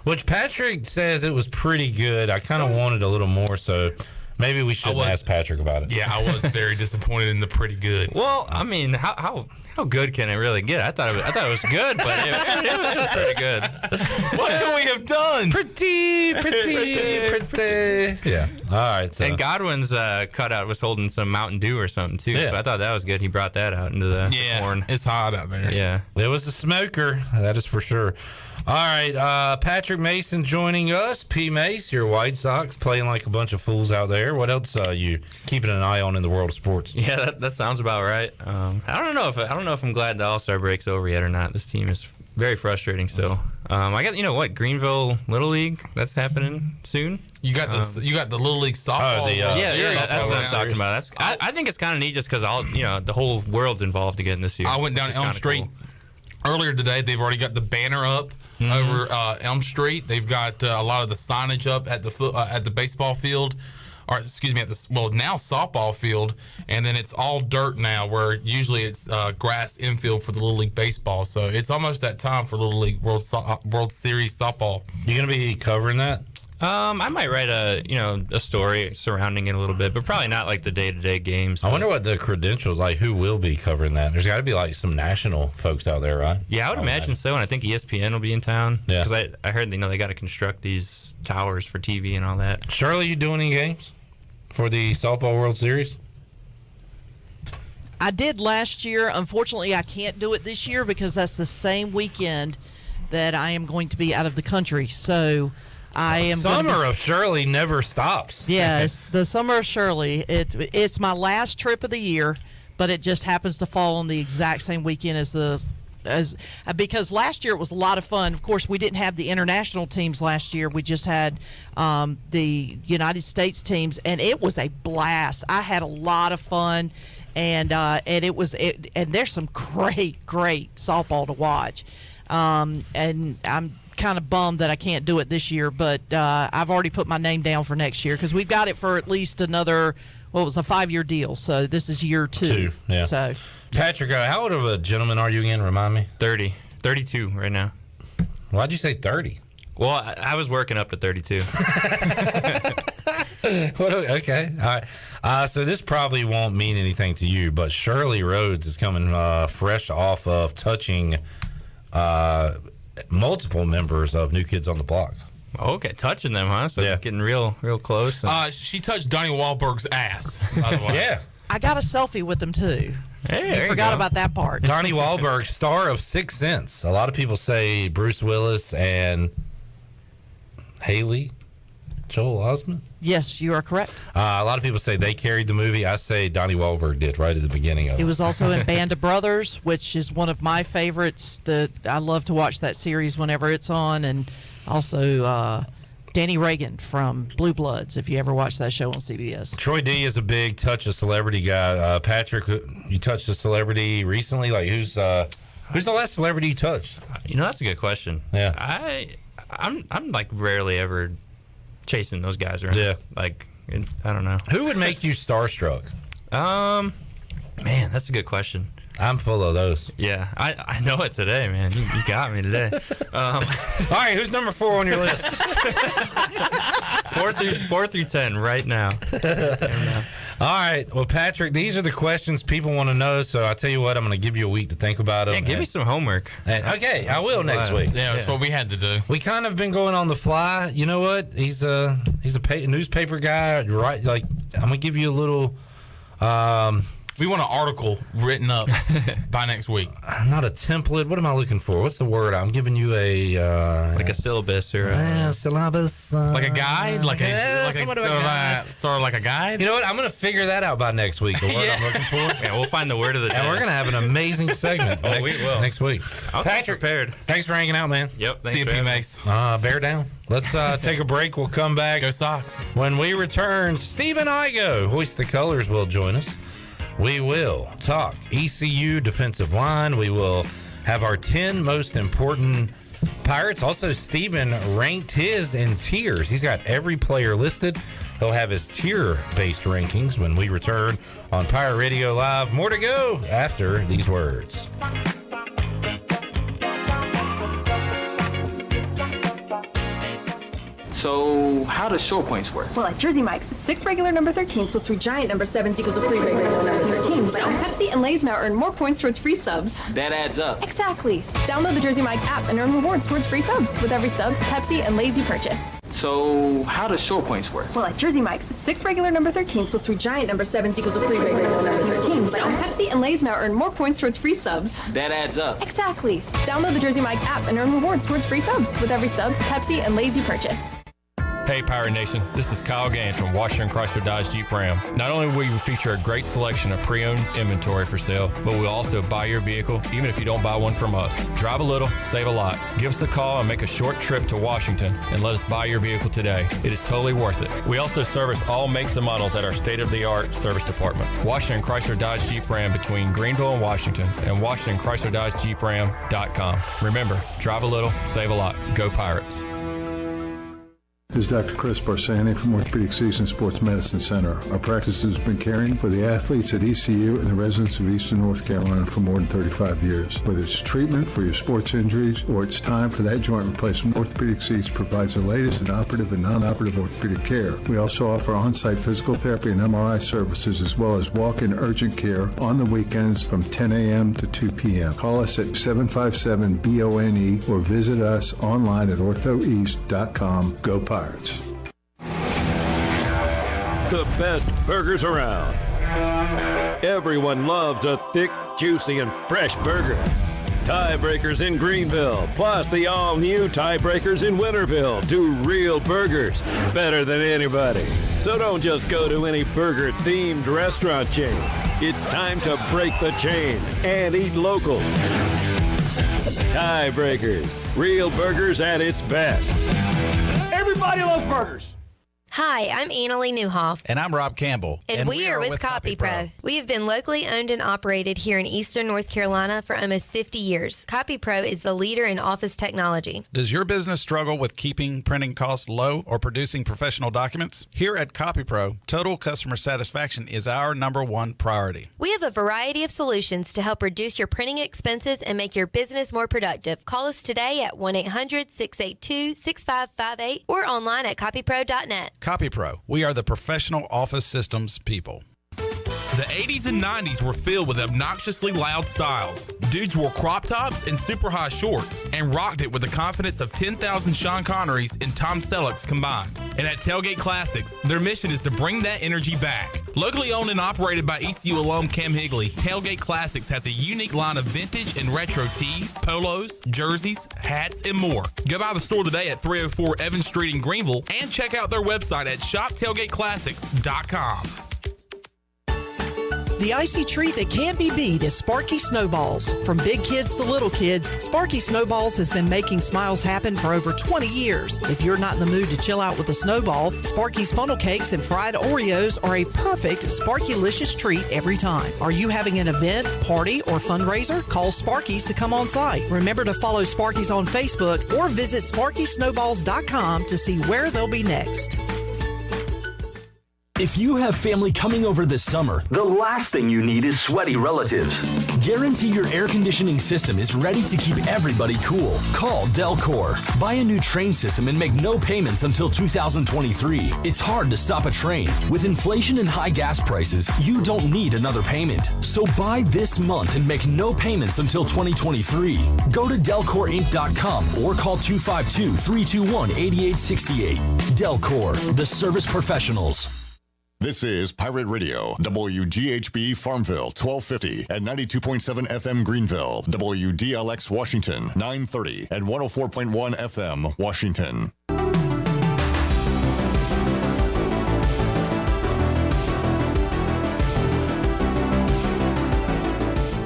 Which Patrick says it was pretty good. I kind of wanted a little more, so maybe we should ask Patrick about it. Yeah, I was very disappointed in the pretty good. Well, I mean, how good can it really get? I thought it was good, but it was pretty good. What could we have done? Pretty. Yeah. All right. So. And Godwin's cutout was holding some Mountain Dew or something too. Yeah. So I thought that was good. He brought that out into the corn. It's hot out there. Yeah. It was a smoker. That is for sure. All right. Patrick Mason joining us. P. Mace, your White Sox playing like a bunch of fools out there. What else are you keeping an eye on in the world of sports? Yeah, that sounds about right. I don't know if I'm glad the All-Star break's over yet or not. This team is very frustrating still. I guess Greenville Little League, that's happening soon. You got the Little League softball. That's what I'm talking about. I think it's kind of neat just because the whole world's involved again this year. I went down Elm Street earlier today. They've already got the banner up over Elm Street. They've got a lot of the signage up at the baseball field or excuse me, now softball field, and then it's all dirt now, where usually it's grass infield for the Little League baseball. So it's almost that time for Little League World Series softball. You gonna be covering that? I might write a story surrounding it a little bit, but probably not like the day-to-day games. I wonder what the credentials, like who will be covering that. There's got to be like some national folks out there, right? Yeah, I would imagine so, and I think ESPN will be in town. Yeah. Because I heard they got to construct these towers for TV and all that. Shirley, you doing any games for the Softball World Series? I did last year. Unfortunately, I can't do it this year because that's the same weekend that I am going to be out of the country. So I am. Summer of Shirley never stops. Yes, the Summer of Shirley. It's my last trip of the year, but it just happens to fall on the exact same weekend as because last year it was a lot of fun. Of course, we didn't have the international teams last year. We just had the United States teams, and it was a blast. I had a lot of fun, and there's some great softball to watch. And I'm kind of bummed that I can't do it this year, but I've already put my name down for next year because we've got it for at least another, it was a 5-year deal, so this is year 2. Yeah. So, Patrick, how old of a gentleman are you again? Remind me. 32 right now. Why'd you say 30? Well, I was working up to 32. Okay, all right. So this probably won't mean anything to you, but Shirley Rhodes is coming fresh off of touching multiple members of New Kids on the Block. Okay, touching them, huh? So getting real close. She touched Donnie Wahlberg's ass, by the way. Yeah. I got a selfie with them too. Hey, I forgot about that part. Donnie Wahlberg, star of Sixth Sense. A lot of people say Bruce Willis and Haley Joel Osment. Yes, you are correct. A lot of people say they carried the movie. I say Donnie Wahlberg did right at the beginning of it. He was also in Band of Brothers, which is one of my favorites. That I love to watch that series whenever it's on, and also Danny Reagan from Blue Bloods, if you ever watch that show on CBS. Troy D is a big touch a celebrity guy. Patrick, you touched a celebrity recently? Like who's the last celebrity you touched? That's a good question. Yeah. I'm like rarely ever chasing those guys around. Yeah. Like, I don't know. Who would make you starstruck? Man, that's a good question. I'm full of those. Yeah, I know it today, man. You got me today. All right, who's number 4 on your list? 4 through 10 right now. All right. Well, Patrick, these are the questions people want to know. So I tell you what, I'm going to give you a week to think about them. Yeah, give me some homework. Okay, I will next week. Yeah, that's what we had to do. We kind of been going on the fly. You know what? He's a newspaper guy, right? Like I'm going to give you a little. We want an article written up by next week. Not a template. What am I looking for? What's the word? I'm giving you a like a syllabus or syllabus, like a guide, like a guide. You know what? I'm gonna figure that out by next week. The word I'm looking for. Yeah, we'll find the word of the day. And we're gonna have an amazing segment. We will next week. Patrick, prepared. Thanks for hanging out, man. Yep. See you, P-Mace. Bear down. Let's take a break. We'll come back. Go Sox. When we return, Stephen Igoe, Hoist the Colors, will join us. We will talk ECU defensive line. We will have our 10 most important Pirates. Also, Steven ranked his in tiers. He's got every player listed. He'll have his tier-based rankings when we return on Pirate Radio Live. More to go after these words. So how does short points work? Well, at Jersey Mike's, 6 regular number 13s plus 3 giant number 7s equals a free regular number 13. So Pepsi and Lay's now earn more points towards free subs. That adds up. Exactly. Download the Jersey Mike's app and earn rewards towards free subs with every sub, Pepsi, and Lay's you purchase. So how does short points work? Well, at Jersey Mike's, 6 regular number 13s plus 3 giant number 7s equals a free regular number 13. So Pepsi and Lay's now earn more points towards free subs. That adds up. Exactly. Download the Jersey Mike's app and earn rewards towards free subs with every sub, Pepsi, and Lay's you purchase. Hey Pirate Nation, this is Kyle Gaines from Washington Chrysler Dodge Jeep Ram. Not only will we feature a great selection of pre-owned inventory for sale, but we'll also buy your vehicle even if you don't buy one from us. Drive a little, save a lot. Give us a call and make a short trip to Washington and let us buy your vehicle today. It is totally worth it. We also service all makes and models at our state-of-the-art service department. Washington Chrysler Dodge Jeep Ram between Greenville and Washington, and WashingtonChryslerDodgeJeepRam.com. Remember, drive a little, save a lot. Go Pirates. This is Dr. Chris Barsani from Orthopedic Season Sports Medicine Center. Our practice has been caring for the athletes at ECU and the residents of Eastern North Carolina for more than 35 years. Whether it's treatment for your sports injuries or it's time for that joint replacement, Orthopedic Seats provides the latest in operative and non-operative orthopedic care. We also offer on-site physical therapy and MRI services as well as walk-in urgent care on the weekends from 10 a.m. to 2 p.m. Call us at 757-BONE or visit us online at orthoeast.com. Go Pirates. The best burgers around. Everyone loves a thick, juicy, and fresh burger. Tiebreakers in Greenville, plus the all-new Tiebreakers in Winterville. Do real burgers better than anybody. So don't just go to any burger-themed restaurant chain. It's time to break the chain and eat local. Tiebreakers, real burgers at its best. Everybody loves burgers. Hi, I'm Annalie Newhoff. And I'm Rob Campbell. And we are with CopyPro. We have been locally owned and operated here in Eastern North Carolina for almost 50 years. CopyPro is the leader in office technology. Does your business struggle with keeping printing costs low or producing professional documents? Here at CopyPro, total customer satisfaction is our #1 priority. We have a variety of solutions to help reduce your printing expenses and make your business more productive. Call us today at 1-800-682-6558 or online at copypro.net. CopyPro, we are the professional office systems people. The 80s and 90s were filled with obnoxiously loud styles. Dudes wore crop tops and super high shorts and rocked it with the confidence of 10,000 Sean Connerys and Tom Sellecks combined. And at Tailgate Classics, their mission is to bring that energy back. Locally owned and operated by ECU alum Cam Higley, Tailgate Classics has a unique line of vintage and retro tees, polos, jerseys, hats, and more. Go by the store today at 304 Evans Street in Greenville and check out their website at shoptailgateclassics.com. The icy treat that can't be beat is Sparky Snowballs. From big kids to little kids, Sparky Snowballs has been making smiles happen for over 20 years. If you're not in the mood to chill out with a snowball, Sparky's funnel cakes and fried Oreos are a perfect Sparky-licious treat every time. Are you having an event, party, or fundraiser? Call Sparky's to come on site. Remember to follow Sparky's on Facebook or visit SparkySnowballs.com to see where they'll be next. If you have family coming over this summer, the last thing you need is sweaty relatives. Guarantee your air conditioning system is ready to keep everybody cool. Call Delcor. Buy a new train system and make no payments until 2023. It's hard to stop a train. With inflation and high gas prices, you don't need another payment. So buy this month and make no payments until 2023. Go to DelcorInc.com or call 252-321-8868. Delcor, the service professionals. This is Pirate Radio, WGHB Farmville, 1250 and 92.7 FM Greenville, WDLX Washington, 930 and 104.1 FM Washington.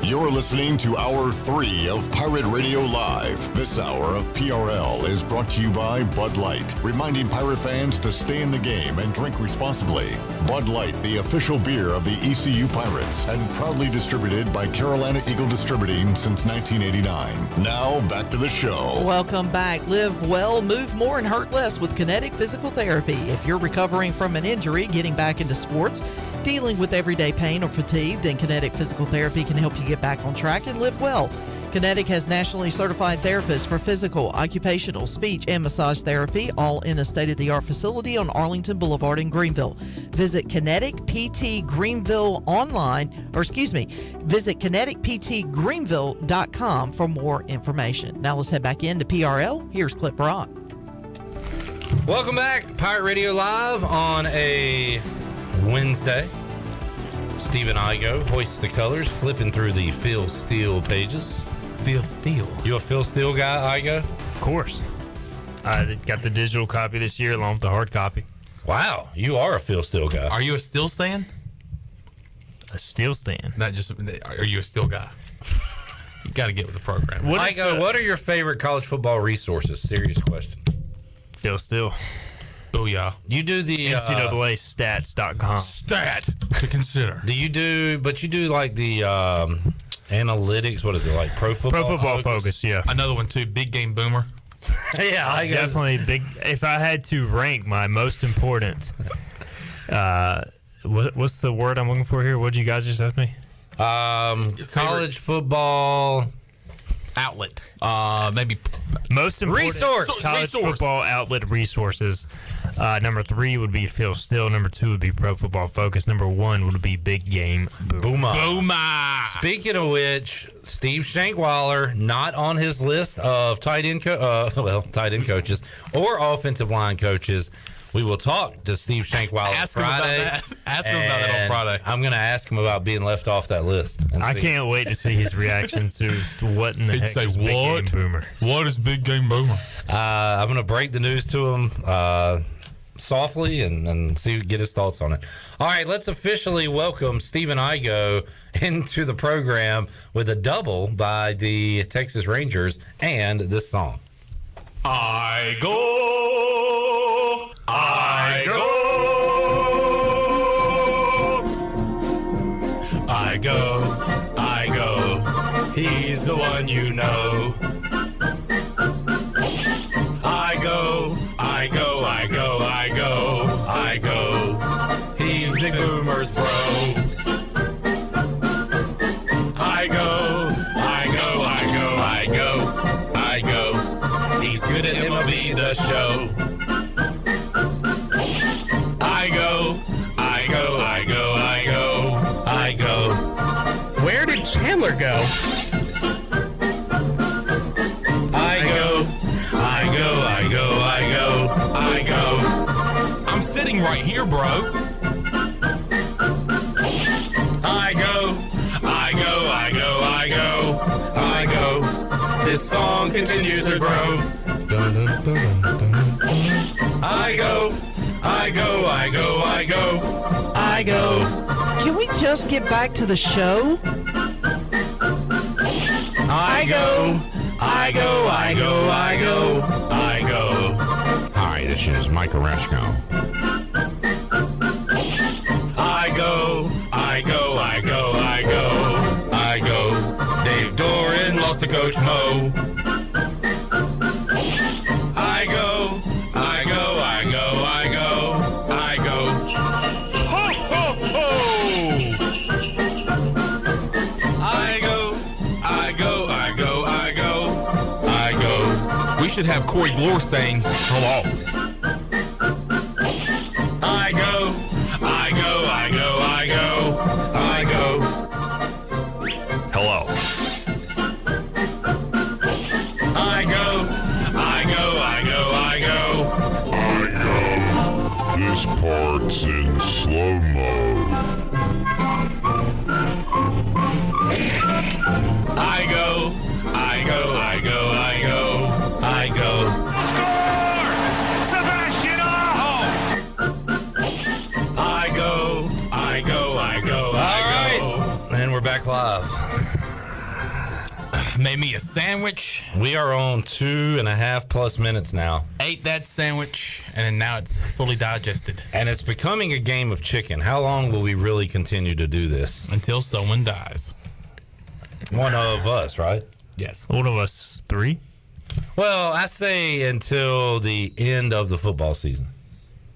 You're listening to Hour 3 of Pirate Radio Live. This hour of PRL is brought to you by Bud Light, reminding pirate fans to stay in the game and drink responsibly. Bud Light, the official beer of the ECU Pirates, and proudly distributed by Carolina Eagle Distributing since 1989. Now, back to the show. Welcome back. Live well, move more, and hurt less with Kinetic Physical Therapy. If you're recovering from an injury, getting back into sports, dealing with everyday pain or fatigue, then Kinetic Physical Therapy can help you get back on track and live well. Kinetic has nationally certified therapists for physical, occupational, speech, and massage therapy, all in a state-of-the-art facility on Arlington Boulevard in Greenville. Visit Kinetic PT Greenville visit KineticPTGreenville.com for more information. Now let's head back into PRL. Here's Clip Rock. Welcome back, Pirate Radio Live on a Wednesday. Stephen Igoe hoists the colors, flipping through the Phil Steele pages. Phil Steele. You a Phil Steele guy, Igoe? Of course. I got the digital copy this year along with the hard copy. Wow, you are a Phil Steele guy. Are you a Steele stan? A Steele stan? Not just. Are you a Steele guy? You got to get with the program. Igoe, what are your favorite college football resources? Serious question. Phil Steele. Booyah. You do the NCAA-stats.com. Stat to consider. Do you do like the analytics? What is it, like Pro Football Focus, yeah. Another one too, Big Game Boomer. Yeah, definitely big. If I had to rank my most important, what's the word I'm looking for here? What did you guys just ask me? College football outlet. Maybe most important resource. College football outlet resources. Number 3 would be Phil Steele. Number 2 would be Pro Football Focus. Number 1 would be Big Game Boomer. Speaking of which, Steve Shankwaller not on his list of tight end coaches or offensive line coaches. We will talk to Steve Shankwaller Friday. Ask him about that on Friday. I'm going to ask him about being left off that list. I can't wait to see his reaction to what in the heck is Big Game Boomer. What is Big Game Boomer? I'm going to break the news to him softly and get his thoughts on it. All right, let's officially welcome Stephen Igoe into the program with a double by the Texas Rangers and this song. I go. He's the one you know. I go. He's Big Boomer's bro. I go. He's good at MLB The Show. I go. Where did Chandler go? I go. I'm sitting right here, bro. I go. This song continues to grow. I go. Can we just get back to the show? I go. Hi, this is Mike Oreshko. I go. Dave Doran lost to Coach Mo. I go. Ho, ho, ho! I go. We should have Corey Glore saying hello. I go. Hello. This part's in slow-mo. I go. Score! Sebastian Aho! I go. All right. And we're back live. Made me a sandwich. We are on 2.5+ minutes now. Ate that sandwich, and now it's fully digested. And it's becoming a game of chicken. How long will we really continue to do this? Until someone dies. One of us, right? Yes. One of us 3? Well, I say until the end of the football season.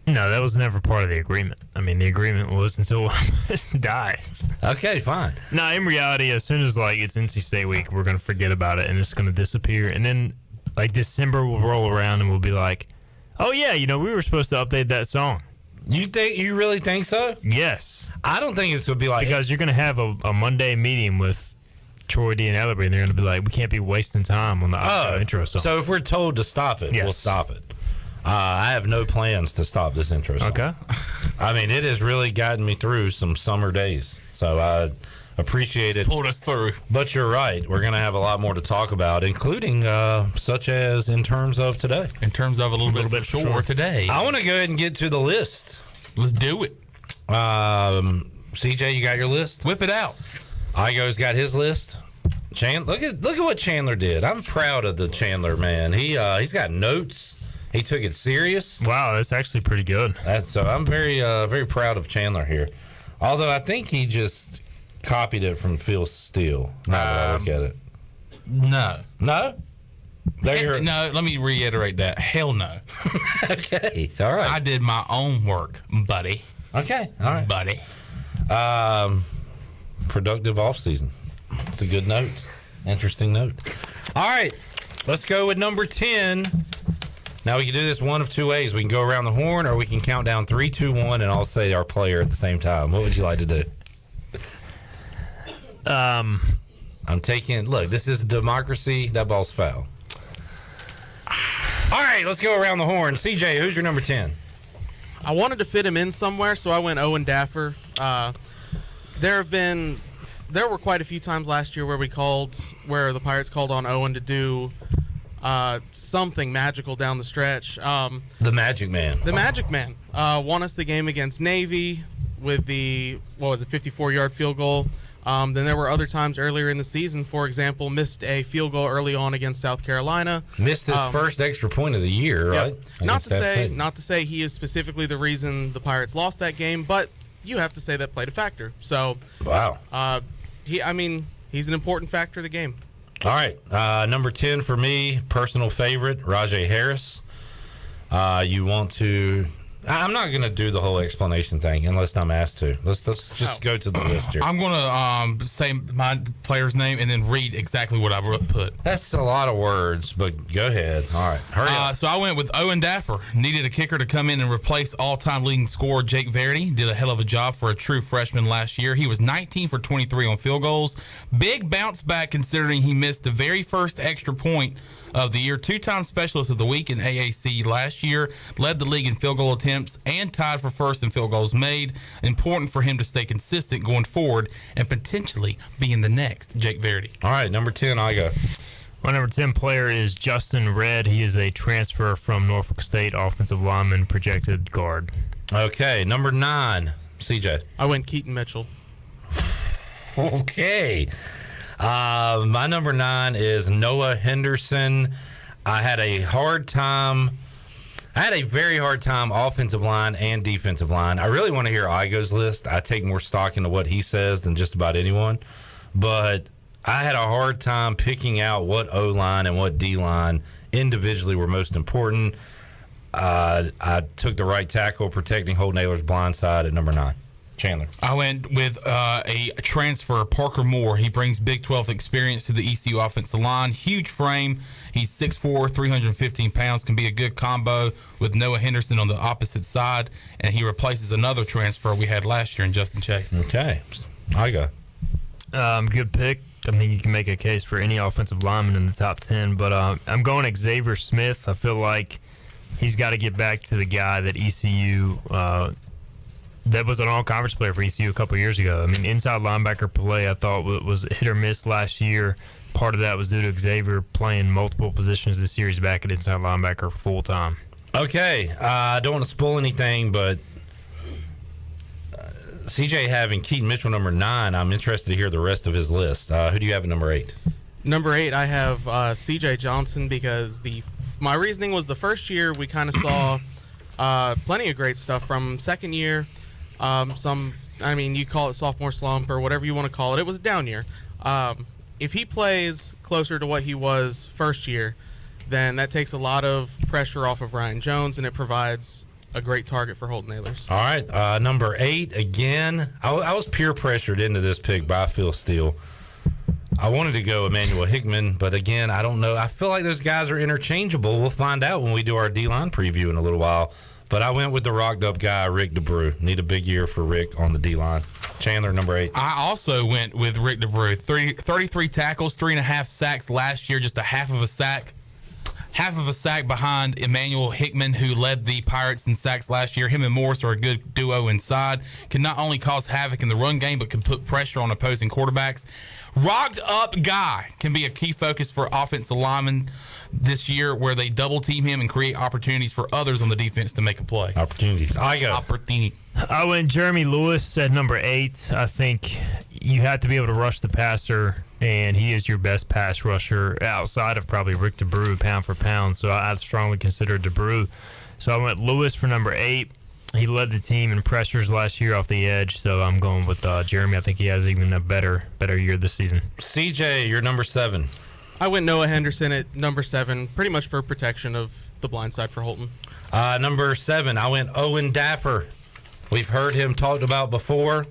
No, that was never part of the agreement. I mean, the agreement was until one of us dies. Okay, fine. No, in reality, as soon as it's NC State week, we're going to forget about it and it's going to disappear. And then December will roll around and we'll be like, oh yeah, we were supposed to update that song. You really think so? Yes. I don't think it's going to be like... Because you're going to have a Monday meeting with Troy D and Ellerby and they're going to be like, we can't be wasting time on the intro song. So if we're told to stop it, we'll stop it. I have no plans to stop this intro song. Okay. I mean, it has really gotten me through some summer days. So I appreciate it. Pulled us through. But you're right. We're going to have a lot more to talk about, including such as in terms of today. In terms of a little bit for sure today. I want to go ahead and get to the list. Let's do it. CJ, you got your list? Whip it out. Igoe's got his list. Look at what Chandler did. I'm proud of the Chandler man. He's got notes. He took it serious. Wow, that's actually pretty good. So I'm very very proud of Chandler here. Although I think he just copied it from Phil Steele. Now that I look at it. No. No? No, let me reiterate that. Hell no. Okay, all right. I did my own work, buddy. Okay, all right. Buddy. Productive off season. It's a good note. Interesting note. All right, let's go with number 10. Now we can do this one of two ways. We can go around the horn, or we can count down 3, 2, 1, and I'll say our player at the same time. What would you like to do? I'm taking. Look, this is democracy. That ball's foul. All right, let's go around the horn. CJ, who's your number 10? I wanted to fit him in somewhere, so I went Owen Daffer. There were quite a few times last year where the Pirates called on Owen to do something magical down the stretch. The Magic Man. The Magic Man won us the game against Navy with the 54-yard field goal. Then there were other times earlier in the season, for example, missed a field goal early on against South Carolina. Missed his first extra point of the year, right? Not to say he is specifically the reason the Pirates lost that game, but you have to say that played a factor. So, wow. He's an important factor of the game. All right, number 10 for me, personal favorite, Rajay Harris. You want to? I'm not going to do the whole explanation thing unless I'm asked to. Let's just go to the list here. I'm going to say my player's name and then read exactly what I put. That's a lot of words, but go ahead. All right, hurry up. So I went with Owen Daffer. Needed a kicker to come in and replace all-time leading scorer Jake Verity. Did a hell of a job for a true freshman last year. He was 19 for 23 on field goals. Big bounce back considering he missed the very first extra point of the year. Two-time specialist of the week in AAC last year. Led the league in field goal attempts and tied for first in field goals made. Important for him to stay consistent going forward and potentially being the next Jake Verity. All right, number 10, Igoe. My number 10 player is Justin Redd. He is a transfer from Norfolk State, offensive lineman, projected guard. Okay, number 9, CJ. I went Keaton Mitchell. Okay. My number 9 is Noah Henderson. I had a very hard time offensive line and defensive line. I really want to hear Igoe's list. I take more stock into what he says than just about anyone. But I had a hard time picking out what O-line and what D-line individually were most important. I took the right tackle protecting Holt Naylor's blind side at number 9. Chandler. I went with a transfer, Parker Moore. He brings Big 12 experience to the ECU offensive line. Huge frame. He's 6'4", 315 pounds. Can be a good combo with Noah Henderson on the opposite side. And he replaces another transfer we had last year in Justin Chase. Okay. Igoe. Good pick. I think you can make a case for any offensive lineman in the top 10. But I'm going Xavier Smith. I feel like he's got to get back to the guy that ECU that was an all-conference player for ECU a couple years ago. I mean, inside linebacker play I thought was hit or miss last year. Part of that was due to Xavier playing multiple positions this year. He's back at inside linebacker full-time. Okay. I don't want to spoil anything, but CJ having Keaton Mitchell number 9, I'm interested to hear the rest of his list. Who do you have at number 8? Number 8, I have CJ Johnson because my reasoning was the first year we kind of saw plenty of great stuff from second year. You call it sophomore slump or whatever you want to call it. It was a down year. If he plays closer to what he was first year, then that takes a lot of pressure off of Ryan Jones, and it provides a great target for Holt Naylors. All right, number 8 again. I was peer pressured into this pick by Phil Steele. I wanted to go Emmanuel Hickman, but again, I don't know. I feel like those guys are interchangeable. We'll find out when we do our D-line preview in a little while. But I went with the rocked-up guy, Rick DeBrew. Need a big year for Rick on the D-line. Chandler, number 8. I also went with Rick DeBrew. 33 tackles, 3.5 sacks last year, just a half of a sack. Half of a sack behind Emmanuel Hickman, who led the Pirates in sacks last year. Him and Morris are a good duo inside. Can not only cause havoc in the run game, but can put pressure on opposing quarterbacks. Rocked-up guy can be a key focus for offensive linemen this year, where they double team him and create opportunities for others on the defense to make a play. Opportunities. I went Jeremy Lewis at number 8. I think you have to be able to rush the passer, and he is your best pass rusher outside of probably Rick DeBrew pound for pound. So I'd strongly consider DeBrew. So I went Lewis for number 8. He led the team in pressures last year off the edge, so I'm going with Jeremy. I think he has even a better year this season. CJ, you're number 7. I went Noah Henderson at number 7, pretty much for protection of the blind side for Holton. Number 7, I went Owen Daffer. We've heard him talked about before.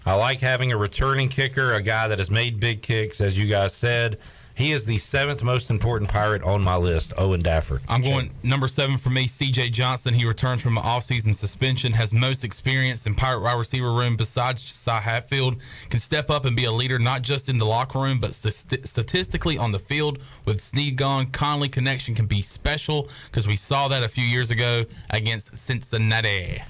I like having a returning kicker, a guy that has made big kicks, as you guys said. He is the 7th most important Pirate on my list, Owen Daffer. I'm going number 7 for me, C.J. Johnson. He returns from an offseason suspension, has most experience in Pirate wide receiver room besides Josiah Hatfield, can step up and be a leader not just in the locker room but statistically on the field. With Snead gone, Conley connection can be special because we saw that a few years ago against Cincinnati.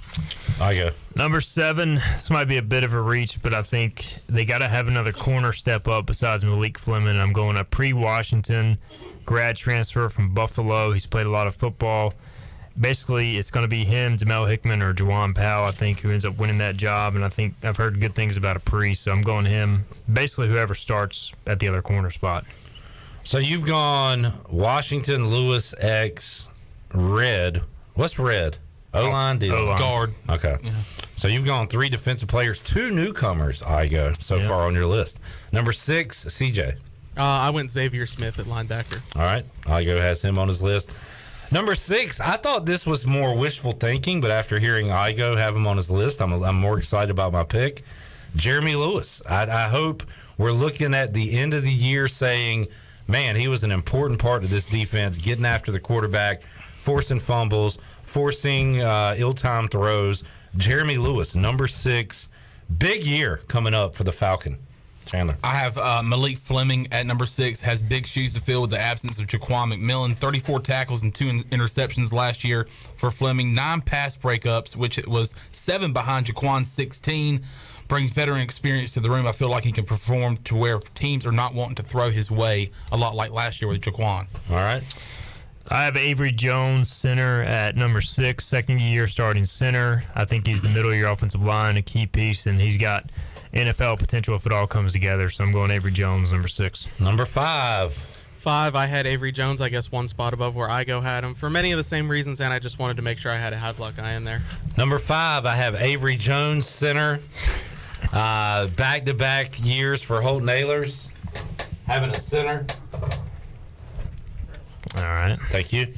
Igoe. Number 7, this might be a bit of a reach, but I think they got to have another corner step up besides Malik Fleming. I'm going up pre-Washington, grad transfer from Buffalo. He's played a lot of football. Basically, it's going to be him, Jamel Hickman, or Juwan Powell, I think, who ends up winning that job. And I think I've heard good things about Apri, so I'm going him. Basically, whoever starts at the other corner spot. So you've gone Washington, Lewis, X, Red. What's Red? O-line, D-line. Guard. Okay. Yeah. So you've gone 3 defensive players, 2 newcomers, Igoe, so far on your list. Number 6, CJ. I went Xavier Smith at linebacker. All right. Igoe has him on his list. Number 6, I thought this was more wishful thinking, but after hearing Igoe have him on his list, I'm more excited about my pick. Jeremy Lewis. I hope we're looking at the end of the year saying, man, he was an important part of this defense, getting after the quarterback, forcing fumbles, forcing ill-timed throws. Jeremy Lewis, number 6. Big year coming up for the Falcon. Chandler. I have Malik Fleming at number 6, has big shoes to fill with the absence of Jaquan McMillan. 34 tackles and 2 interceptions last year for Fleming. 9 pass breakups, which it was 7 behind Jaquan's 16. Brings veteran experience to the room. I feel like he can perform to where teams are not wanting to throw his way, a lot like last year with Jaquan. All right. I have Avery Jones, center, at number 6, second year starting center. I think he's the middle of your offensive line, a key piece, and he's got NFL potential if it all comes together. So I'm going Avery Jones, number 6. Number 5. I had Avery Jones, I guess, one spot above where Igoe had him for many of the same reasons, and I just wanted to make sure I had a Havelock guy in there. Number 5, I have Avery Jones, center. Back-to-back years for Holton Ahlers. Having a center. All right. Thank you.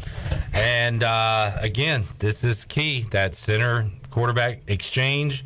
And, again, this is key, that center-quarterback exchange.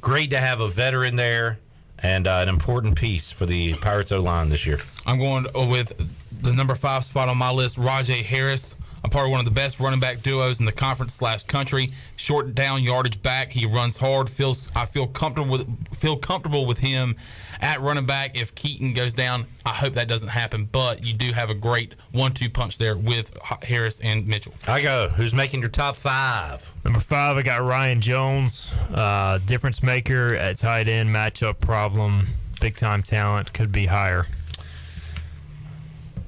Great to have a veteran there and an important piece for the Pirates O-line this year. I'm going with the number 5 spot on my list, Rajay Harris. I'm part of one of the best running back duos in the conference/country. Short down yardage back. He runs hard. I feel comfortable with him at running back. If Keaton goes down, I hope that doesn't happen. But you do have a great 1-2 punch there with Harris and Mitchell. Igoe. Who's making your top 5? Number 5, I got Ryan Jones, difference maker at tight end, matchup problem, big time talent, could be higher.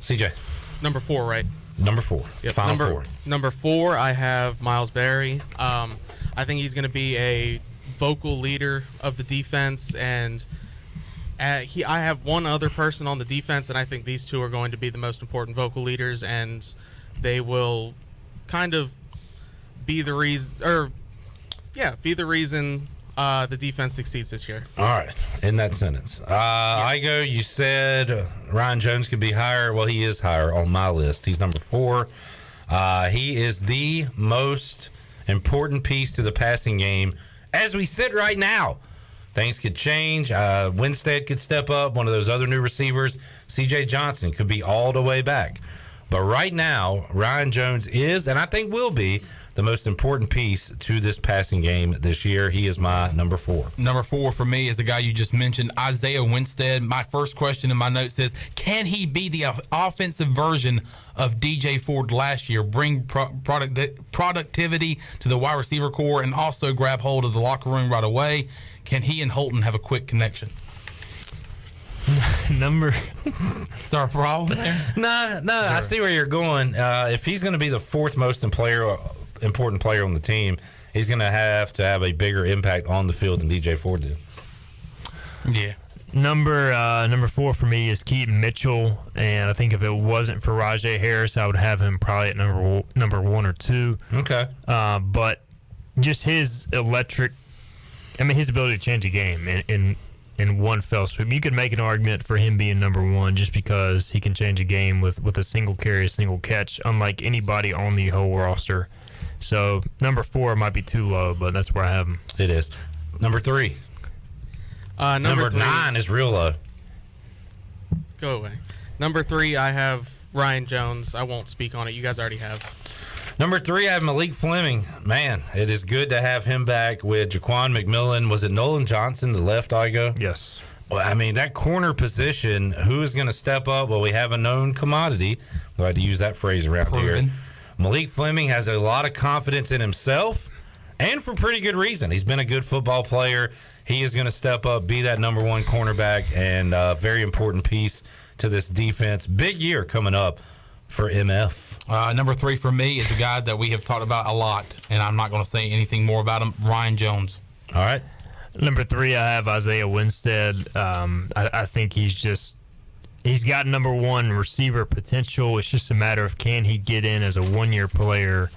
CJ. Number 4, right? Number 4. Yep. Final 4. Number 4, I have Miles Berry. I think he's going to be a vocal leader of the defense, and I have one other person on the defense, and I think these 2 are going to be the most important vocal leaders, and they will kind of be the reason, the defense succeeds this year. All right, in that sentence. Igoe, you said Ryan Jones could be higher. Well, he is higher on my list. He's number 4. He is the most important piece to the passing game as we sit right now. Things could change. Winstead could step up, one of those other new receivers. C.J. Johnson could be all the way back. But right now, Ryan Jones is, and I think will be, the most important piece to this passing game this year. He is my number 4. Number 4 for me is the guy you just mentioned, Isaiah Winstead. My first question in my note says, can he be the offensive version of DJ Ford last year, bring productivity to the wide receiver core, and also grab hold of the locker room right away? Can he and Holton have a quick connection? Is there a problem there? No, I see where you're going. If he's going to be the 4th most important player on the team, he's going to have a bigger impact on the field than DJ Ford did. Yeah. Number 4 for me is Keaton Mitchell, and I think if it wasn't for Rajay Harris, I would have him probably at number 1 or 2. Okay. But just his ability to change a game in in one fell swoop. You could make an argument for him being number one just because he can change a game with a single carry, a single catch, unlike anybody on the whole roster. So number 4 might be too low, but that's where I have him. It is. Number 3. Number 9 is real low. Go away. Number 3, I have Ryan Jones. I won't speak on it. You guys already have. Number 3, I have Malik Fleming. Man, it is good to have him back with Jaquan McMillan. Was it Nolan Johnson, the left Igoe? Yes. Well, I mean, that corner position, who is going to step up? Well, we have a known commodity. We like to use that phrase around here. Malik Fleming has a lot of confidence in himself, and for pretty good reason. He's been a good football player. He is going to step up, be that number 1 cornerback, and a very important piece to this defense. Big year coming up for MF. Number 3 for me is a guy that we have talked about a lot, and I'm not going to say anything more about him, Ryan Jones. All right. Number 3, I have Isaiah Winstead. I think he's got number 1 receiver potential. It's just a matter of can he get in as a 1-year player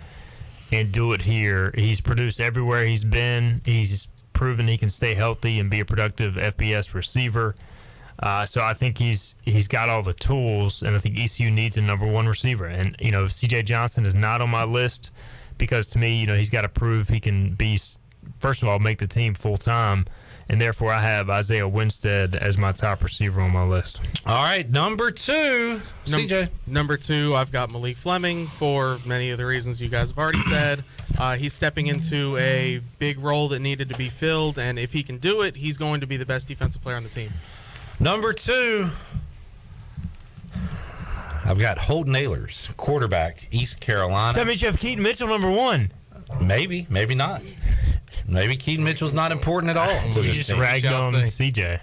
and do it here. He's produced everywhere he's been. He's proven he can stay healthy and be a productive FBS receiver. So I think he's got all the tools, and I think ECU needs a number 1 receiver. And, C.J. Johnson is not on my list because, to me, he's got to prove he can be, first of all, make the team full-time, and therefore I have Isaiah Winstead as my top receiver on my list. All right, number 2, CJ. Number 2, I've got Malik Fleming for many of the reasons you guys have already said. He's stepping into a big role that needed to be filled, and if he can do it, he's going to be the best defensive player on the team. Number 2, I've got Holton Ahlers, quarterback, East Carolina. That means you have Keaton Mitchell number 1. Maybe, maybe not. Maybe Keaton Mitchell's not important at all. You just ragged on CJ.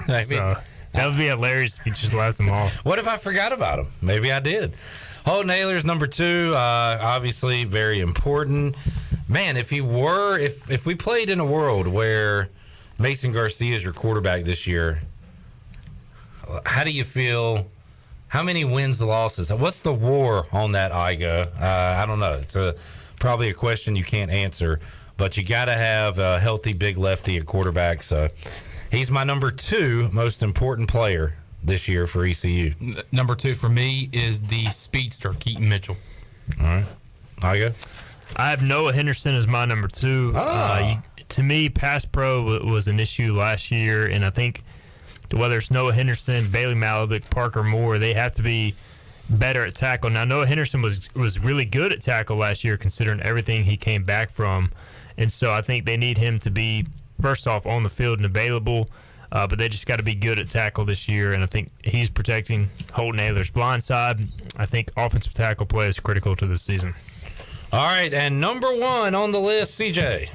Maybe. So that would be hilarious if you just left them off. What if I forgot about him? Maybe I did. Holton Ahlers, number 2, obviously very important. Man, if we played in a world where Mason Garcia is your quarterback this year, how do you feel? How many wins, losses? What's the war on that, Igoe? I don't know. It's probably a question you can't answer, but you got to have a healthy big lefty at quarterback. So he's my number 2 most important player this year for ECU. Number 2 for me is the speedster, Keaton Mitchell. All right. Igoe? I have Noah Henderson as my number 2. To me, pass pro was an issue last year, and I think whether it's Noah Henderson, Bailey Malavik, Parker Moore, they have to be better at tackle. Now, Noah Henderson was really good at tackle last year considering everything he came back from, and so I think they need him to be, first off, on the field and available, but they just got to be good at tackle this year, and I think he's protecting Holton Ahlers' blind side. I think offensive tackle play is critical to this season. All right, and number 1 on the list, CJ.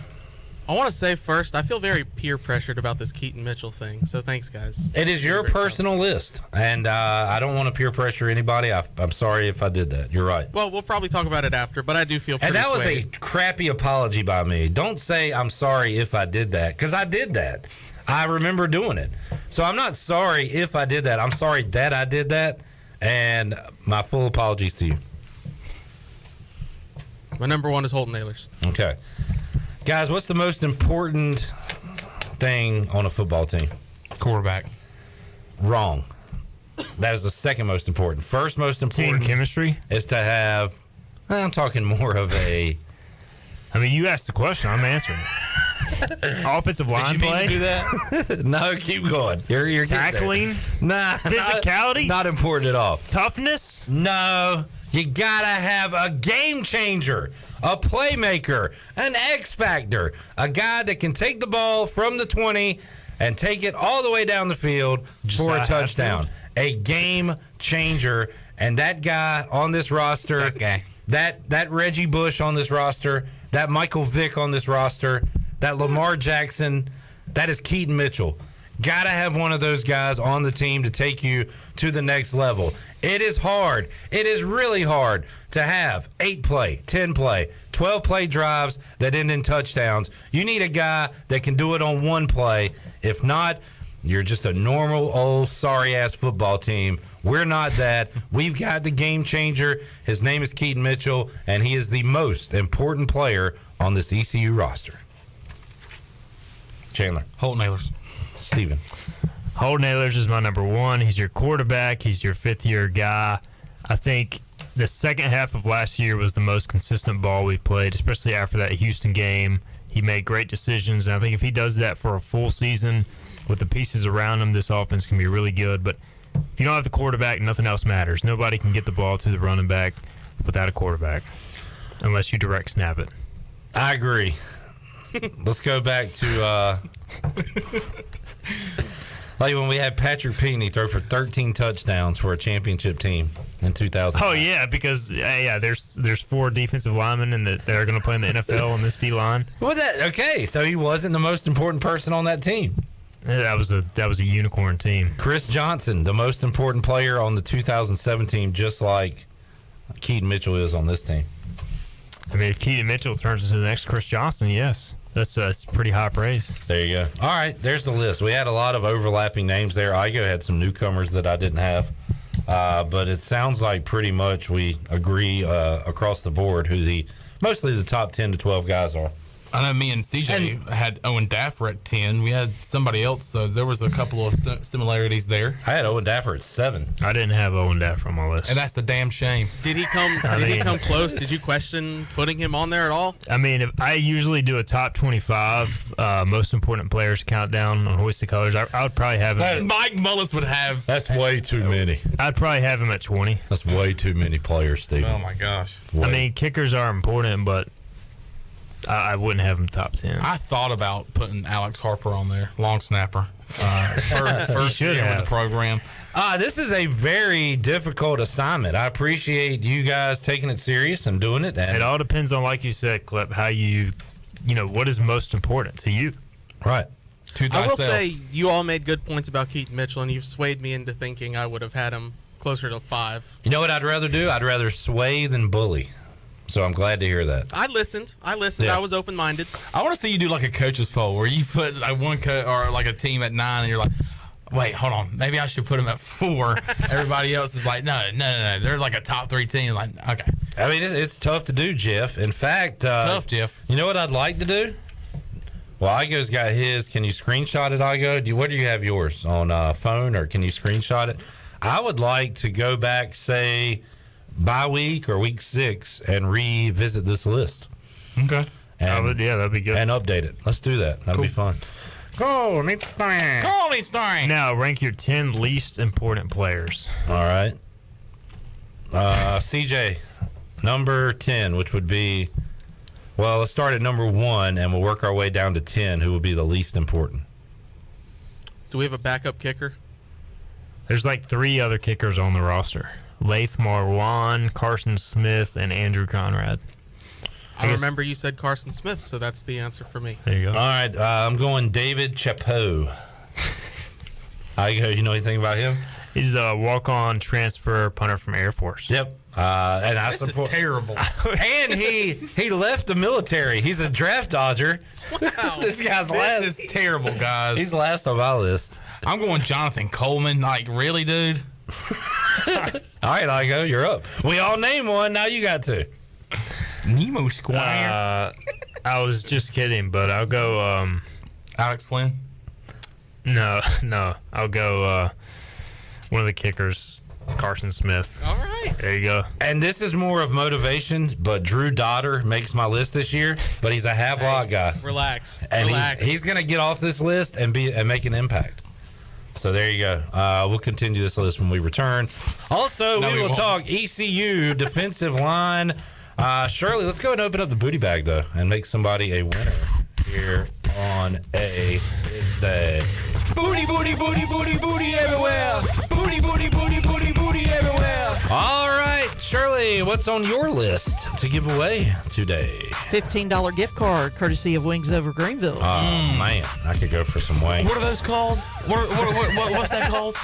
I want to say first, I feel very peer pressured about this Keaton Mitchell thing, so thanks, guys. It is your personal list, and I don't want to peer pressure anybody. I'm sorry if I did that. You're right. Well, we'll probably talk about it after, but I do feel pretty And that was swayed. a crappy apology by me. Don't say I'm sorry if I did that, because I did that. I remember doing it. So I'm not sorry if I did that. I'm sorry that I did that, and my full apologies to you. My number 1 is Holton Ahlers. Okay. Guys, what's the most important thing on a football team? Quarterback. Wrong. That is the second most important. First most important team chemistry is to have, I'm talking more of a, I mean, you asked the question, I'm answering it. Offensive line Did you mean play? to do that? No, keep going. You're tackling? Nah. Physicality? Not important at all. Toughness? No. You gotta have a game changer, a playmaker, an X factor, a guy that can take the ball from the 20 and take it all the way down the field for a touchdown. A game changer. And that guy on this roster, that Reggie Bush on this roster, that Michael Vick on this roster, that Lamar Jackson, that is Keaton Mitchell. Got to have one of those guys on the team to take you to the next level. It is hard. It is really hard to have 8-play, 10-play, 12-play drives that end in touchdowns. You need a guy that can do it on one play. If not, you're just a normal old sorry-ass football team. We're not that. We've got the game changer. His name is Keaton Mitchell, and he is the most important player on this ECU roster. Chandler. Holton Ahlers. Steven. Holden Ahlers is my number one. He's your quarterback. He's your fifth-year guy. I think the second half of last year was the most consistent ball we played, especially after that Houston game. He made great decisions, and I think if he does that for a full season with the pieces around him, this offense can be really good. But if you don't have the quarterback, nothing else matters. Nobody can get the ball to the running back without a quarterback unless you direct snap it. I agree. Let's go back to like when we had Patrick Peaney throw for 13 touchdowns for a championship team in 2000. Oh yeah, because there's 4 defensive linemen that are going to play in the NFL on this D line. Well, okay? So he wasn't the most important person on that team. That was a unicorn team. Chris Johnson, the most important player on the 2007 team, just like Keaton Mitchell is on this team. I mean, if Keaton Mitchell turns into the next Chris Johnson, yes. That's pretty high praise. There you go. All right, there's the list. We had a lot of overlapping names there. Igoe had some newcomers that I didn't have. But it sounds like pretty much we agree across the board who mostly the top 10 to 12 guys are. I know me and CJ had Owen Daffer at 10. We had somebody else, so there was a couple of similarities there. I had Owen Daffer at 7. I didn't have Owen Daffer on my list. And that's a damn shame. Did he come close? Did you question putting him on there at all? I mean, if I usually do a top 25 most important players countdown on Hoist the Colors. I would probably have him. Mike Mullis would have. That's way too many. I'd probably have him at 20. That's way too many players, Steve. Oh, my gosh. I mean, kickers are important, but I wouldn't have him top 10. I thought about putting Alex Harper on there, long snapper. First year with the program. This is a very difficult assignment. I appreciate you guys taking it serious and doing it. And it all depends on, like you said, Clip, how what is most important to you. Right. I will say you all made good points about Keaton Mitchell, and you've swayed me into thinking I would have had him closer to 5. You know what I'd rather do? I'd rather sway than bully. So I'm glad to hear that. I listened. Yeah. I was open-minded. I want to see you do like a coach's poll where you put like one or like a team at 9, and you're like, wait, hold on, maybe I should put them at 4. Everybody else is like, no, they're like a top 3 team. Like, okay. I mean, it's tough to do, Jeff. In fact, tough, Jeff. You know what I'd like to do? Well, Igoe's got his. Can you screenshot it, Igoe? Where do you have yours? On phone, or can you screenshot it? I would like to go back, say, bye week or week 6 and revisit this list. Okay. That'd be good. And update it. Let's do that. That'll be fun. Go, starring. Now, rank your 10 least important players. All right. CJ, number 10, which would be, well, let's start at number 1 and we'll work our way down to 10, who would be the least important. Do we have a backup kicker? There's like 3 other kickers on the roster. Laith Marwan, Carson Smith, and Andrew Conrad. I remember you said Carson Smith, so that's the answer for me. There you go. All right, I'm going David Chapeau. You know anything about him? He's a walk-on transfer punter from Air Force. Yep. And I support. Is terrible. And he left the military. He's a draft dodger. Wow. This guy's last. This is terrible, guys. He's last on my list. I'm going Jonathan Coleman. Like, really, dude? All right, Igoe, you're up. We all name one. Now you got to. Nemo Squire. I was just kidding, but I'll go Alex Flynn. No. I'll go one of the kickers, Carson Smith. All right. There you go. And this is more of motivation, but Drew Dodder makes my list this year, but he's a Havelock guy. Relax. And Relax. he's going to get off this list and make an impact. So there you go. We'll continue this list when we return. Also, we will talk ECU defensive line. Shirley, let's go and open up the booty bag, though, and make somebody a winner here on a Wednesday. Booty, booty, booty, booty, booty everywhere. Booty, booty, booty, booty, booty everywhere. All right, Shirley, what's on your list to give away today? $15 gift card, courtesy of Wings Over Greenville. Oh, man, I could go for some wings. What are those called? What's that called?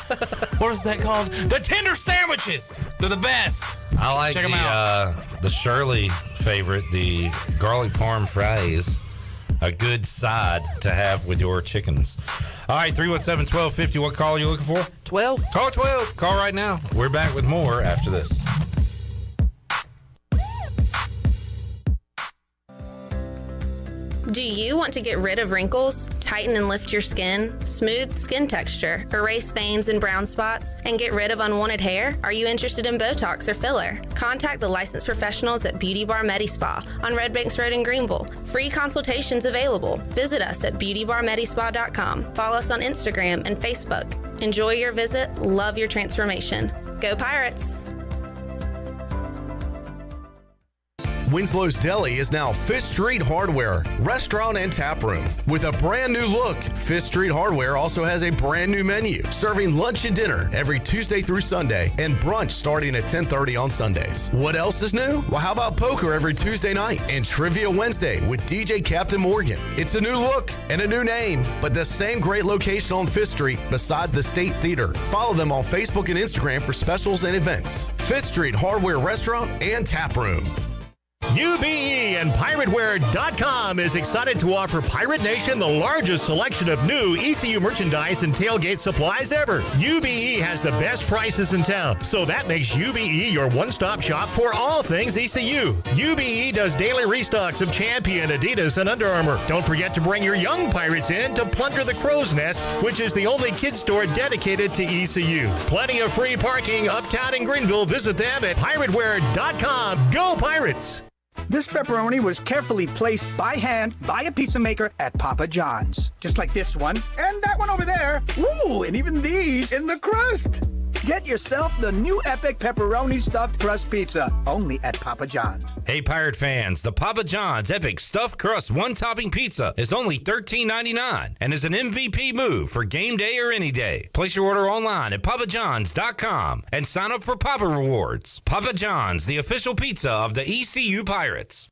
What is that called? The tender sandwiches. They're the best. I like Check 'em out. The Shirley favorite, the garlic parm fries. A good side to have with your chickens. All right, 317-1250. What call are you looking for? 12. Call 12. Call right now. We're back with more after this. Do you want to get rid of wrinkles, tighten and lift your skin, smooth skin texture, erase veins and brown spots, and get rid of unwanted hair? Are you interested in Botox or filler? Contact the licensed professionals at Beauty Bar Medi-Spa on Red Banks Road in Greenville. Free consultations available. Visit us at beautybarmedispa.com. Follow us on Instagram and Facebook. Enjoy your visit. Love your transformation. Go Pirates! Winslow's Deli is now Fifth Street Hardware, restaurant and tap room. With a brand new look, Fifth Street Hardware also has a brand new menu, serving lunch and dinner every Tuesday through Sunday, and brunch starting at 10:30 on Sundays. What else is new? Well, how about poker every Tuesday night and Trivia Wednesday with DJ Captain Morgan? It's a new look and a new name, but the same great location on Fifth Street beside the State Theater. Follow them on Facebook and Instagram for specials and events. Fifth Street Hardware Restaurant and Tap Room. UBE and PirateWear.com is excited to offer Pirate Nation the largest selection of new ECU merchandise and tailgate supplies ever. UBE has the best prices in town, so that makes UBE your one-stop shop for all things ECU. UBE does daily restocks of Champion, Adidas, and Under Armour. Don't forget to bring your young Pirates in to plunder the Crow's Nest, which is the only kids store dedicated to ECU. Plenty of free parking uptown in Greenville. Visit them at PirateWear.com. Go Pirates! This pepperoni was carefully placed by hand by a pizza maker at Papa John's. Just like this one, and that one over there. Ooh, and even these in the crust. Get yourself the new epic pepperoni stuffed crust pizza, only at Papa John's. Hey, Pirate fans, the Papa John's Epic Stuffed Crust One-Topping Pizza is only $13.99 and is an MVP move for game day or any day. Place your order online at papajohns.com and sign up for Papa Rewards. Papa John's, the official pizza of the ECU Pirates.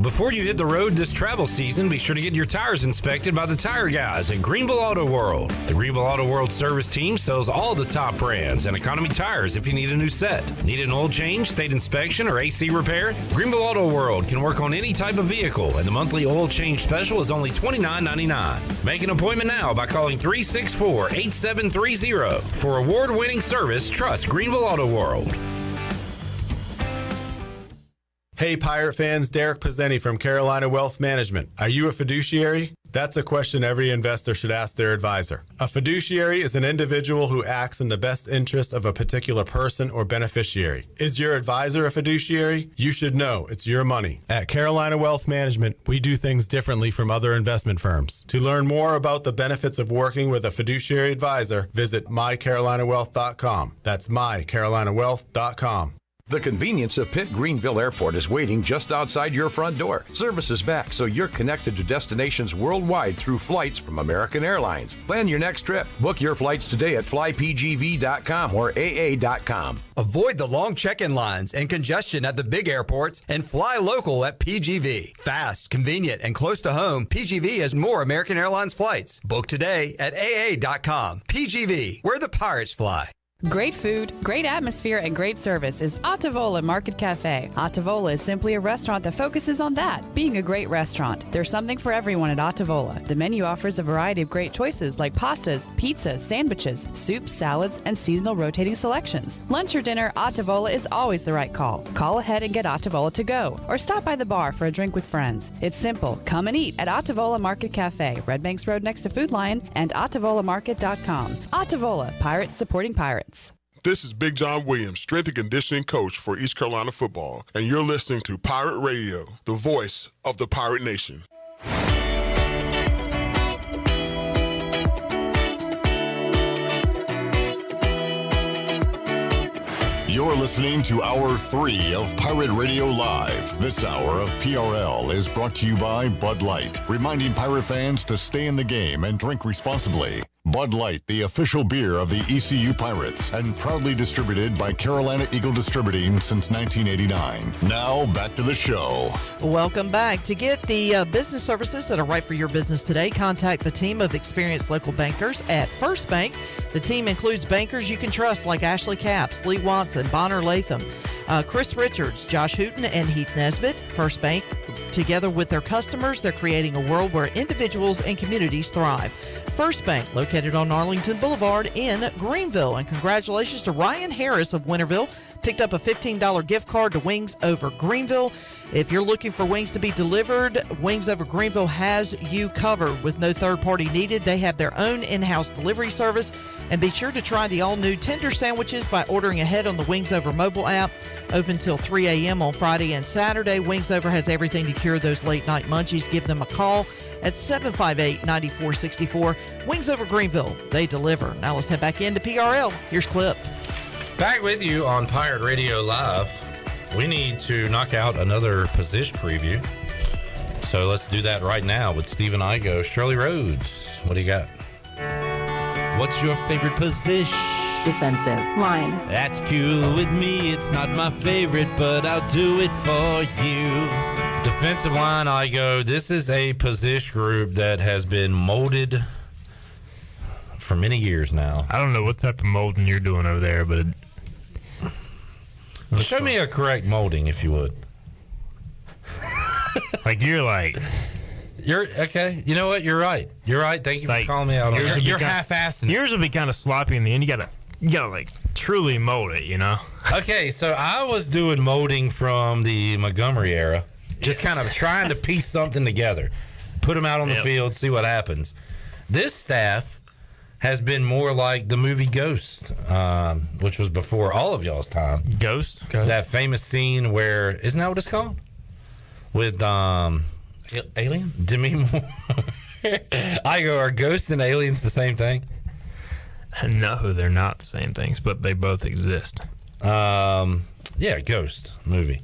Before you hit the road this travel season, be sure to get your tires inspected by the tire guys at Greenville Auto World. The Greenville Auto World service team sells all the top brands and economy tires if you need a new set. Need an oil change, state inspection, or AC repair? Greenville Auto World can work on any type of vehicle, and the monthly oil change special is only $29.99. Make an appointment now by calling 364-8730. For award-winning service, trust Greenville Auto World. Hey Pirate fans, Derek Pizzeni from Carolina Wealth Management. Are you a fiduciary? That's a question every investor should ask their advisor. A fiduciary is an individual who acts in the best interest of a particular person or beneficiary. Is your advisor a fiduciary? You should know it's your money. At Carolina Wealth Management, we do things differently from other investment firms. To learn more about the benefits of working with a fiduciary advisor, visit mycarolinawealth.com. That's mycarolinawealth.com. The convenience of Pitt Greenville Airport is waiting just outside your front door. Service is back, so you're connected to destinations worldwide through flights from American Airlines. Plan your next trip. Book your flights today at flypgv.com or aa.com. Avoid the long check-in lines and congestion at the big airports and fly local at PGV. Fast, convenient, and close to home, PGV has more American Airlines flights. Book today at aa.com. PGV, where the Pirates fly. Great food, great atmosphere, and great service is Ottavola Market Cafe. Ottavola is simply a restaurant that focuses on that, being a great restaurant. There's something for everyone at Ottavola. The menu offers a variety of great choices like pastas, pizzas, sandwiches, soups, salads, and seasonal rotating selections. Lunch or dinner, Ottavola is always the right call. Call ahead and get Ottavola to go, or stop by the bar for a drink with friends. It's simple. Come and eat at Ottavola Market Cafe, Red Banks Road next to Food Lion, and OttavolaMarket.com. Ottavola, Pirates supporting Pirates. This is Big John Williams, strength and conditioning coach for East Carolina football, and you're listening to Pirate Radio, the voice of the Pirate Nation. You're listening to Hour 3 of Pirate Radio Live. This hour of PRL is brought to you by Bud Light, reminding Pirate fans to stay in the game and drink responsibly. Bud Light, the official beer of the ECU Pirates, and proudly distributed by Carolina Eagle Distributing since 1989. Now, back to the show. Welcome back. To get the business services that are right for your business today, contact the team of experienced local bankers at First Bank. The team includes bankers you can trust like Ashley Capps, Lee Watson, Bonner Latham, Chris Richards, Josh Hooten, and Heath Nesbitt. First Bank, together with their customers, they're creating a world where individuals and communities thrive. First Bank, located on Arlington Boulevard in Greenville. And congratulations to Ryan Harris of Winterville, Picked up a $15 gift card to Wings Over Greenville. If you're looking for wings to be delivered, Wings Over Greenville has you covered with no third party needed. They have their own in-house delivery service. And be sure to try the all-new tender sandwiches by ordering ahead on the Wings Over mobile app. Open till 3 a.m. on Friday and Saturday. Wings Over has everything to cure those late-night munchies. Give them a call at 758-9464. Wings Over Greenville. They deliver. Now let's head back into PRL. Here's Clip. Back with you on Pirate Radio Live. We need to knock out another position preview. So let's do that right now with Stephen Igoe. Shirley Rhodes, what do you got? What's your favorite position? Defensive line. That's cool with me. It's not my favorite, but I'll do it for you. Defensive line, Igoe. This is a position group that has been molded for many years now. I don't know what type of molding you're doing over there, but show me a correct molding, if you would. You're okay. You know what? You're right. You're right. Thank you for calling me out. You're half-assing. Yours will be kind of sloppy in the end. You gotta like truly mold it, you know. Okay, so I was doing molding from the Montgomery era, just kind of trying to piece something together, put them out on the field, see what happens. This staff has been more like the movie Ghost, which was before all of y'all's time. Ghost? That famous scene where, isn't that what it's called? With Alien? Demi Moore. Are ghosts and aliens the same thing? No, they're not the same things, but they both exist. Yeah, Ghost movie.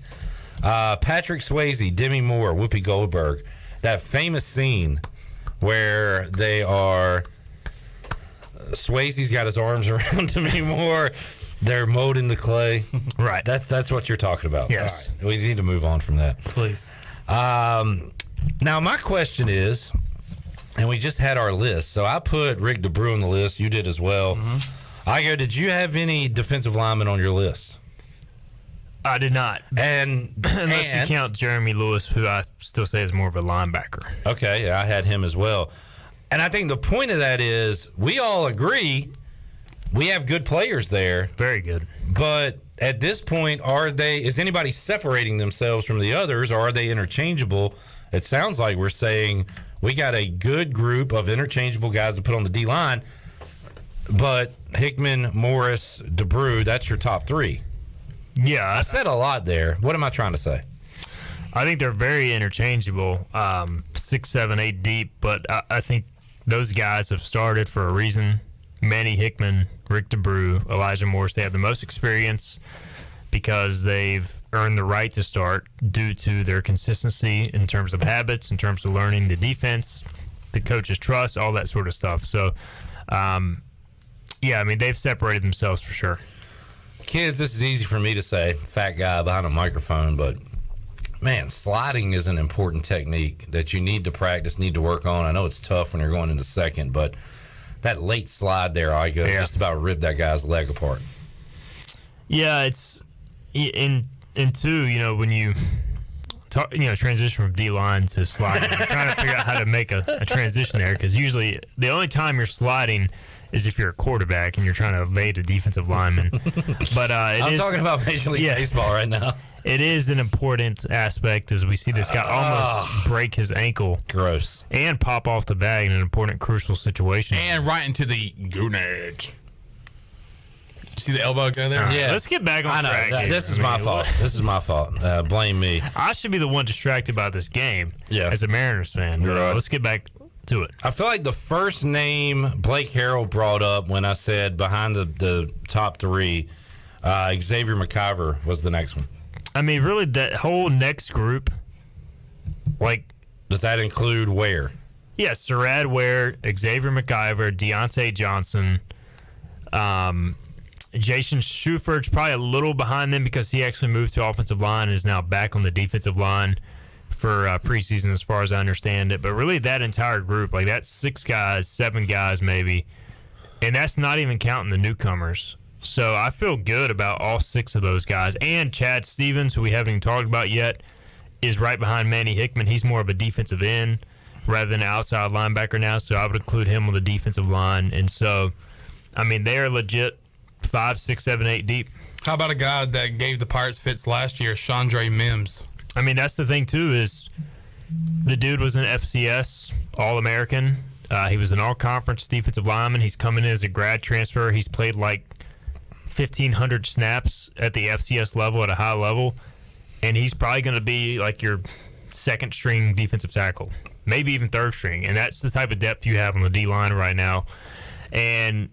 Patrick Swayze, Demi Moore, Whoopi Goldberg. That famous scene where they are... Swayze's got his arms around Demi Moore. They're molding the clay. Right. That's what you're talking about. Yes. All right. We need to move on from that. Please. Now, my question is, and we just had our list, so I put Rick DeBrew on the list. You did as well. Igoe, did you have any defensive linemen on your list? I did not. And unless you count Jeremy Lewis, who I still say is more of a linebacker. Okay, I had him as well. And I think the point of that is we all agree we have good players there. Very good. But at this point, is anybody separating themselves from the others, or are they interchangeable? It sounds like we're saying we got a good group of interchangeable guys to put on the D-line, but Hickman, Morris, DeBrew, that's your top three. Yeah. I said a lot there. What am I trying to say? I think they're very interchangeable, 6, 7, 8 deep, but I think those guys have started for a reason. Manny Hickman, Rick DeBrew, Elijah Morris, they have the most experience because they've earned the right to start due to their consistency in terms of habits, in terms of learning the defense, the coach's trust, all that sort of stuff. So, yeah, I mean, they've separated themselves for sure. Kids, this is easy for me to say, fat guy behind a microphone, but man, sliding is an important technique that you need to practice, need to work on. I know it's tough when you're going into second, but that late slide there, Igoe, just about ripped that guy's leg apart. Yeah, it's in two, you know, when you talk, you know, transition from D-line to sliding, I'm trying to figure out how to make a transition there, because usually the only time you're sliding is if you're a quarterback and you're trying to evade a defensive lineman. But I'm talking about Major League Baseball right now. It is an important aspect as we see this guy almost break his ankle. Gross. And pop off the bag in an important, crucial situation. And right into the goonage. You see the elbow go there? Yeah. Let's get back on track. This is my fault. This is my fault. Blame me. I should be the one distracted by this game as a Mariners fan. Right. Let's get back to it. I feel like the first name Blake Harrell brought up when I said behind the top three, Xavier McIver was the next one. I mean, really, that whole next group, like... Does that include Ware? Yes, Sarad Ware, Xavier McIver, Deontay Johnson, Jason Schuford's probably a little behind them because he actually moved to offensive line and is now back on the defensive line for preseason as far as I understand it. But really, that entire group, like that's 6 guys, 7 guys maybe, and that's not even counting the newcomers. So I feel good about all 6 of those guys. And Chad Stevens, who we haven't even talked about yet, is right behind Manny Hickman. He's more of a defensive end rather than an outside linebacker now, so I would include him on the defensive line. And so, I mean, they are legit 5, 6, 7, 8 deep. How about a guy that gave the Pirates fits last year, Chandre Mims? I mean, that's the thing, too, is the dude was an FCS All-American. He was an all-conference defensive lineman. He's coming in as a grad transfer. He's played like 1,500 snaps at the FCS level at a high level, and he's probably going to be like your second-string defensive tackle, maybe even third-string, and that's the type of depth you have on the D-line right now. And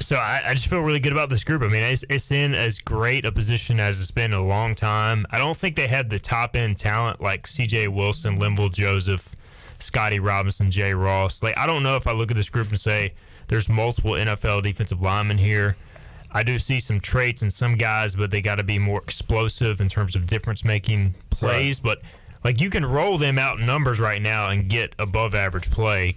so I just feel really good about this group. I mean, it's in as great a position as it's been in a long time. I don't think they had the top-end talent like C.J. Wilson, Linville Joseph, Scotty Robinson, Jay Ross. Like, I don't know if I look at this group and say there's multiple NFL defensive linemen here. I do see some traits in some guys, but they got to be more explosive in terms of difference-making plays. Right. But, like, you can roll them out in numbers right now and get above-average play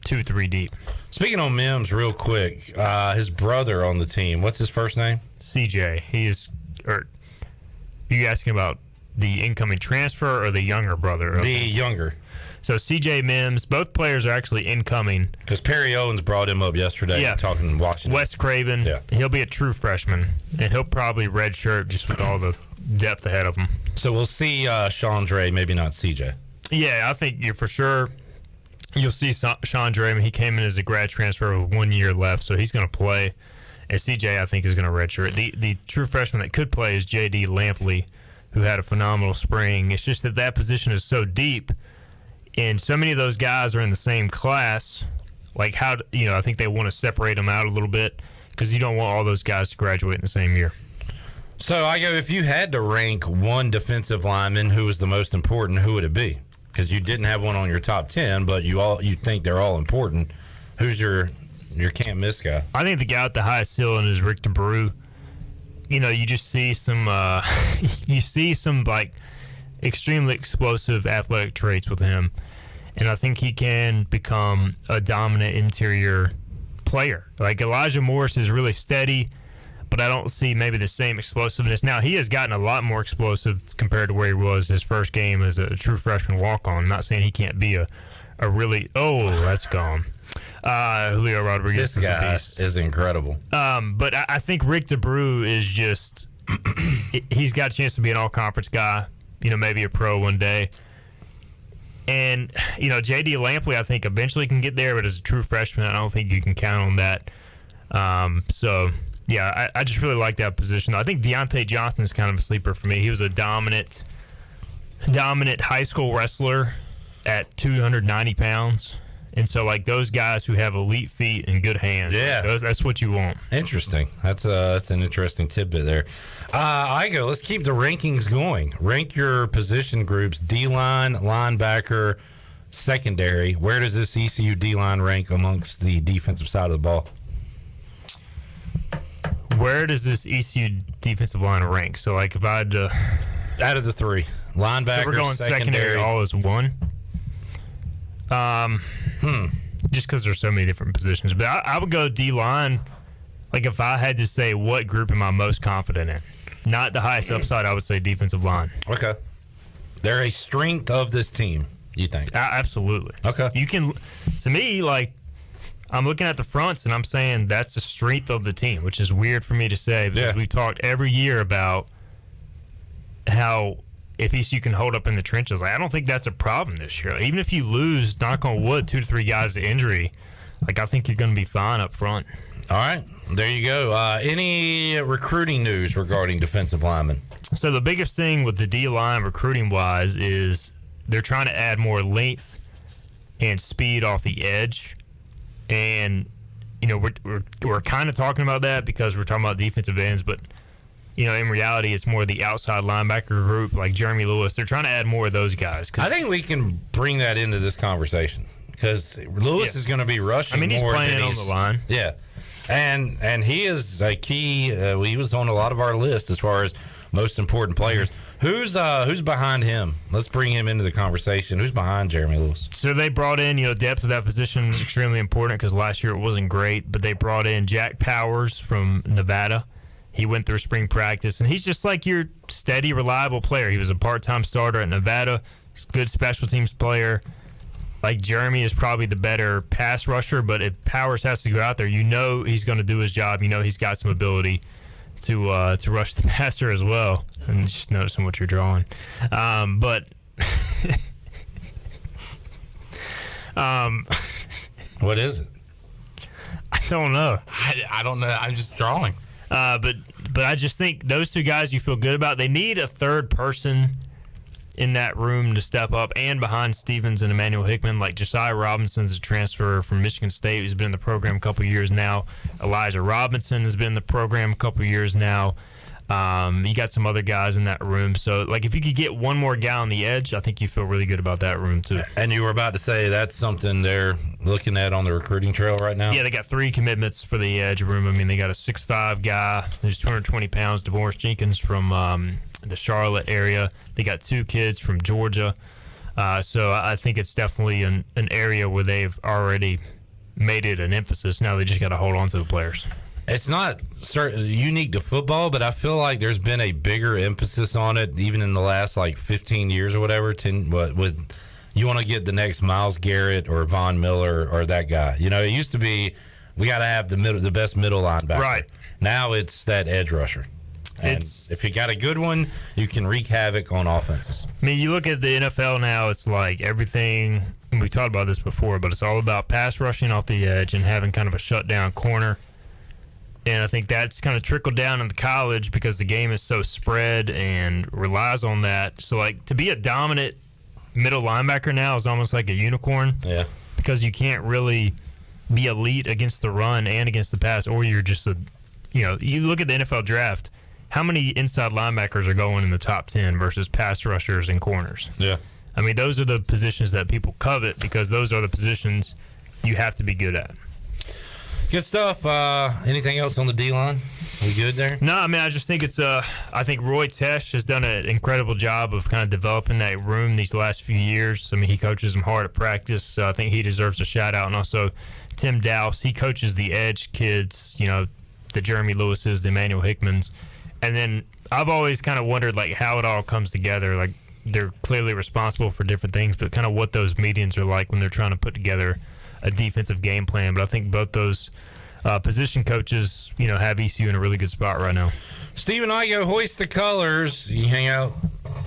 2-3 deep. Speaking on Mims real quick, his brother on the team, what's his first name? CJ. Are you asking about the incoming transfer or the younger brother? The younger. So CJ Mims, both players are actually incoming. Because Perry Owens brought him up yesterday talking in Washington. Wes Craven, he'll be a true freshman, and he'll probably redshirt just with all the depth ahead of him. So we'll see Chandre, maybe not CJ. Yeah, I think for sure you'll see Chandre. I mean, he came in as a grad transfer with 1 year left, so he's going to play. And CJ, I think, is going to redshirt. The true freshman that could play is J.D. Lampley, who had a phenomenal spring. It's just that position is so deep, and so many of those guys are in the same class. Like, I think they want to separate them out a little bit because you don't want all those guys to graduate in the same year. So, Igoe, if you had to rank one defensive lineman who was the most important, who would it be? Because you didn't have one on your top 10, but you think they're all important. Who's your can't miss guy? I think the guy with the highest ceiling is Rick DeBrew. You just see some like extremely explosive athletic traits with him, and I think he can become a dominant interior player. Like Elijah Morris is really steady, but I don't see maybe the same explosiveness. Now, he has gotten a lot more explosive compared to where he was his first game as a true freshman walk-on. I'm not saying he can't be a really... Oh, that's gone. Julio Rodriguez. This guy is incredible. But I think Rick DeBrew is just... he's got a chance to be an all-conference guy, maybe a pro one day. And, J.D. Lampley, I think, eventually can get there, but as a true freshman, I don't think you can count on that. Yeah, I just really like that position. I think Deontay Johnson is kind of a sleeper for me. He was a dominant high school wrestler at 290 pounds. And so, like, those guys who have elite feet and good hands, that's what you want. Interesting. That's an interesting tidbit there. Igoe, let's keep the rankings going. Rank your position groups, D-line, linebacker, secondary. Where does this ECU D-line rank amongst the defensive side of the ball? Where does this ECU defensive line rank? So, like, if I had to... Out of the three. Linebacker, so we're going secondary all as one? Just because there's so many different positions. But I would go D-line, like, if I had to say what group am I most confident in. Not the highest upside, I would say defensive line. Okay. They're a strength of this team, you think? Absolutely. Okay. You can... To me, like... I'm looking at the fronts, and I'm saying that's the strength of the team, which is weird for me to say because we've talked every year about how if ECU can hold up in the trenches. Like, I don't think that's a problem this year. Even if you lose, knock on wood, 2 to 3 guys to injury, like I think you're going to be fine up front. All right. There you go. Any recruiting news regarding defensive linemen? So the biggest thing with the D-line recruiting-wise is they're trying to add more length and speed off the edge. And, we're kind of talking about that because we're talking about defensive ends, but, in reality, it's more the outside linebacker group, like Jeremy Lewis. They're trying to add more of those guys. I think we can bring that into this conversation because Lewis is going to be rushing more. He's playing on the line. Yeah. And he is a key. He was on a lot of our list as far as most important players. Who's behind him? Let's bring him into the conversation. Who's behind Jeremy Lewis? So they brought in, depth of that position is extremely important because last year it wasn't great, but they brought in Jack Powers from Nevada. He went through spring practice, and he's just like your steady, reliable player. He was a part-time starter at Nevada. He's a good special teams player. Like Jeremy is probably the better pass rusher, but if Powers has to go out there, he's going to do his job. He's got some ability to rush the passer as well. And just noticing what you're drawing. But what is it? I don't know. I don't know. I'm just drawing. But I just think those two guys you feel good about. They need a third person in that room to step up, and behind Stevens and Emmanuel Hickman, like Josiah Robinson's a transfer from Michigan State, who's been in the program a couple years now. Elijah Robinson has been in the program a couple years now. You got some other guys in that room. So, like, if you could get one more guy on the edge, I think you feel really good about that room, too. And you were about to say that's something they're looking at on the recruiting trail right now? Yeah, they got 3 commitments for the edge room. I mean, they got a 6'5" guy who's 220 pounds, DeMaurice Jenkins from the Charlotte area. They got 2 kids from Georgia. So I think it's definitely an area where they've already made it an emphasis. Now they just got to hold on to the players. It's not unique to football, but I feel like there's been a bigger emphasis on it, even in the last 15 years or whatever. With you want to get the next Myles Garrett or Von Miller or that guy. It used to be we got to have the best middle linebacker. Right. Now it's that edge rusher. And if you got a good one, you can wreak havoc on offenses. I mean, you look at the NFL now, it's like everything, and we talked about this before, but it's all about pass rushing off the edge and having kind of a shutdown corner. And I think that's kind of trickled down in the college because the game is so spread and relies on that. So, to be a dominant middle linebacker now is almost like a unicorn. Yeah. Because you can't really be elite against the run and against the pass, or you're just you look at the NFL draft, how many inside linebackers are going in the top 10 versus pass rushers and corners? Yeah. I mean, those are the positions that people covet because those are the positions you have to be good at. Good stuff. Anything else on the D-line? We good there? No, I mean, I just think I think Roy Tesh has done an incredible job of kind of developing that room these last few years. I mean, he coaches them hard at practice. So I think he deserves a shout-out. And also Tim Dowse, he coaches the edge kids, the Jeremy Lewises, the Emmanuel Hickmans. And then I've always kind of wondered, how it all comes together. They're clearly responsible for different things, but kind of what those meetings are like when they're trying to put together a defensive game plan. But I think both those position coaches, have ECU in a really good spot right now. Stephen Igoe, hoist the colors. You hang out?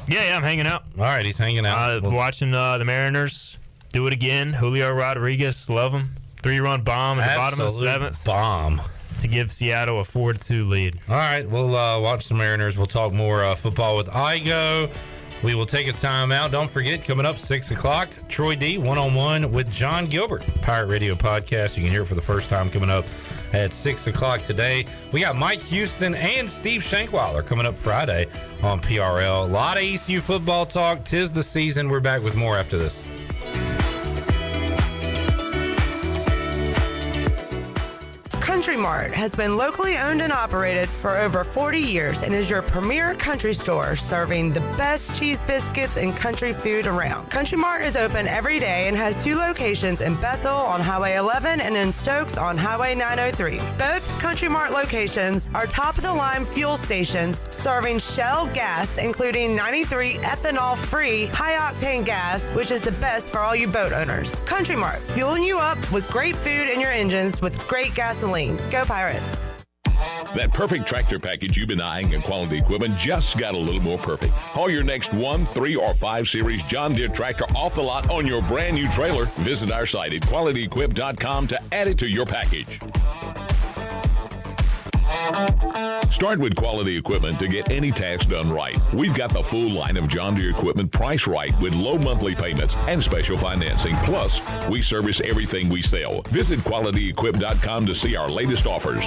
Yeah, I'm hanging out. All right, he's hanging out. Watching the Mariners do it again. Julio Rodriguez, love him. 3-run bomb at the bottom of the 7th. Bomb. To give Seattle a 4-2 lead. All right, we'll watch the Mariners. We'll talk more football with Igoe. We will take a timeout. Don't forget, coming up 6 o'clock, Troy D one-on-one with John Gilbert. Pirate Radio podcast. You can hear it for the first time coming up at 6 o'clock today. We got Mike Houston and Steve Shankweiler coming up Friday on PRL. A lot of ECU football talk. 'Tis the season. We're back with more after this. Country Mart has been locally owned and operated for over 40 years and is your premier country store serving the best cheese biscuits and country food around. Country Mart is open every day and has 2 locations in Bethel on Highway 11 and in Stokes on Highway 903. Both Country Mart locations are top-of-the-line fuel stations serving Shell gas, including 93 ethanol-free high-octane gas, which is the best for all you boat owners. Country Mart, fueling you up with great food in your engines with great gasoline. Go Pirates. That perfect tractor package you've been eyeing at Quality Equipment just got a little more perfect. Haul your next 1, 3, or 5 Series John Deere tractor off the lot on your brand new trailer. Visit our site at QualityEquip.com to add it to your package. Start with Quality Equipment to get any task done right. We've got the full line of John Deere equipment priced right with low monthly payments and special financing. Plus, we service everything we sell. Visit QualityEquip.com to see our latest offers.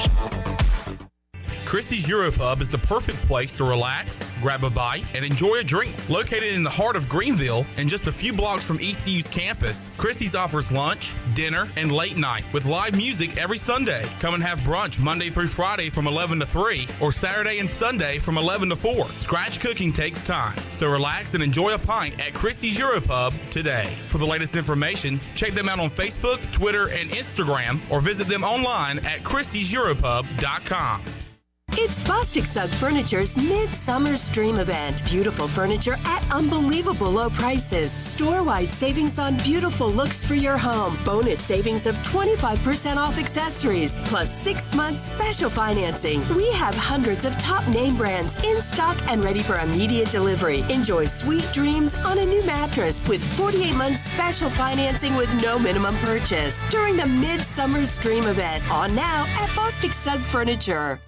Christie's Europub is the perfect place to relax, grab a bite, and enjoy a drink. Located in the heart of Greenville and just a few blocks from ECU's campus, Christie's offers lunch, dinner, and late night with live music every Sunday. Come and have brunch Monday through Friday from 11 to 3 or Saturday and Sunday from 11 to 4. Scratch cooking takes time, so relax and enjoy a pint at Christie's Europub today. For the latest information, check them out on Facebook, Twitter, and Instagram, or visit them online at christieseuropub.com. It's Bostic Sugg Furniture's Midsummer Stream event. Beautiful furniture at unbelievable low prices. Store-wide savings on beautiful looks for your home. Bonus savings of 25% off accessories, plus 6 months special financing. We have hundreds of top name brands in stock and ready for immediate delivery. Enjoy sweet dreams on a new mattress with 48 months special financing with no minimum purchase during the Midsummer Stream event. On now at Bostic Sugg Furniture.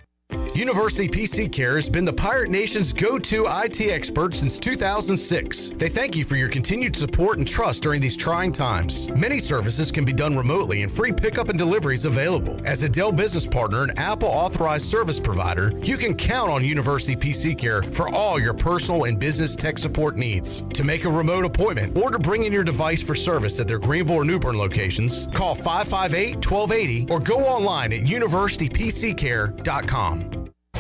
University PC Care has been the Pirate Nation's go-to IT expert since 2006. They thank you for your continued support and trust during these trying times. Many services can be done remotely and free pickup and deliveries available. As a Dell business partner and Apple authorized service provider, you can count on University PC Care for all your personal and business tech support needs. To make a remote appointment or to bring in your device for service at their Greenville or New Bern locations, call 558-1280 or go online at universitypccare.com.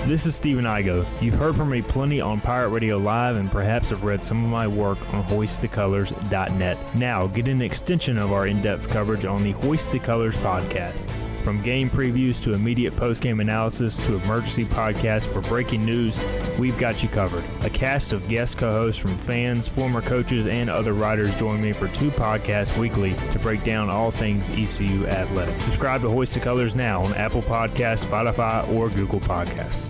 This is Stephen Igoe. You've heard from me plenty on Pirate Radio Live and perhaps have read some of my work on hoistthecolors.net. Now, get an extension of our in-depth coverage on the Hoist the Colors podcast. From game previews to immediate post-game analysis to emergency podcasts for breaking news, we've got you covered. A cast of guest co-hosts from fans, former coaches, and other writers join me for 2 podcasts weekly to break down all things ECU athletics. Subscribe to Hoist the Colors now on Apple Podcasts, Spotify, or Google Podcasts.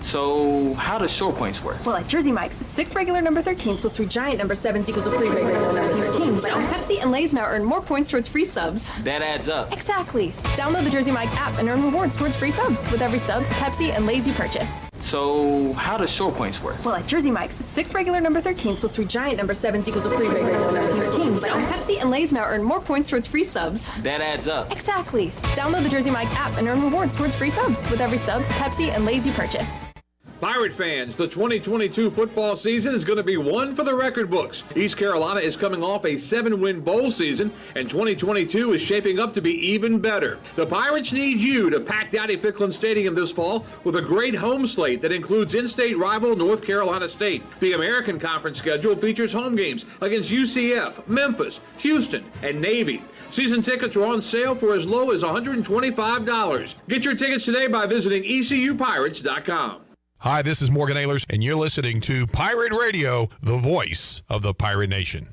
So, how does short points work? Well, at Jersey Mike's, 6 regular number 13s plus 3 giant number 7s equals a free regular number 13. So, Pepsi and Lay's now earn more points towards free subs. That adds up. Exactly. Download the Jersey Mike's app and earn rewards towards free subs with every sub, Pepsi, and Lay's you purchase. So, how does short points work? Well, at Jersey Mike's, 6 regular number 13s plus 3 giant number 7s equals a free regular number 13. So, Pepsi and Lay's now earn more points towards free subs. That adds up. Exactly. Download the Jersey Mike's app and earn rewards towards free subs with every sub, Pepsi, and Lay's you purchase. Pirate fans, the 2022 football season is going to be one for the record books. East Carolina is coming off a 7-win bowl season, and 2022 is shaping up to be even better. The Pirates need you to pack Dowdy-Ficklin Stadium this fall with a great home slate that includes in-state rival North Carolina State. The American Conference schedule features home games against UCF, Memphis, Houston, and Navy. Season tickets are on sale for as low as $125. Get your tickets today by visiting ECUPirates.com. Hi, this is Morgan Ehlers, and you're listening to Pirate Radio, the voice of the Pirate Nation.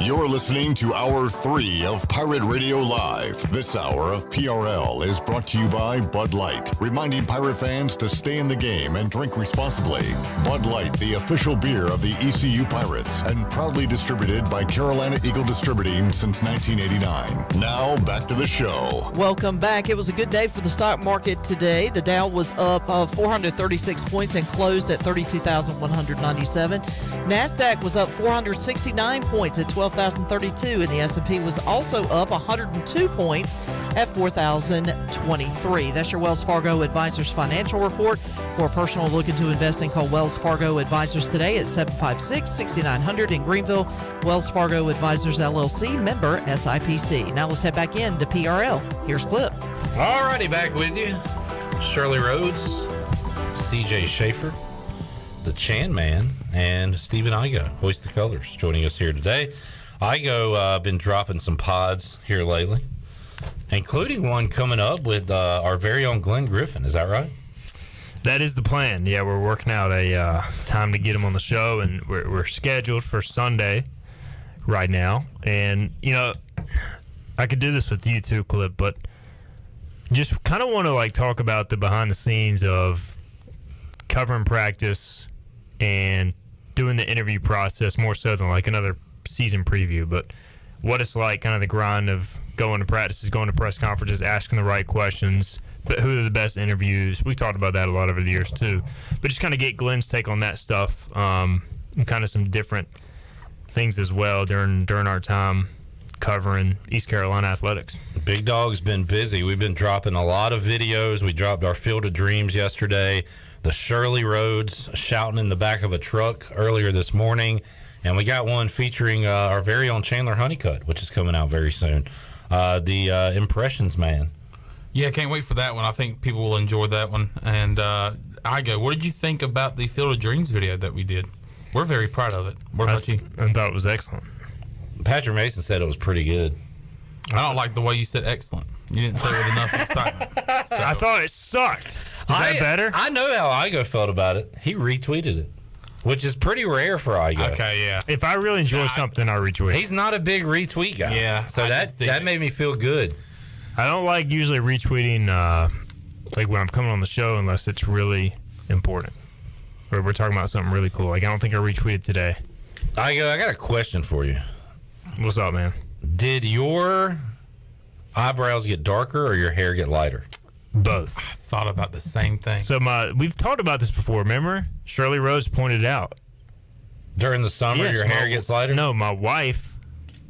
You're listening to Hour 3 of Pirate Radio Live. This hour of PRL is brought to you by Bud Light, reminding Pirate fans to stay in the game and drink responsibly. Bud Light, the official beer of the ECU Pirates, and proudly distributed by Carolina Eagle Distributing since 1989. Now, back to the show. Welcome back. It was a good day for the stock market today. The Dow was up 436 points and closed at 32,197. NASDAQ was up 469 points at 12,032, and the S&P was also up 102 points at 4,023. That's your Wells Fargo Advisors financial report. For a personal look into investing, call Wells Fargo Advisors today at 756-6900 in Greenville. Wells Fargo Advisors, LLC, member SIPC. Now let's head back into PRL. Here's Clip. All righty, back with you. Shirley Rhodes, CJ Schaefer, the Chan Man, and Stephen Igoe, Hoist the Colors, joining us here today. Igoe been dropping some pods here lately, including one coming up with our very own Glenn Griffin. Is that right? That is the plan. Yeah, we're working out a time to get him on the show, and we're scheduled for Sunday right now. And, you know, I could do this with you too, Clip, but just kind of want to, like, talk about the behind the scenes of covering practice and doing the interview process more so than, like, another season preview. But what it's like, kind of the grind of going to practices, going to press conferences, asking the right questions, but who are the best interviews. We talked about that a lot over the years too, but just kind of get Glenn's take on that stuff, and kind of some different things as well during our time covering East Carolina athletics. Big Dog's been busy. We've been dropping a lot of videos. We dropped our Field of Dreams yesterday, the Shirley Rhodes shouting in the back of a truck earlier this morning, and we got one featuring our very own Chandler Honeycutt, which is coming out very soon. The Impressions Man. Yeah, can't wait for that one. I think people will enjoy that one. And Igoe, what did you think about the Field of Dreams video that we did? We're very proud of it. What about you? I thought it was excellent. Patrick Mason said it was pretty good. I don't like the way you said excellent. You didn't say it with enough excitement. So. I thought it sucked. Is that better? I know how Igoe felt about it. He retweeted it, which is pretty rare for Igoe. Okay, yeah. If I really enjoy something, I'll retweet. He's not a big retweet guy. Yeah, so that made me feel good. I don't like usually retweeting like when I'm coming on the show unless it's really important or we're talking about something really cool. Like I don't think I retweeted today. Igoe, I got a question for you. What's up, man? Did your eyebrows get darker or your hair get lighter? Both. I thought about the same thing. So we've talked about this before. Remember, Shirley Rose pointed out during the summer your hair gets lighter. No, my wife.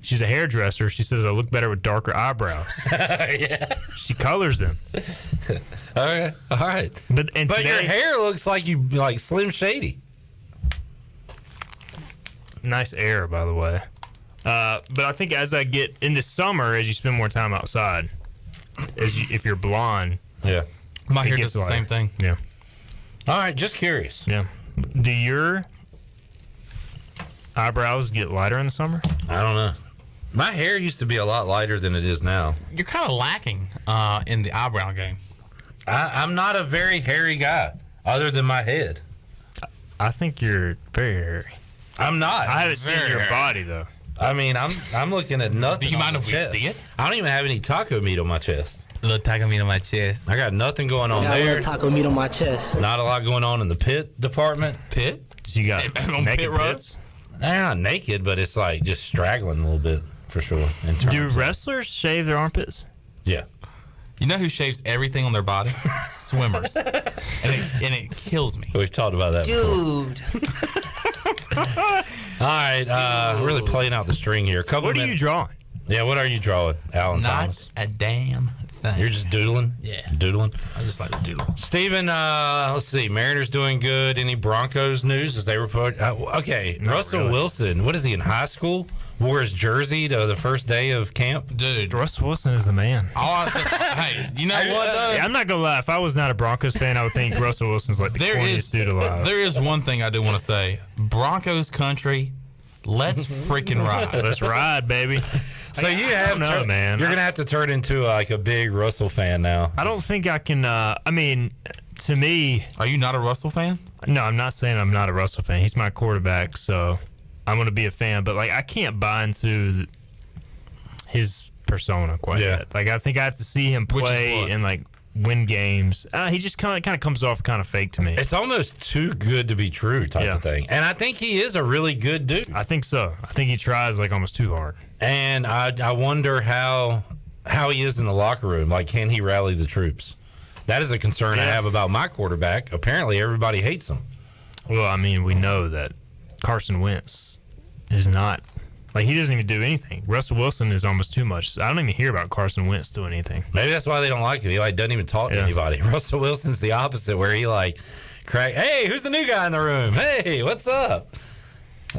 She's a hairdresser. She says I look better with darker eyebrows. Yeah. She colors them. All right. But today, your hair looks like you like Slim Shady. Nice air, by the way. But I think as I get into summer, as you spend more time outside, if you're blonde, yeah, my hair does the same thing. Yeah. All right, just curious. Yeah. Do your eyebrows get lighter in the summer? I don't know. My hair used to be a lot lighter than it is now. You're kind of lacking in the eyebrow game. I'm not a very hairy guy, other than my head. I think you're very hairy. I'm not. I haven't seen your body though. I mean, I'm looking at nothing. Do you mind if we chest. see it? I don't even have any taco meat on my chest. A little taco meat on my chest. I got nothing going on I got there. a little taco meat on my chest. Not a lot going on in the pit department. Pit? So you got on naked pit road? pits? They're not naked, but it's like just straggling a little bit for sure. Do wrestlers shave their armpits? Yeah. You know who shaves everything on their body? Swimmers. And it kills me. We've talked about that before. All right, really playing out the string here. What are you drawing? Yeah, what are you drawing, Alan Not Thomas? a damn thing. You're just doodling? Yeah. Doodling? I just like to doodle. Steven, let's see. Mariners doing good. Any Broncos news as they report? Okay, Russell really. Wilson, what is he, in high school? Wore his jersey to the first day of camp? Dude. Russell Wilson is the man. Hey, you know what? Yeah, I'm not going to lie. If I was not a Broncos fan, I would think Russell Wilson's like the corniest dude alive. There is one thing I do want to say. Broncos country, let's freaking ride. Let's ride, baby. So you have man. You're going to have to turn into like a big Russell fan now. I don't think I can. I mean, to me. Are you not a Russell fan? No, I'm not saying I'm not a Russell fan. He's my quarterback, so I'm going to be a fan. But, like, I can't buy into his persona quite yet. Like, I think I have to see him play and, like, win games. He just kind of comes off kind of fake to me. It's almost too good to be true type of thing. And I think he is a really good dude. I think so. I think he tries, like, almost too hard. And I wonder how he is in the locker room. Like, can he rally the troops? That is a concern I have about my quarterback. Apparently, everybody hates him. Well, I mean, we know that Carson Wentz is not. Like, he doesn't even do anything. Russell Wilson is almost too much. I don't even hear about Carson Wentz doing anything. Maybe that's why they don't like him. He doesn't even talk to anybody. Russell Wilson's the opposite, where he hey, who's the new guy in the room? Hey, what's up?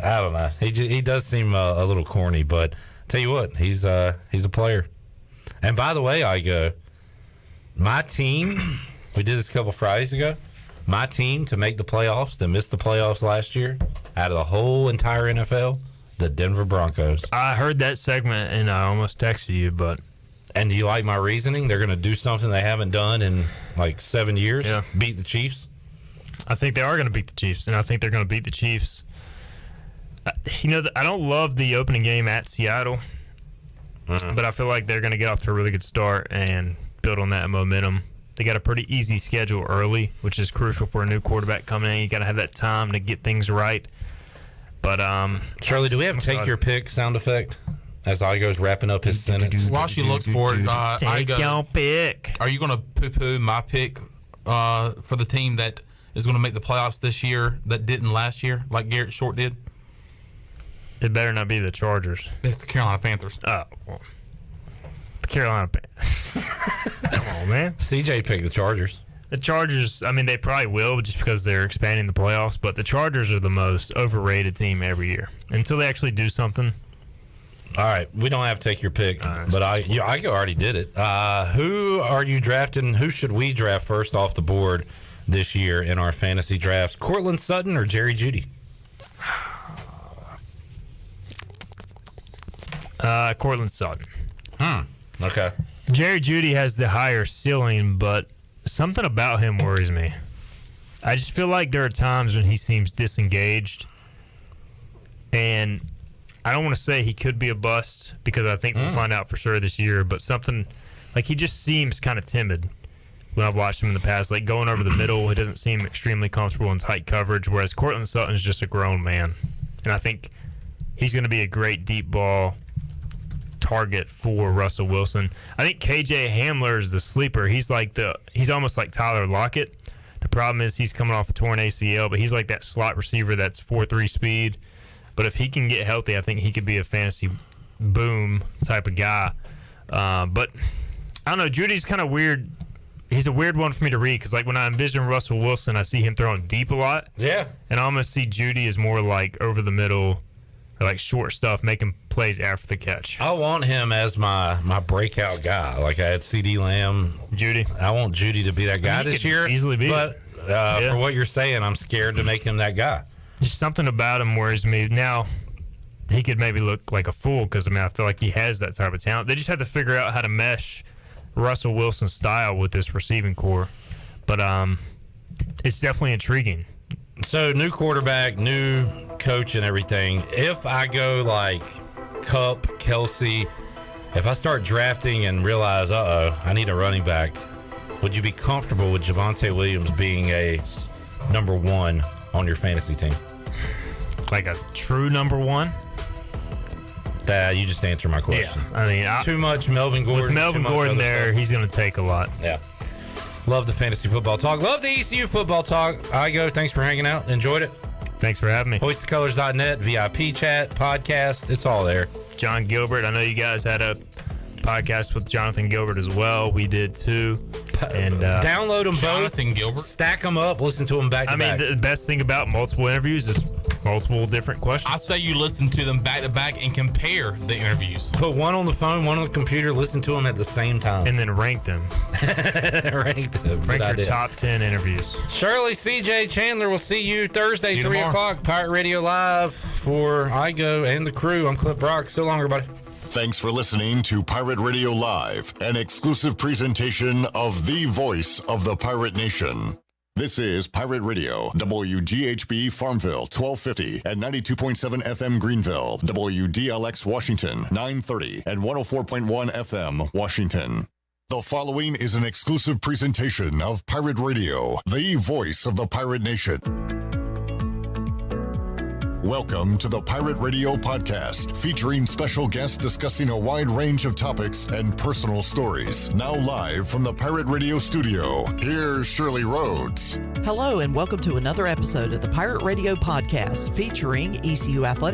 I don't know. He does seem a little corny, but tell you what, he's a player. And by the way, Igoe, my team, we did this a couple Fridays ago. My team to make the playoffs, that missed the playoffs last year, out of the whole entire NFL, the Denver Broncos. I heard that segment and I almost texted you, but. And do you like my reasoning? They're going to do something they haven't done in like 7 years. Yeah. Beat the Chiefs. I think they are going to beat the Chiefs, and I think they're going to beat the Chiefs. I don't love the opening game at Seattle, but I feel like they're going to get off to a really good start and build on that momentum. They got a pretty easy schedule early, which is crucial for a new quarterback coming in. You got to have that time to get things right. But Shirley, do we have take your pick sound effect as Igoe's wrapping up his sentence? While she looks for it, take your pick. Are you going to poo-poo my pick for the team that is going to make the playoffs this year that didn't last year, like Garrett Short did? It better not be the Chargers. It's the Carolina Panthers. Oh, well, the Carolina Panthers. Come on, man. CJ picked the Chargers. The Chargers, I mean, they probably will just because they're expanding the playoffs, but the Chargers are the most overrated team every year until they actually do something. All right, we don't have to take your pick, but Igoe already did it. Who are you drafting? Who should we draft first off the board this year in our fantasy drafts? Cortland Sutton or Jerry Jeudy? Cortland Sutton. Okay. Jerry Jeudy has the higher ceiling, but something about him worries me. I just feel like there are times when he seems disengaged, and I don't want to say he could be a bust because I think we'll find out for sure this year, but something like he just seems kind of timid when I've watched him in the past. Like going over the middle, he doesn't seem extremely comfortable in tight coverage, whereas Courtland Sutton's just a grown man. And I think he's going to be a great deep ball target for Russell Wilson. I think KJ Hamler is the sleeper. He's almost like Tyler Lockett. The problem is he's coming off a torn ACL, but he's like that slot receiver that's 4.3 speed. But if he can get healthy, I think he could be a fantasy boom type of guy. But I don't know. Judy's kind of weird. He's a weird one for me to read because, like, when I envision Russell Wilson, I see him throwing deep a lot. Yeah. And I almost see Jeudy as more like over the middle, like short stuff, making plays after the catch. I want him as my breakout guy. Like I had CD Lamb. Jeudy. I want Jeudy to be that guy this year. Easily be. But for what you're saying, I'm scared to make him that guy. Just something about him worries me. Now, he could maybe look like a fool because, I feel like he has that type of talent. They just have to figure out how to mesh Russell Wilson's style with this receiving core. But it's definitely intriguing. So, new quarterback, new coach and everything. If I go like Kupp, Kelsey, if I start drafting and realize, I need a running back, would you be comfortable with Javonte Williams being a number one on your fantasy team? Like a true number one? You just answer my question. Yeah. Too much Melvin Gordon. With Melvin Gordon there, he's going to take a lot. Yeah. Love the fantasy football talk. Love the ECU football talk. Igoe, thanks for hanging out. Enjoyed it. Thanks for having me. HoistTheColors.net, VIP chat, podcast. It's all there. John Gilbert. I know you guys had a podcast with Jonathan Gilbert as well. We did too. And download them Jonathan both. Gilbert. Stack them up. Listen to them back to back. The best thing about multiple interviews is multiple different questions. I say you listen to them back to back and compare the interviews. Put one on the phone, one on the computer. Listen to them at the same time, and then rank them. Rank them. Rank your top 10 interviews. Shirley, CJ, Chandler. We'll see you Thursday, 3 o'clock. Pirate Radio Live for Igoe and the crew. I'm Clip Brock. So long, everybody. Thanks for listening to Pirate Radio Live, an exclusive presentation of the voice of the Pirate Nation. This is Pirate Radio, WGHB Farmville, 1250 and 92.7 FM Greenville, WDLX Washington, 930 and 104.1 FM Washington. The following is an exclusive presentation of Pirate Radio, the voice of the Pirate Nation. Welcome to the Pirate Radio Podcast, featuring special guests discussing a wide range of topics and personal stories. Now live from the Pirate Radio studio, here's Shirley Rhodes. Hello, and welcome to another episode of the Pirate Radio Podcast, featuring ECU Athletics